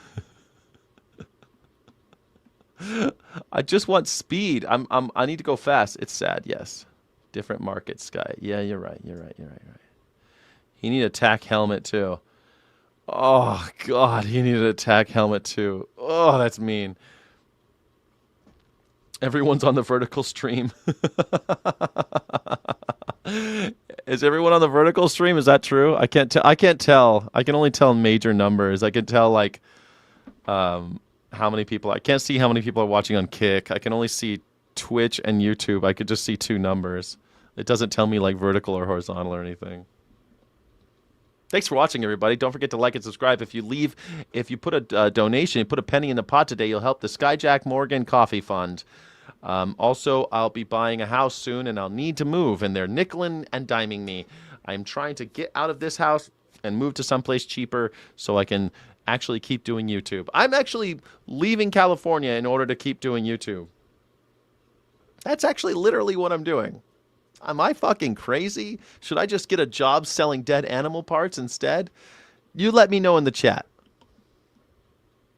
I just want speed. I need to go fast. It's sad, yes. Different market, Sky. Yeah, you're right. He need a tack helmet too. Oh God, he needed a tack helmet too. Oh, that's mean. Everyone's on the vertical stream. Is everyone on the vertical stream? Is that true? I can't tell. I can only tell major numbers. I can tell like how many people. I can't see how many people are watching on Kick. I can only see Twitch and YouTube. I could just see 2 numbers. It doesn't tell me like vertical or horizontal or anything. Thanks for watching, everybody. Don't forget to like and subscribe. If you put a donation, put a penny in the pot today, you'll help the Skyjack Morgan Coffee Fund. Also, I'll be buying a house soon, and I'll need to move, and they're nickeling and diming me. I'm trying to get out of this house and move to someplace cheaper so I can actually keep doing YouTube. I'm actually leaving California in order to keep doing YouTube. That's actually literally what I'm doing. Am I fucking crazy? Should I just get a job selling dead animal parts instead? You let me know in the chat.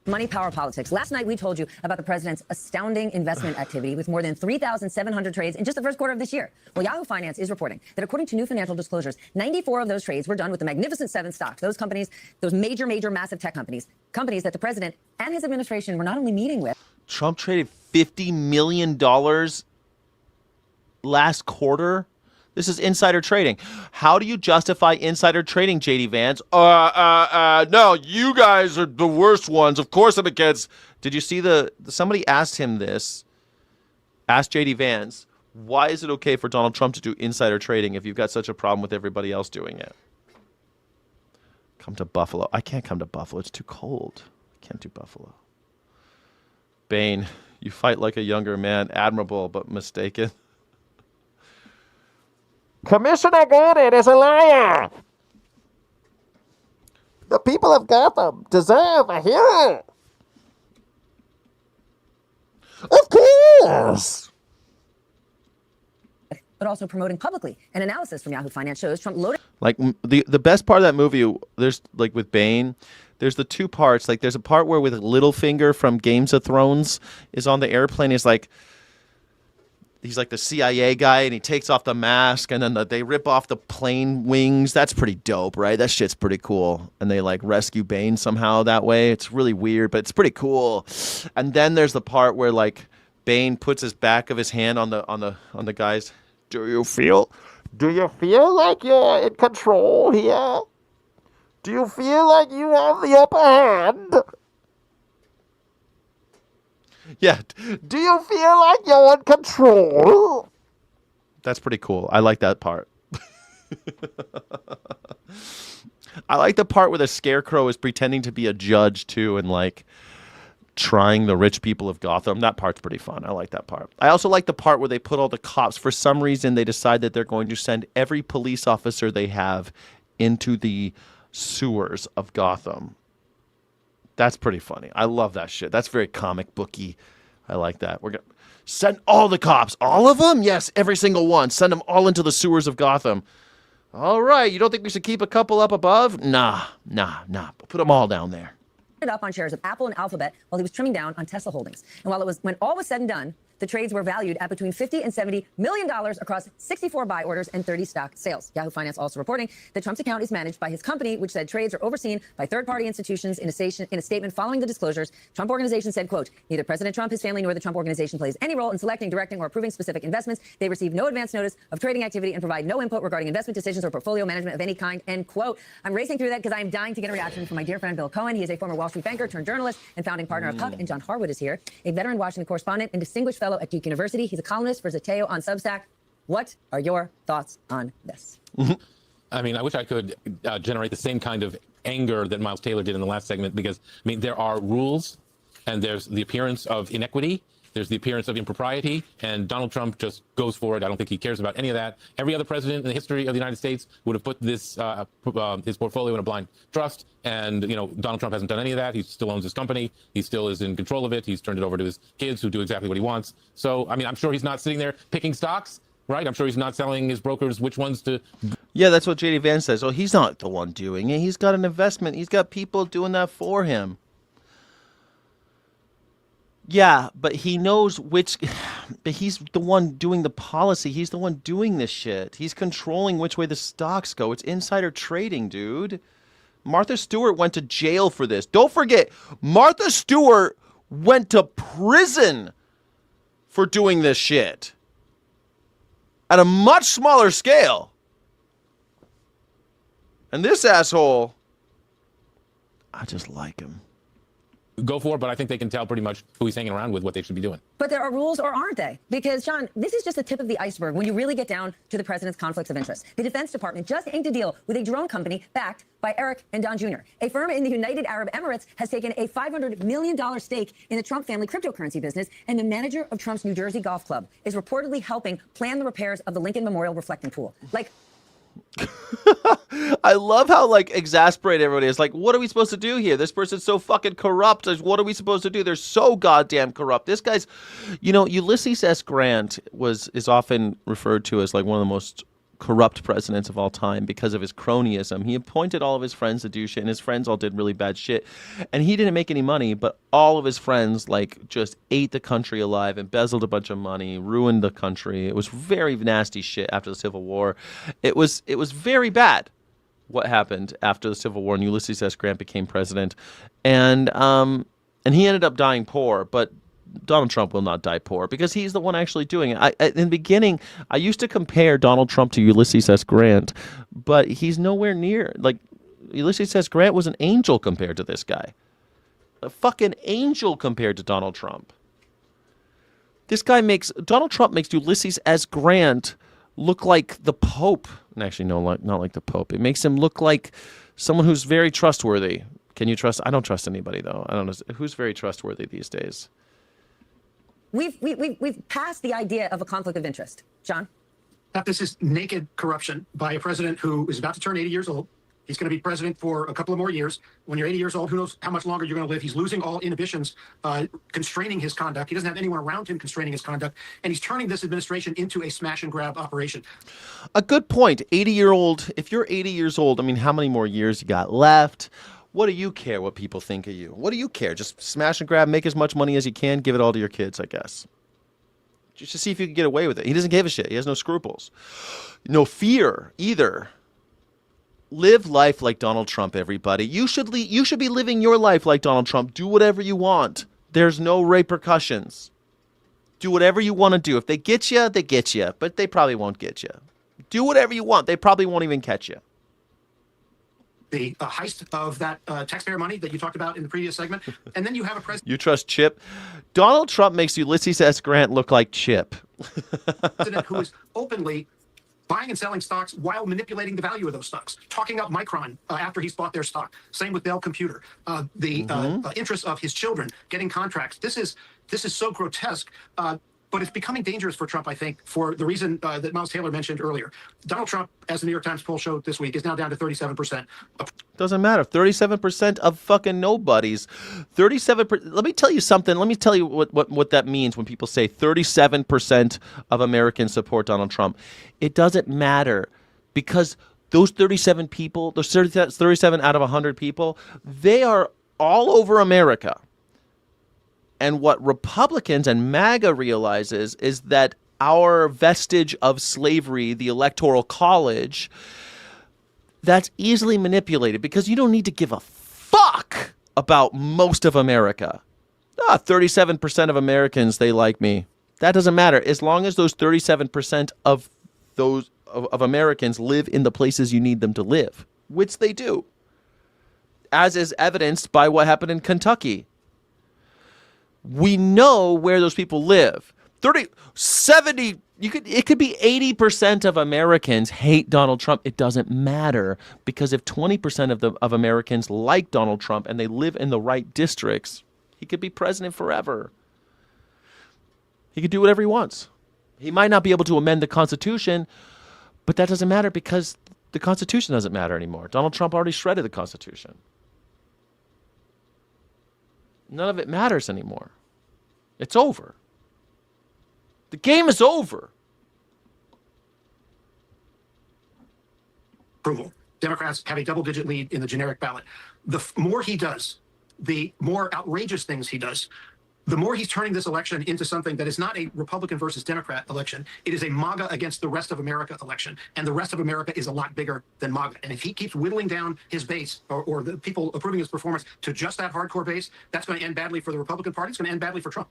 Money, power, politics. Last night we told you about the president's astounding investment activity with more than 3,700 trades in just the first quarter of this year. Well, Yahoo Finance is reporting that according to new financial disclosures, 94 of those trades were done with the Magnificent Seven stocks. Those companies, those major, massive tech companies that the president and his administration were not only meeting with. Trump traded $50 million last quarter. This is insider trading. How do you justify insider trading, JD Vance? No, you guys are the worst ones. Of course I'm against. Did you see somebody asked him this, asked JD Vance, why is it okay for Donald Trump to do insider trading if you've got such a problem with everybody else doing it? Come to Buffalo. I can't come to Buffalo. It's too cold. I can't do Buffalo. Bane, you fight like a younger man. Admirable, but mistaken. Commissioner Gordon is a liar. The people of Gotham deserve a hero. Of course. But also promoting publicly. An analysis from Yahoo Finance shows Trump loaded. Like the best part of that movie, there's like with Bane, there's the 2 parts. Like there's a part where with Littlefinger from Games of Thrones is on the airplane. He's like the CIA guy, and he takes off the mask, and then they rip off the plane wings. That's pretty dope, right? That shit's pretty cool. And they like rescue Bane somehow that way. It's really weird, but it's pretty cool. And then there's the part where like Bane puts his back of his hand on the guy's. Do you feel like you're in control here? Do you feel like you have the upper hand? Yeah. Do you feel like you're in control? That's pretty cool. I like that part. I like the part where the Scarecrow is pretending to be a judge too and like trying the rich people of Gotham. That part's pretty fun. I like that part. I also like the part where they put all the cops. For some reason, they decide that they're going to send every police officer they have into the sewers of Gotham. That's pretty funny. I love that shit. That's very comic booky. I like that. We're going to send all the cops. All of them? Yes, every single one. Send them all into the sewers of Gotham. All right. You don't think we should keep a couple up above? Nah. Put them all down there. Up on shares of Apple and Alphabet while he was trimming down on Tesla holdings. And when all was said and done, the trades were valued at between $50 and $70 million across 64 buy orders and 30 stock sales. Yahoo Finance also reporting that Trump's account is managed by his company, which said trades are overseen by third-party institutions. In a statement following the disclosures, Trump Organization said, quote, neither President Trump, his family, nor the Trump Organization plays any role in selecting, directing, or approving specific investments. They receive no advance notice of trading activity and provide no input regarding investment decisions or portfolio management of any kind, end quote. I'm racing through that because I'm dying to get a reaction from my dear friend Bill Cohen. He is a former Wall Street banker turned journalist and founding partner of Huck, and John Harwood is here, a veteran Washington correspondent and distinguished fellow at Duke University. He's a columnist for Zateo on Substack. What are your thoughts on this? I mean, I wish I could generate the same kind of anger that Miles Taylor did in the last segment, because, I mean, there are rules and there's the appearance of inequity, There's the appearance of impropriety, and Donald Trump just goes for it. I don't think he cares about any of that. Every other president in the history of the United States would have put this his portfolio in a blind trust, and Donald Trump hasn't done any of that. He still owns his company. He still is in control of it. He's turned it over to his kids, who do exactly what he wants. So, I mean, I'm sure he's not sitting there picking stocks, right? I'm sure he's not telling his brokers which ones to. Yeah, that's what JD Vance says. Oh, he's not the one doing it. He's got an investment. He's got people doing that for him. Yeah, but he knows which. But he's the one doing the policy. He's the one doing this shit. He's controlling which way the stocks go. It's insider trading, dude. Martha Stewart went to jail for this. Don't forget, Martha Stewart went to prison for doing this shit at a much smaller scale. And this asshole, I just like him. Go for it, but I think they can tell pretty much who he's hanging around with, what they should be doing. But there are rules, or aren't they? Because, John, this is just the tip of the iceberg when you really get down to the president's conflicts of interest. The Defense Department just inked a deal with a drone company backed by Eric and Don Jr. A firm in the United Arab Emirates has taken a $500 million stake in the Trump family cryptocurrency business, and the manager of Trump's New Jersey golf club is reportedly helping plan the repairs of the Lincoln Memorial reflecting pool. Like, I love how exasperated everybody is. Like, what are we supposed to do here? This person's so fucking corrupt. What are we supposed to do? They're so goddamn corrupt. This guy's, Ulysses S. Grant is often referred to as like one of the most corrupt presidents of all time because of his cronyism. He appointed all of his friends to do shit, and his friends all did really bad shit. And he didn't make any money, but all of his friends just ate the country alive, embezzled a bunch of money, ruined the country. It was very nasty shit after the Civil War. It was very bad what happened after the Civil War, and Ulysses S. Grant became president. And he ended up dying poor, but Donald Trump will not die poor because he's the one actually doing it. In the beginning, I used to compare Donald Trump to Ulysses S. Grant, but he's nowhere near. Ulysses S. Grant was an angel compared to this guy. A fucking angel compared to Donald Trump. Donald Trump makes Ulysses S. Grant look like the Pope. Actually, no, not like the Pope. It makes him look like someone who's very trustworthy. Can you trust? I don't trust anybody, though. I don't know. Who's very trustworthy these days? We've passed the idea of a conflict of interest. John? This is naked corruption by a president who is about to turn 80 years old. He's going to be president for a couple of more years. When you're 80 years old, who knows how much longer you're going to live. He's losing all inhibitions, constraining his conduct. He doesn't have anyone around him constraining his conduct. And he's turning this administration into a smash and grab operation. A good point. 80-year-old. If you're 80 years old, I mean, how many more years you got left? What do you care what people think of you? What do you care? Just smash and grab, make as much money as you can, give it all to your kids, I guess. Just to see if you can get away with it. He doesn't give a shit. He has no scruples. No fear either. Live life like Donald Trump, everybody. You should be living your life like Donald Trump. Do whatever you want. There's no repercussions. Do whatever you want to do. If they get you, they get you. But they probably won't get you. Do whatever you want. They probably won't even catch you. The heist of that taxpayer money that you talked about in the previous segment. And then you have a president. You trust Chip? Donald Trump makes Ulysses S. Grant look like Chip. Who is openly buying and selling stocks while manipulating the value of those stocks, talking up Micron after he's bought their stock. Same with Dell Computer. The interests of his children getting contracts. This is so grotesque. But it's becoming dangerous for Trump, I think, for the reason that Miles Taylor mentioned earlier. Donald Trump, as the New York Times poll showed this week, is now down to 37%. Doesn't matter. 37% of fucking nobodies. 37%. Let me tell you something. Let me tell you what that means when people say 37% of Americans support Donald Trump. It doesn't matter because those 37 people, those 37 out of 100 people, they are all over America. And what Republicans and MAGA realizes is that our vestige of slavery, the Electoral College, that's easily manipulated because you don't need to give a fuck about most of America. 37% of Americans, they like me. That doesn't matter. As long as those 37% of Americans live in the places you need them to live, which they do, as is evidenced by what happened in Kentucky. We know where those people live. 70, it could be 80% of Americans hate Donald Trump. It doesn't matter because if 20% of Americans like Donald Trump and they live in the right districts, he could be president forever. He can do whatever he wants. He might not be able to amend the Constitution, but that doesn't matter because the Constitution doesn't matter anymore. Donald Trump already shredded the Constitution. None of it matters anymore. It's over. The game is over. Approval. Democrats have a double-digit lead in the generic ballot. The more he does, the more outrageous things he does, the more he's turning this election into something that is not a Republican versus Democrat election. It is a MAGA against the rest of America election. And the rest of America is a lot bigger than MAGA. And if he keeps whittling down his base or the people approving his performance to just that hardcore base, that's going to end badly for the Republican Party. It's going to end badly for Trump.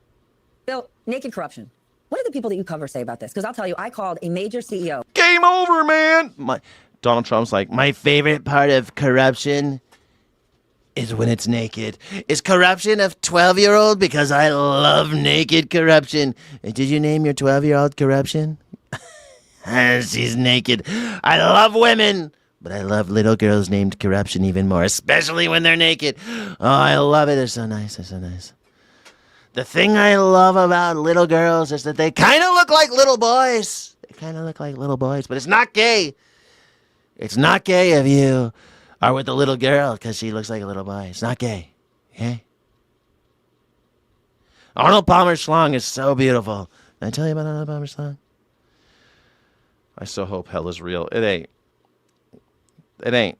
Bill, naked corruption. What do the people that you cover say about this? Because I'll tell you, I called a major CEO. Game over, man. Donald Trump's like, my favorite part of corruption is when it's naked. Is corruption a 12-year-old? Because I love naked corruption. Did you name your 12-year-old corruption? She's naked. I love women, but I love little girls named corruption even more, especially when they're naked. Oh, I love it. They're so nice. They're so nice. The thing I love about little girls is that they kind of look like little boys. They kind of look like little boys, but it's not gay. It's not gay if you are with a little girl because she looks like a little boy. It's not gay. Okay? Arnold Palmer's schlong is so beautiful. Did I tell you about Arnold Palmer's schlong? I so hope hell is real. It ain't. It ain't.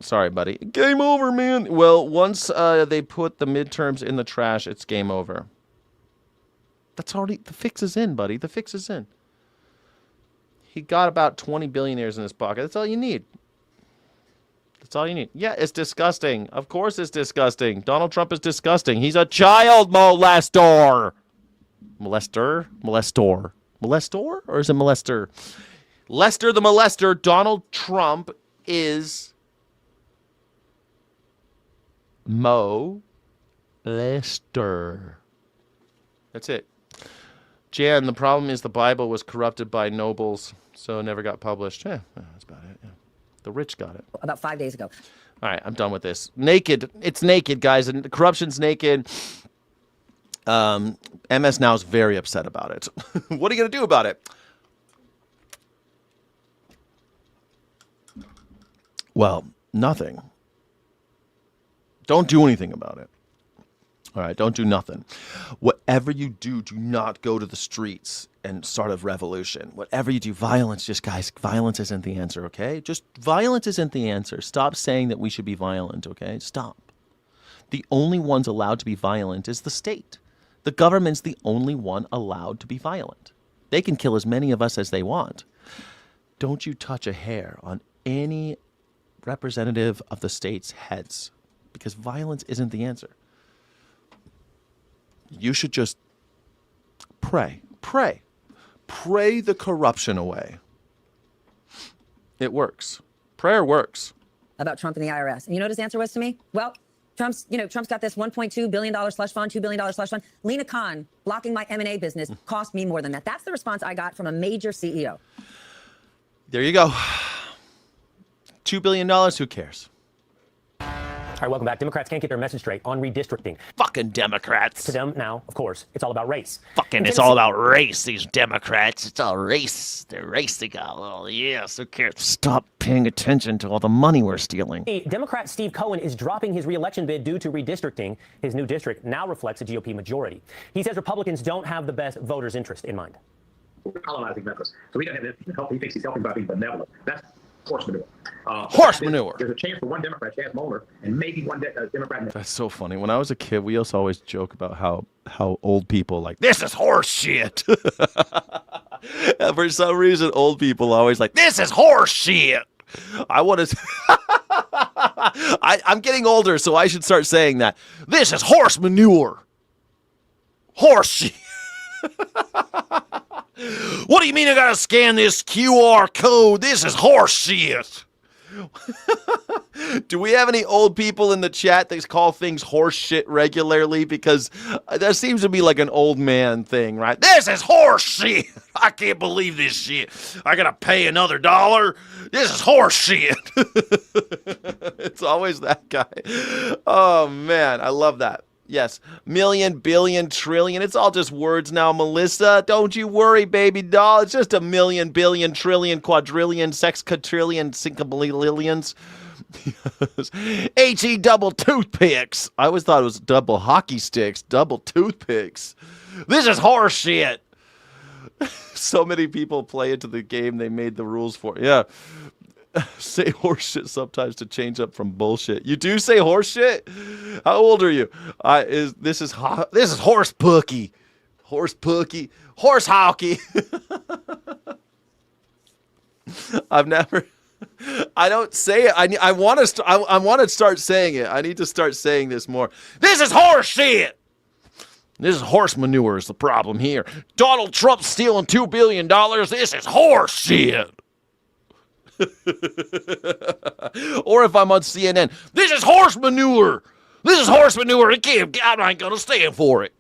Sorry, buddy. Game over, man. Well, once they put the midterms in the trash, it's game over. That's already... The fix is in, buddy. The fix is in. He got about 20 billionaires in his pocket. That's all you need. That's all you need. Yeah, it's disgusting. Of course it's disgusting. Donald Trump is disgusting. He's a child molestor. Molester? Molestor. Molestor? Or is it molester? Lester the molester. Donald Trump is... molester. That's it. Jan, the problem is the Bible was corrupted by nobles, so it never got published. Yeah, that's about it. Yeah. The rich got it. About 5 days ago. All right, I'm done with this. Naked. It's naked, guys, and corruption's naked. MS Now is very upset about it. What are you going to do about it? Well, nothing. Don't do anything about it. All right, don't do nothing. Whatever you do, do not go to the streets and start a revolution. Whatever you do, violence, just guys, violence isn't the answer, okay? Just violence isn't the answer. Stop saying that we should be violent, okay? Stop. The only ones allowed to be violent is the state. The government's the only one allowed to be violent. They can kill as many of us as they want. Don't you touch a hair on any representative of the state's heads, because violence isn't the answer. You should just pray. Pray. Pray the corruption away. It works. Prayer works. About Trump and the IRS. And you know what his answer was to me? Well, Trump's got this $1.2 billion slush fund, $2 billion slush fund. Lena Khan blocking my M&A business cost me more than that. That's the response I got from a major CEO. There you go. $2 billion, who cares? All right, welcome back. Democrats can't get their message straight on redistricting. Fucking Democrats. To them now, of course, it's all about race. Fucking, it's all about race, these Democrats. It's all race. They're racing. Oh, yes, who cares? Stop paying attention to all the money we're stealing. Democrat Steve Cohen is dropping his re-election bid due to redistricting. His new district now reflects a GOP majority. He says Republicans don't have the best voters' interest in mind. We're colonizing members. So we don't have to help. He thinks he's helping by being benevolent. That's horse manure. Horse manure. There's a chance for one Democrat, Chaz Moeller, and maybe one Democrat. That's so funny. When I was a kid, we also always joke about how old people like, this is horse shit. And for some reason, old people always like, this is horse shit. I want to... I'm getting older, so I should start saying that. This is horse manure. Horse shit. What do you mean I gotta scan this QR code? This is horse shit. Do we have any old people in the chat that call things horse shit regularly? Because that seems to be like an old man thing, right? This is horse shit. I can't believe this shit. I gotta pay another $1. This is horse shit. It's always that guy. Oh, man. I love that. Yes. Million, billion, trillion. It's all just words now, Melissa. Don't you worry, baby doll. It's just a million, billion, trillion, quadrillion, sexquadrillion, cinquabillions. H-E double toothpicks. I always thought it was double hockey sticks. Double toothpicks. This is horse shit. So many people play into the game they made the rules for. Yeah. Say horse shit sometimes to change up from bullshit. You do say horse shit? How old are you? This is horse pookie. Horse pookie. Horse hockey. I've never... I don't say it. I want to start saying it. I need to start saying this more. This is horse shit. This is horse manure is the problem here. Donald Trump stealing $2 billion. This is horse shit. Or if I'm on CNN, this is horse manure. This is horse manure. I ain't going to stand for it.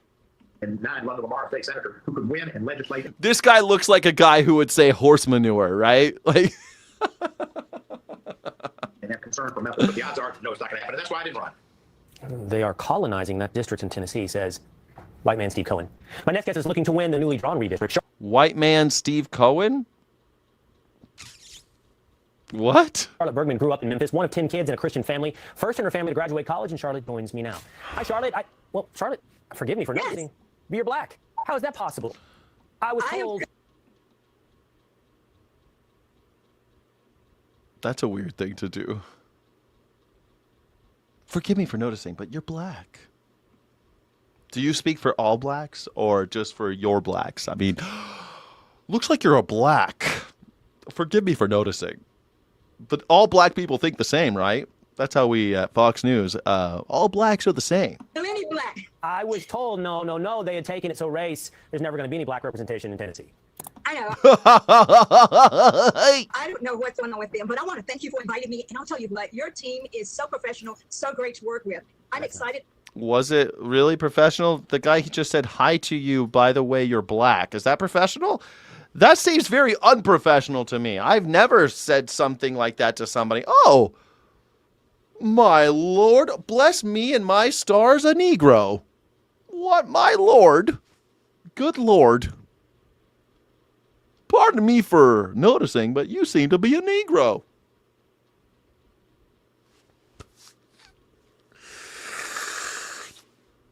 And 9 London Lamar State Senator who could win and legislate. This guy looks like a guy who would say horse manure, right? Like... and have concern for Memphis, but the odds are no, it's not going to happen. And that's why I didn't run. They are colonizing that district in Tennessee, says white man Steve Cohen. My next guest is looking to win the newly drawn redistrict. White man Steve Cohen? What? Charlotte Bergman grew up in Memphis, one of 10 kids in a Christian family. First in her family to graduate college, and Charlotte joins me now. Hi, Charlotte. Charlotte, forgive me for noticing. But you're black. How is that possible? I was told... That's a weird thing to do. Forgive me for noticing, but you're black. Do you speak for all blacks or just for your blacks? I mean, looks like you're a black. Forgive me for noticing. But all black people think the same, right? That's how we at Fox News, all blacks are the same. Any black. I was told, no, they had taken it so race, there's never going to be any black representation in Tennessee. I know. I don't know what's going on with them, but I want to thank you for inviting me. And I'll tell you what, your team is so professional, so great to work with. I'm excited. Was it really professional? The guy he just said hi to you, by the way, you're black. Is that professional? That seems very unprofessional to me. I've never said something like that to somebody. Oh, my Lord, bless me and my stars, a Negro. What, my Lord? Good Lord. Pardon me for noticing, but you seem to be a Negro.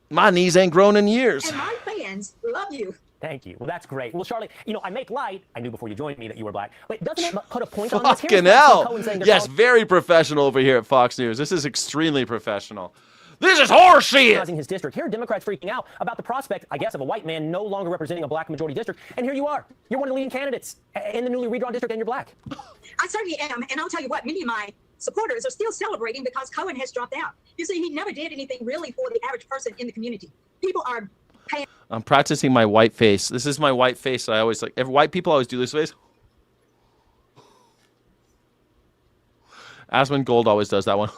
My knees ain't grown in years. And my fans love you. Thank you. Well, that's great. Well, Charlotte, I make light. I knew before you joined me that you were black. But doesn't it put a point on this? Fucking hell. Yes, very professional over here at Fox News. This is extremely professional. This is horseshit! His district. Here are Democrats freaking out about the prospect, I guess, of a white man no longer representing a black majority district. And here you are. You're one of the leading candidates in the newly redrawn district, and you're black. I certainly am. And I'll tell you what, many of my supporters are still celebrating because Cohen has dropped out. You see, he never did anything really for the average person in the community. People are paying. I'm practicing my white face. This is my white face that I always like. White people always do this face. Asmund Gold always does that one.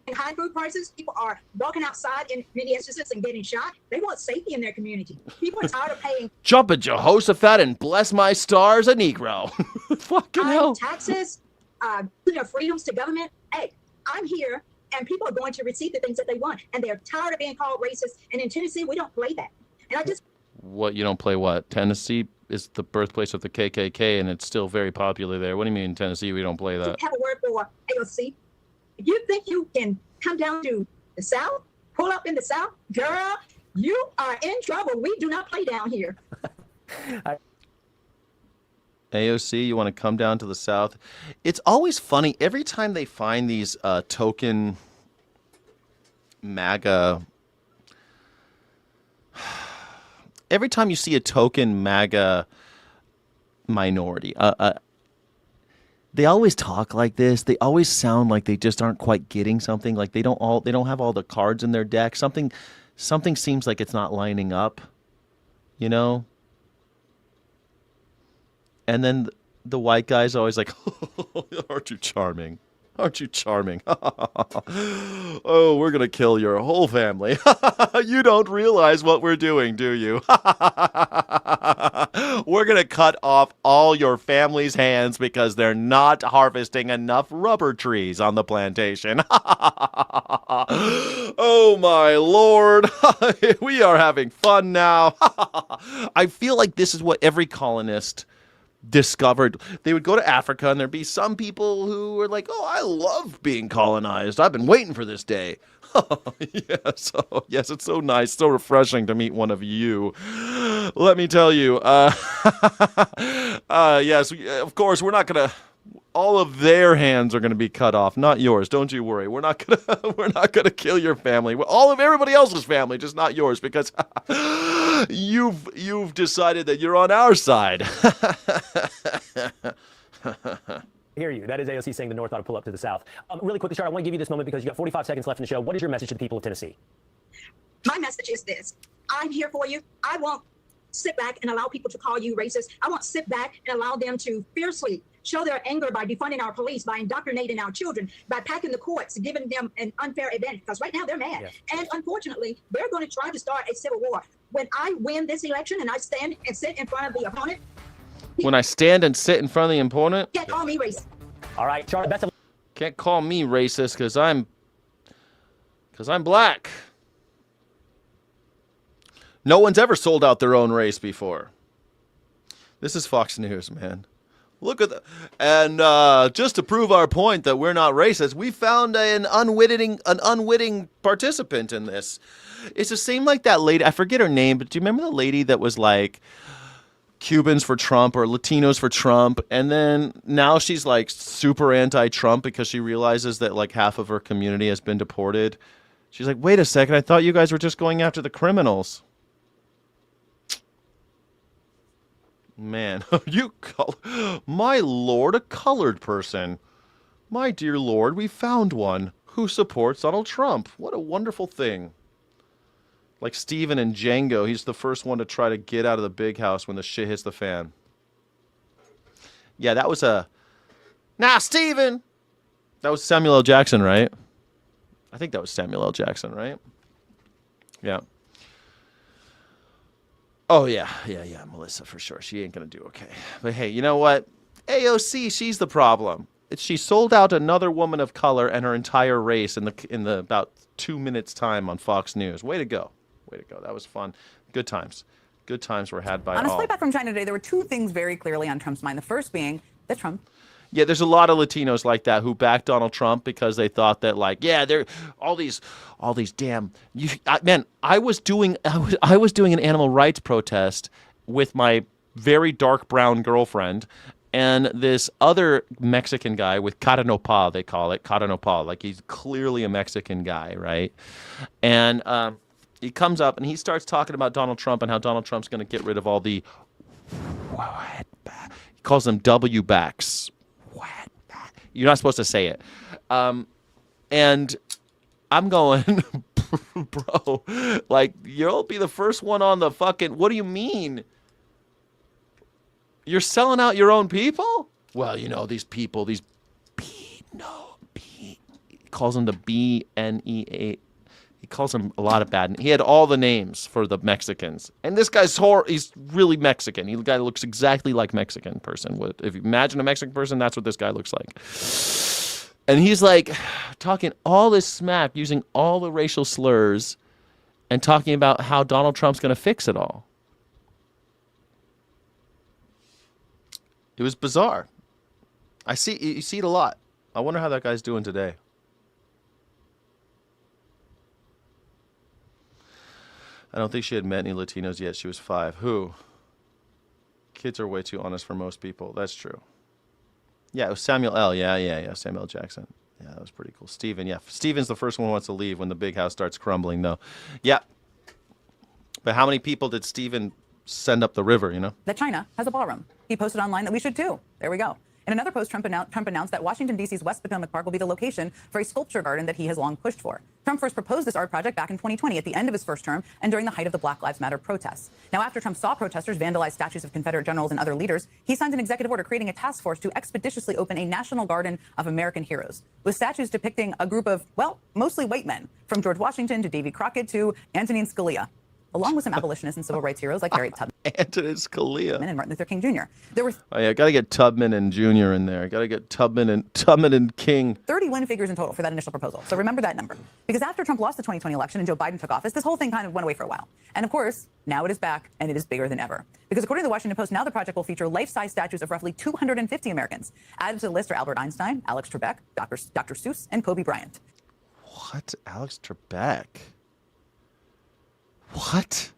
In high food prices, people are walking outside in many instances and getting shot. They want safety in their community. People are tired of paying. Jump at Jehoshaphat and bless my stars, a Negro. Fucking hell. Taxes, freedoms to government. Hey, I'm here, and people are going to receive the things that they want, and they're tired of being called racist. And in Tennessee, we don't play that. And I just. What, you don't play what? Tennessee is the birthplace of the KKK, and it's still very popular there. What do you mean in Tennessee we don't play that? Have a word for AOC. If you think you can come down to the South, pull up in the South, girl, you are in trouble. We do not play down here. AOC, you want to come down to the South? It's always funny. Every time they find these token MAGA... Every time you see a token MAGA minority... they always talk like this. They always sound like they just aren't quite getting something. Like they don't have all the cards in their deck. Something seems like it's not lining up, you know? And then the white guy's always like, "Aren't you charming?" Aren't you charming? Oh, we're going to kill your whole family. You don't realize what we're doing, do you? We're going to cut off all your family's hands because they're not harvesting enough rubber trees on the plantation. Oh, my Lord. We are having fun now. I feel like this is what every colonist discovered. They would go to Africa and there'd be some people who were like, oh, I love being colonized. I've been waiting for this day. Yes, oh, yes, it's so nice, so refreshing to meet one of you. Let me tell you. Yes, of course, we're not going to... All of their hands are going to be cut off, not yours. Don't you worry. We're not gonna kill your family. All of everybody else's family, just not yours, because you've decided that you're on our side. I hear you. That is AOC saying the North ought to pull up to the South. Really quickly, Charlotte, I want to give you this moment because you got 45 seconds left in the show. What is your message to the people of Tennessee? My message is this. I'm here for you. I won't sit back and allow people to call you racist. I won't sit back and allow them to fiercely show their anger by defunding our police, by indoctrinating our children, by packing the courts, giving them an unfair advantage. Because right now they're mad. Yes. And unfortunately, they're going to try to start a civil war. When I win this election and I stand and sit in front of the opponent. When I stand and sit in front of the opponent. Can't call me racist. All right, Charlotte, best of luck. Can't call me racist because I'm black. No one's ever sold out their own race before. This is Fox News, man. Look at that. And just to prove our point that we're not racist, we found an unwitting participant in this. It's the same like that lady. I forget her name, but do you remember the lady that was like Cubans for Trump or Latinos for Trump? And then now she's like super anti-Trump because she realizes that like half of her community has been deported. She's like, wait a second. I thought you guys were just going after the criminals. Man, my lord, a colored person. My dear lord, we found one who supports Donald Trump. What a wonderful thing. Like Steven and Django, he's the first one to try to get out of the big house when the shit hits the fan. Yeah, that was Steven! That was Samuel L. Jackson, right? I think that was Samuel L. Jackson, right? Yeah. Oh, yeah, Melissa, for sure. She ain't going to do okay. But hey, you know what? AOC, she's the problem. She sold out another woman of color and her entire race in the about 2 minutes time on Fox News. Way to go. Way to go. That was fun. Good times. Good times were had by all. On a flight back from China today, there were two things very clearly on Trump's mind. The first being that Trump... Yeah, there's a lot of Latinos like that who backed Donald Trump because they thought that, like, yeah, they're all these damn. Man, I was doing an animal rights protest with my very dark brown girlfriend and this other Mexican guy with cara nopal, they call it cara nopal, like he's clearly a Mexican guy, right? And he comes up and he starts talking about Donald Trump and how Donald Trump's going to get rid of all the. He calls them W backs. You're not supposed to say it. And I'm going, bro, like, you'll be the first one on the fucking, what do you mean? You're selling out your own people? Well, you know, these people, he calls them the BNEA. He calls them a lot of bad. He had all the names for the Mexicans. And this guy's he's really Mexican. The guy looks exactly like Mexican person. If you imagine a Mexican person, that's what this guy looks like. And he's like talking all this smack, using all the racial slurs and talking about how Donald Trump's going to fix it all. It was bizarre. You see it a lot. I wonder how that guy's doing today. I don't think she had met any Latinos yet. She was 5. Who? Kids are way too honest for most people. That's true. Yeah, it was Samuel L. Yeah. Samuel L. Jackson. Yeah, that was pretty cool. Steven, yeah. Steven's the first one who wants to leave when the big house starts crumbling, though. Yeah. But how many people did Steven send up the river, you know? That China has a ballroom. He posted online that we should too. There we go. In another post, Trump announced that Washington, D.C.'s West Potomac Park will be the location for a sculpture garden that he has long pushed for. Trump first proposed this art project back in 2020 at the end of his first term and during the height of the Black Lives Matter protests. Now, after Trump saw protesters vandalize statues of Confederate generals and other leaders, he signed an executive order creating a task force to expeditiously open a national garden of American heroes with statues depicting a group of, well, mostly white men, from George Washington to Davy Crockett to Antonin Scalia, along with some abolitionists and civil rights heroes like Harriet Tubman Antonin Scalia and Martin Luther King Jr. There were Oh yeah, gotta get Tubman and Jr. in there. Gotta get Tubman and King. 30 win figures in total for that initial proposal. So remember that number. Because after Trump lost the 2020 election and Joe Biden took office, this whole thing kind of went away for a while. And of course, now it is back and it is bigger than ever. Because according to the Washington Post, now the project will feature life-size statues of roughly 250 Americans. Added to the list are Albert Einstein, Alex Trebek, Dr. Seuss, and Kobe Bryant. What? Alex Trebek? What?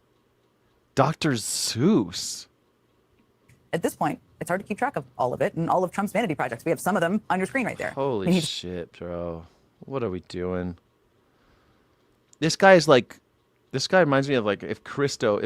Dr. Seuss? At this point, it's hard to keep track of all of it and all of Trump's vanity projects. We have some of them on your screen right there. Holy shit, bro. What are we doing? This guy reminds me of like if Christo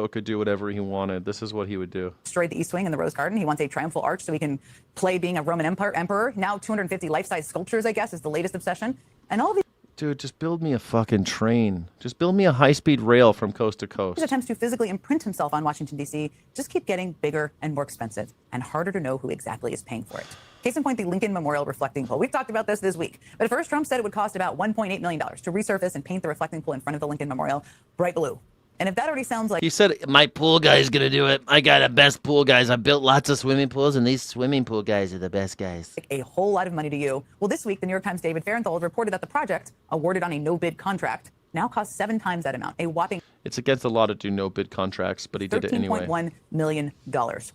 could do whatever he wanted, this is what he would do. Destroyed the East Wing and the Rose Garden. He wants a triumphal arch so he can play being a Roman emperor. Now 250 life-size sculptures, I guess, is the latest obsession. And all of these Dude, just build me a fucking train. Just build me a high-speed rail from coast to coast. his attempts to physically imprint himself on Washington, D.C. just keep getting bigger and more expensive and harder to know who exactly is paying for it. Case in point, the Lincoln Memorial reflecting pool. We've talked about this week. But at first, Trump said it would cost about $1.8 million to resurface and paint the reflecting pool in front of the Lincoln Memorial bright blue. And if that already sounds like... He said, my pool guy's going to do it. I got the best pool guys. I built lots of swimming pools, and these swimming pool guys are the best guys. A whole lot of money to you. Well, this week, the New York Times' David Fahrenthold reported that the project, awarded on a no-bid contract, now costs 7 times that amount, a whopping... It's against the law to do no-bid contracts, but he did it anyway. $13.1 million.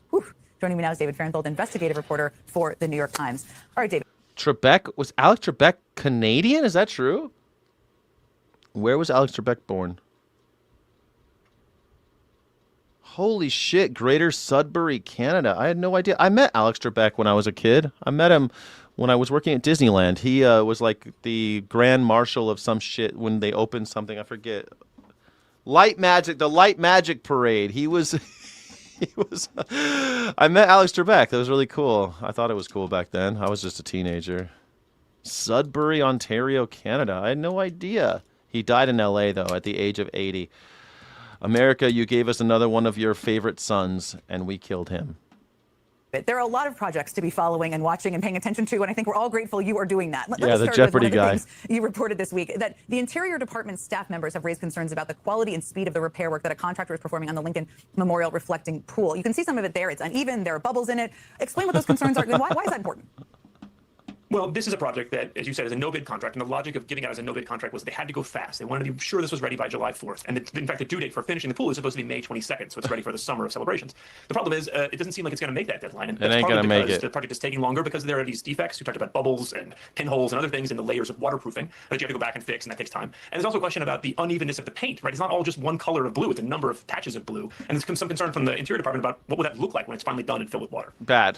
Whew. Joining me now is David Fahrenthold, investigative reporter for the New York Times. All right, David. Was Alex Trebek Canadian? Is that true? Where was Alex Trebek born? Holy shit, Greater Sudbury, Canada. I had no idea. I met Alex Trebek when I was a kid. I met him when I was working at Disneyland. He was like the grand marshal of some shit when they opened something. I forget. The Light Magic Parade. He was... I met Alex Trebek. That was really cool. I thought it was cool back then. I was just a teenager. Sudbury, Ontario, Canada. I had no idea. He died in LA, though, at the age of 80. America, you gave us another one of your favorite sons, and we killed him. There are a lot of projects to be following and watching and paying attention to, and I think we're all grateful you are doing that. Let me the start Jeopardy with one guy. of the things you reported this week, that the Interior Department staff members have raised concerns about the quality and speed of the repair work that a contractor is performing on the Lincoln Memorial reflecting pool. You can see some of it there. It's uneven. There are bubbles in it. Explain what those concerns are. Why is that important? Well, this is a project that, as you said, is a no-bid contract, and the logic of giving out as a no-bid contract was they had to go fast. They wanted to be sure this was ready by July 4th, and in fact, the due date for finishing the pool is supposed to be May 22nd, so it's ready for the summer of celebrations. The problem is, it doesn't seem like it's going to make that deadline, and that's ain't partly gonna make because it. the project is taking longer because there are these defects. You talked about bubbles and pinholes and other things in the layers of waterproofing that you have to go back and fix, and that takes time. And there's also a question about the unevenness of the paint, right? It's not all just one color of blue; it's a number of patches of blue, and there's some concern from the Interior Department about what would that look like when it's finally done and filled with water. Bad.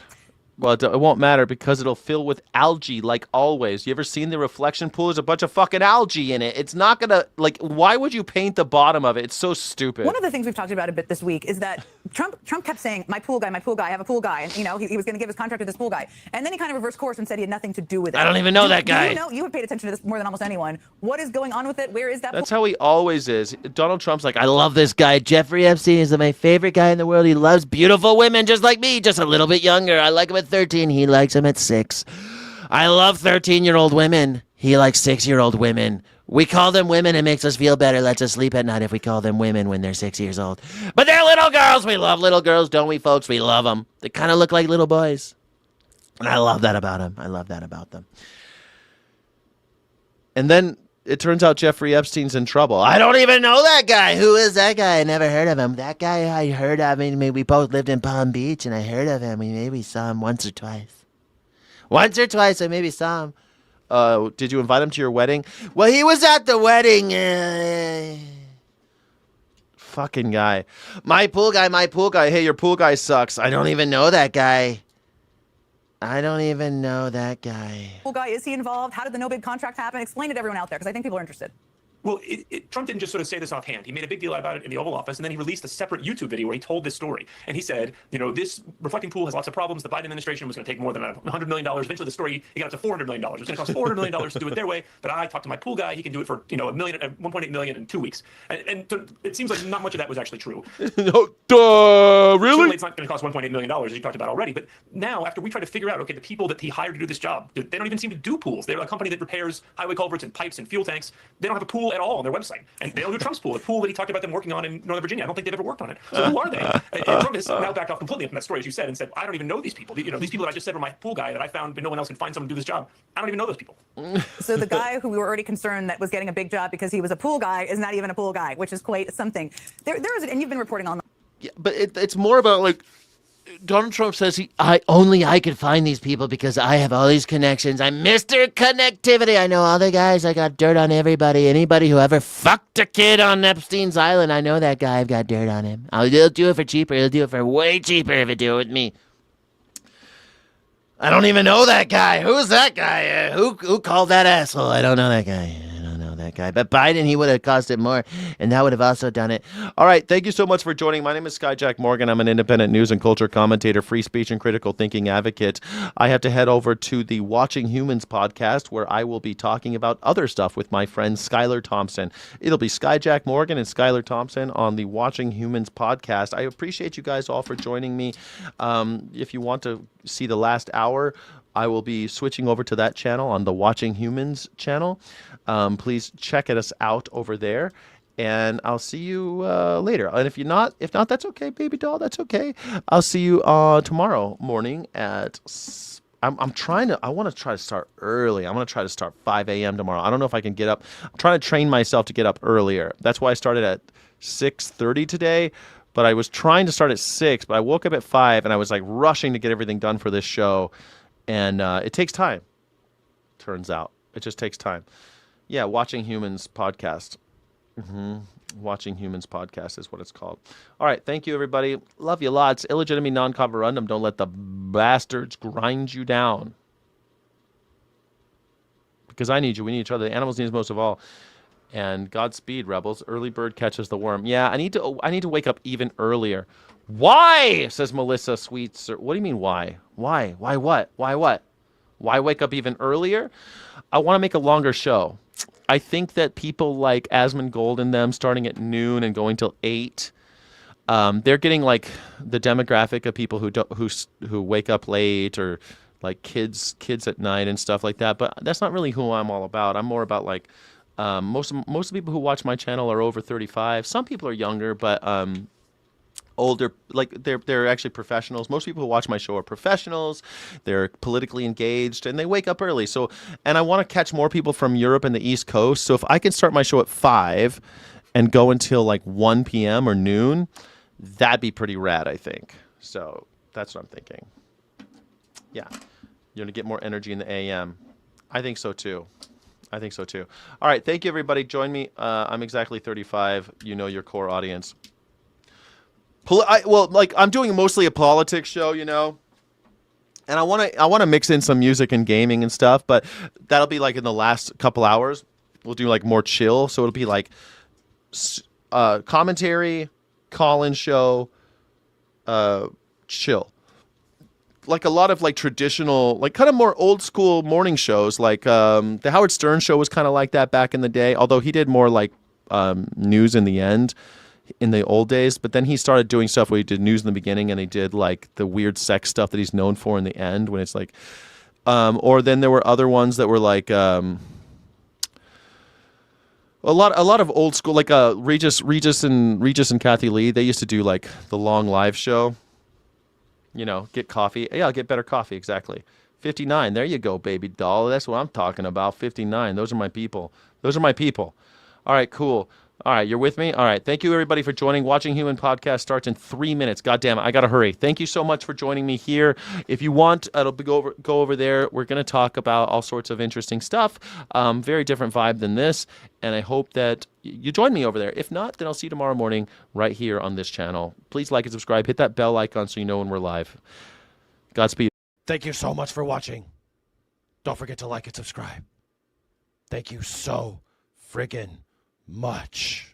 Well, it won't matter because it'll fill with algae like always. You ever seen the reflection pool? There's a bunch of fucking algae in it. It's not gonna, like, why would you paint the bottom of it? It's so stupid. One of the things we've talked about a bit this week is that Trump kept saying, my pool guy, I have a pool guy. And, he was going to give his contract to this pool guy. And then he kind of reversed course and said he had nothing to do with it. I don't even know that guy. You have paid attention to this more than almost anyone. What is going on with it? Where is that That's how he always is. Donald Trump's like, I love this guy. Jeffrey Epstein is my favorite guy in the world. He loves beautiful women just like me, just a little bit younger. I like him at 13. He likes him at 6. I love 13-year-old women. He likes 6-year-old women. We call them women. It makes us feel better. Lets us sleep at night if we call them women when they're 6 years old. But they're little girls. We love little girls, don't we, folks? We love them. They kind of look like little boys. And I love that about them. I love that about them. And then it turns out Jeffrey Epstein's in trouble. I don't even know that guy. Who is that guy? I never heard of him. That guy I heard of. I mean, we both lived in Palm Beach, and I heard of him. We maybe saw him once or twice. Once or twice, I maybe saw him. Did you invite him to your wedding? Well, he was at the wedding. Fucking guy. My pool guy. Hey, your pool guy sucks. I don't even know that guy. Pool guy, is he involved? How did the no-bid contract happen? Explain it to everyone out there, because I think people are interested. Well, Trump didn't just sort of say this offhand. He made a big deal about it in the Oval Office, and then he released a separate YouTube video where he told this story. And he said, this reflecting pool has lots of problems. The Biden administration was going to take more than $100 million. Eventually, the story, he got up to $400 million. It's going to cost $400 million to do it their way, but I talked to my pool guy. He can do it for, $1.8 million in 2 weeks. And it seems like not much of that was actually true. Really? Certainly, it's not going to cost $1.8 million, as you talked about already. But now, after we try to figure out, okay, the people that he hired to do this job, they don't even seem to do pools. They're a company that repairs highway culverts and pipes and fuel tanks. They don't have a pool at all on their website. And they don't do Trump's pool, the pool that he talked about them working on in Northern Virginia. I don't think they've ever worked on it. So who are they? And Trump has now backed off completely from that story, as you said, and said, I don't even know these people. These people that I just said were my pool guy that I found, but no one else can find someone to do this job. I don't even know those people. So the guy who we were already concerned that was getting a big job because he was a pool guy is not even a pool guy, which is quite something. There is, and you've been reporting on. Yeah, but it's more about like Donald Trump says I could find these people because I have all these connections. I'm Mr. Connectivity. I know all the guys. I got dirt on everybody. Anybody who ever fucked a kid on Epstein's island, I know that guy. I've got dirt on him. He'll do it for cheaper. He'll do it for way cheaper if he'll do it with me. I don't even know that guy. Who's that guy? Who called that asshole? I don't know that guy. But Biden, he would have cost it more, and that would have also done it. All right, thank you so much for joining. My name is Skyjack Morgan. I'm an independent news and culture commentator, free speech and critical thinking advocate. I have to head over to the Watching Humans podcast, where I will be talking about other stuff with my friend Skylar Thompson. It'll be Skyjack Morgan and Skylar Thompson on the Watching Humans podcast. I appreciate you guys all for joining me. If you want to see the last hour, I will be switching over to that channel on the Watching Humans channel. Please check us out over there, and I'll see you later. And if not, that's okay, baby doll. That's okay. I'll see you tomorrow morning at. I want to try to start early. I'm going to try to start 5 a.m. tomorrow. I don't know if I can get up. I'm trying to train myself to get up earlier. That's why I started at 6:30 today. But I was trying to start at 6, but I woke up at 5, and I was like rushing to get everything done for this show. And it takes time, turns out. It just takes time. Yeah, Watching Humans podcast. Watching Humans podcast is what it's called. All right, thank you, everybody. Love you lots. Illegitimate non-coverundum. Don't let the bastards grind you down. Because I need you. We need each other. The animals need us most of all. And Godspeed, rebels. Early bird catches the worm. Yeah, I need to wake up even earlier. Why? Says Melissa Sweets. What do you mean why? Why? Why what? Why what? Why wake up even earlier? I want to make a longer show. I think that people like Asmongold and them starting at noon and going till 8, they're getting like the demographic of people who wake up late, or like kids at night and stuff like that. But that's not really who I'm all about. I'm more about like most of the people who watch my channel are over 35. Some people are younger, but older, like they're actually professionals. Most people who watch my show are professionals. They're politically engaged, and they wake up early. So, and I want to catch more people from Europe and the East Coast. So if I can start my show at 5 and go until like 1 p.m. or noon, that'd be pretty rad, I think. So that's what I'm thinking. Yeah, you're gonna get more energy in the AM. I think so too. All right, thank you, everybody. Join me. I'm exactly 35. You know your core audience. I'm doing mostly a politics show, and I want to mix in some music and gaming and stuff, but that'll be like in the last couple hours. We'll do like more chill, so it'll be like commentary, call-in show, chill. Like a lot of like traditional, like kind of more old school morning shows. Like the Howard Stern show was kind of like that back in the day, although he did more like news in the end. In the old days, but then he started doing stuff where he did news in the beginning, and he did like the weird sex stuff that he's known for in the end, when it's like or then there were other ones that were like a lot of old school, like Regis and Kathy Lee. They used to do like the long live show, get coffee. Yeah, I'll get better coffee. Exactly. 59. There you go, baby doll. That's what I'm talking about. 59. Those are my people. All right, cool. All right, you're with me? All right, thank you, everybody, for joining. Watching Human Podcast starts in 3 minutes. God damn it, I got to hurry. Thank you so much for joining me here. If you want, go over there. We're going to talk about all sorts of interesting stuff. Very different vibe than this, and I hope that you join me over there. If not, then I'll see you tomorrow morning right here on this channel. Please like and subscribe. Hit that bell icon so you know when we're live. Godspeed. Thank you so much for watching. Don't forget to like and subscribe. Thank you so friggin' much.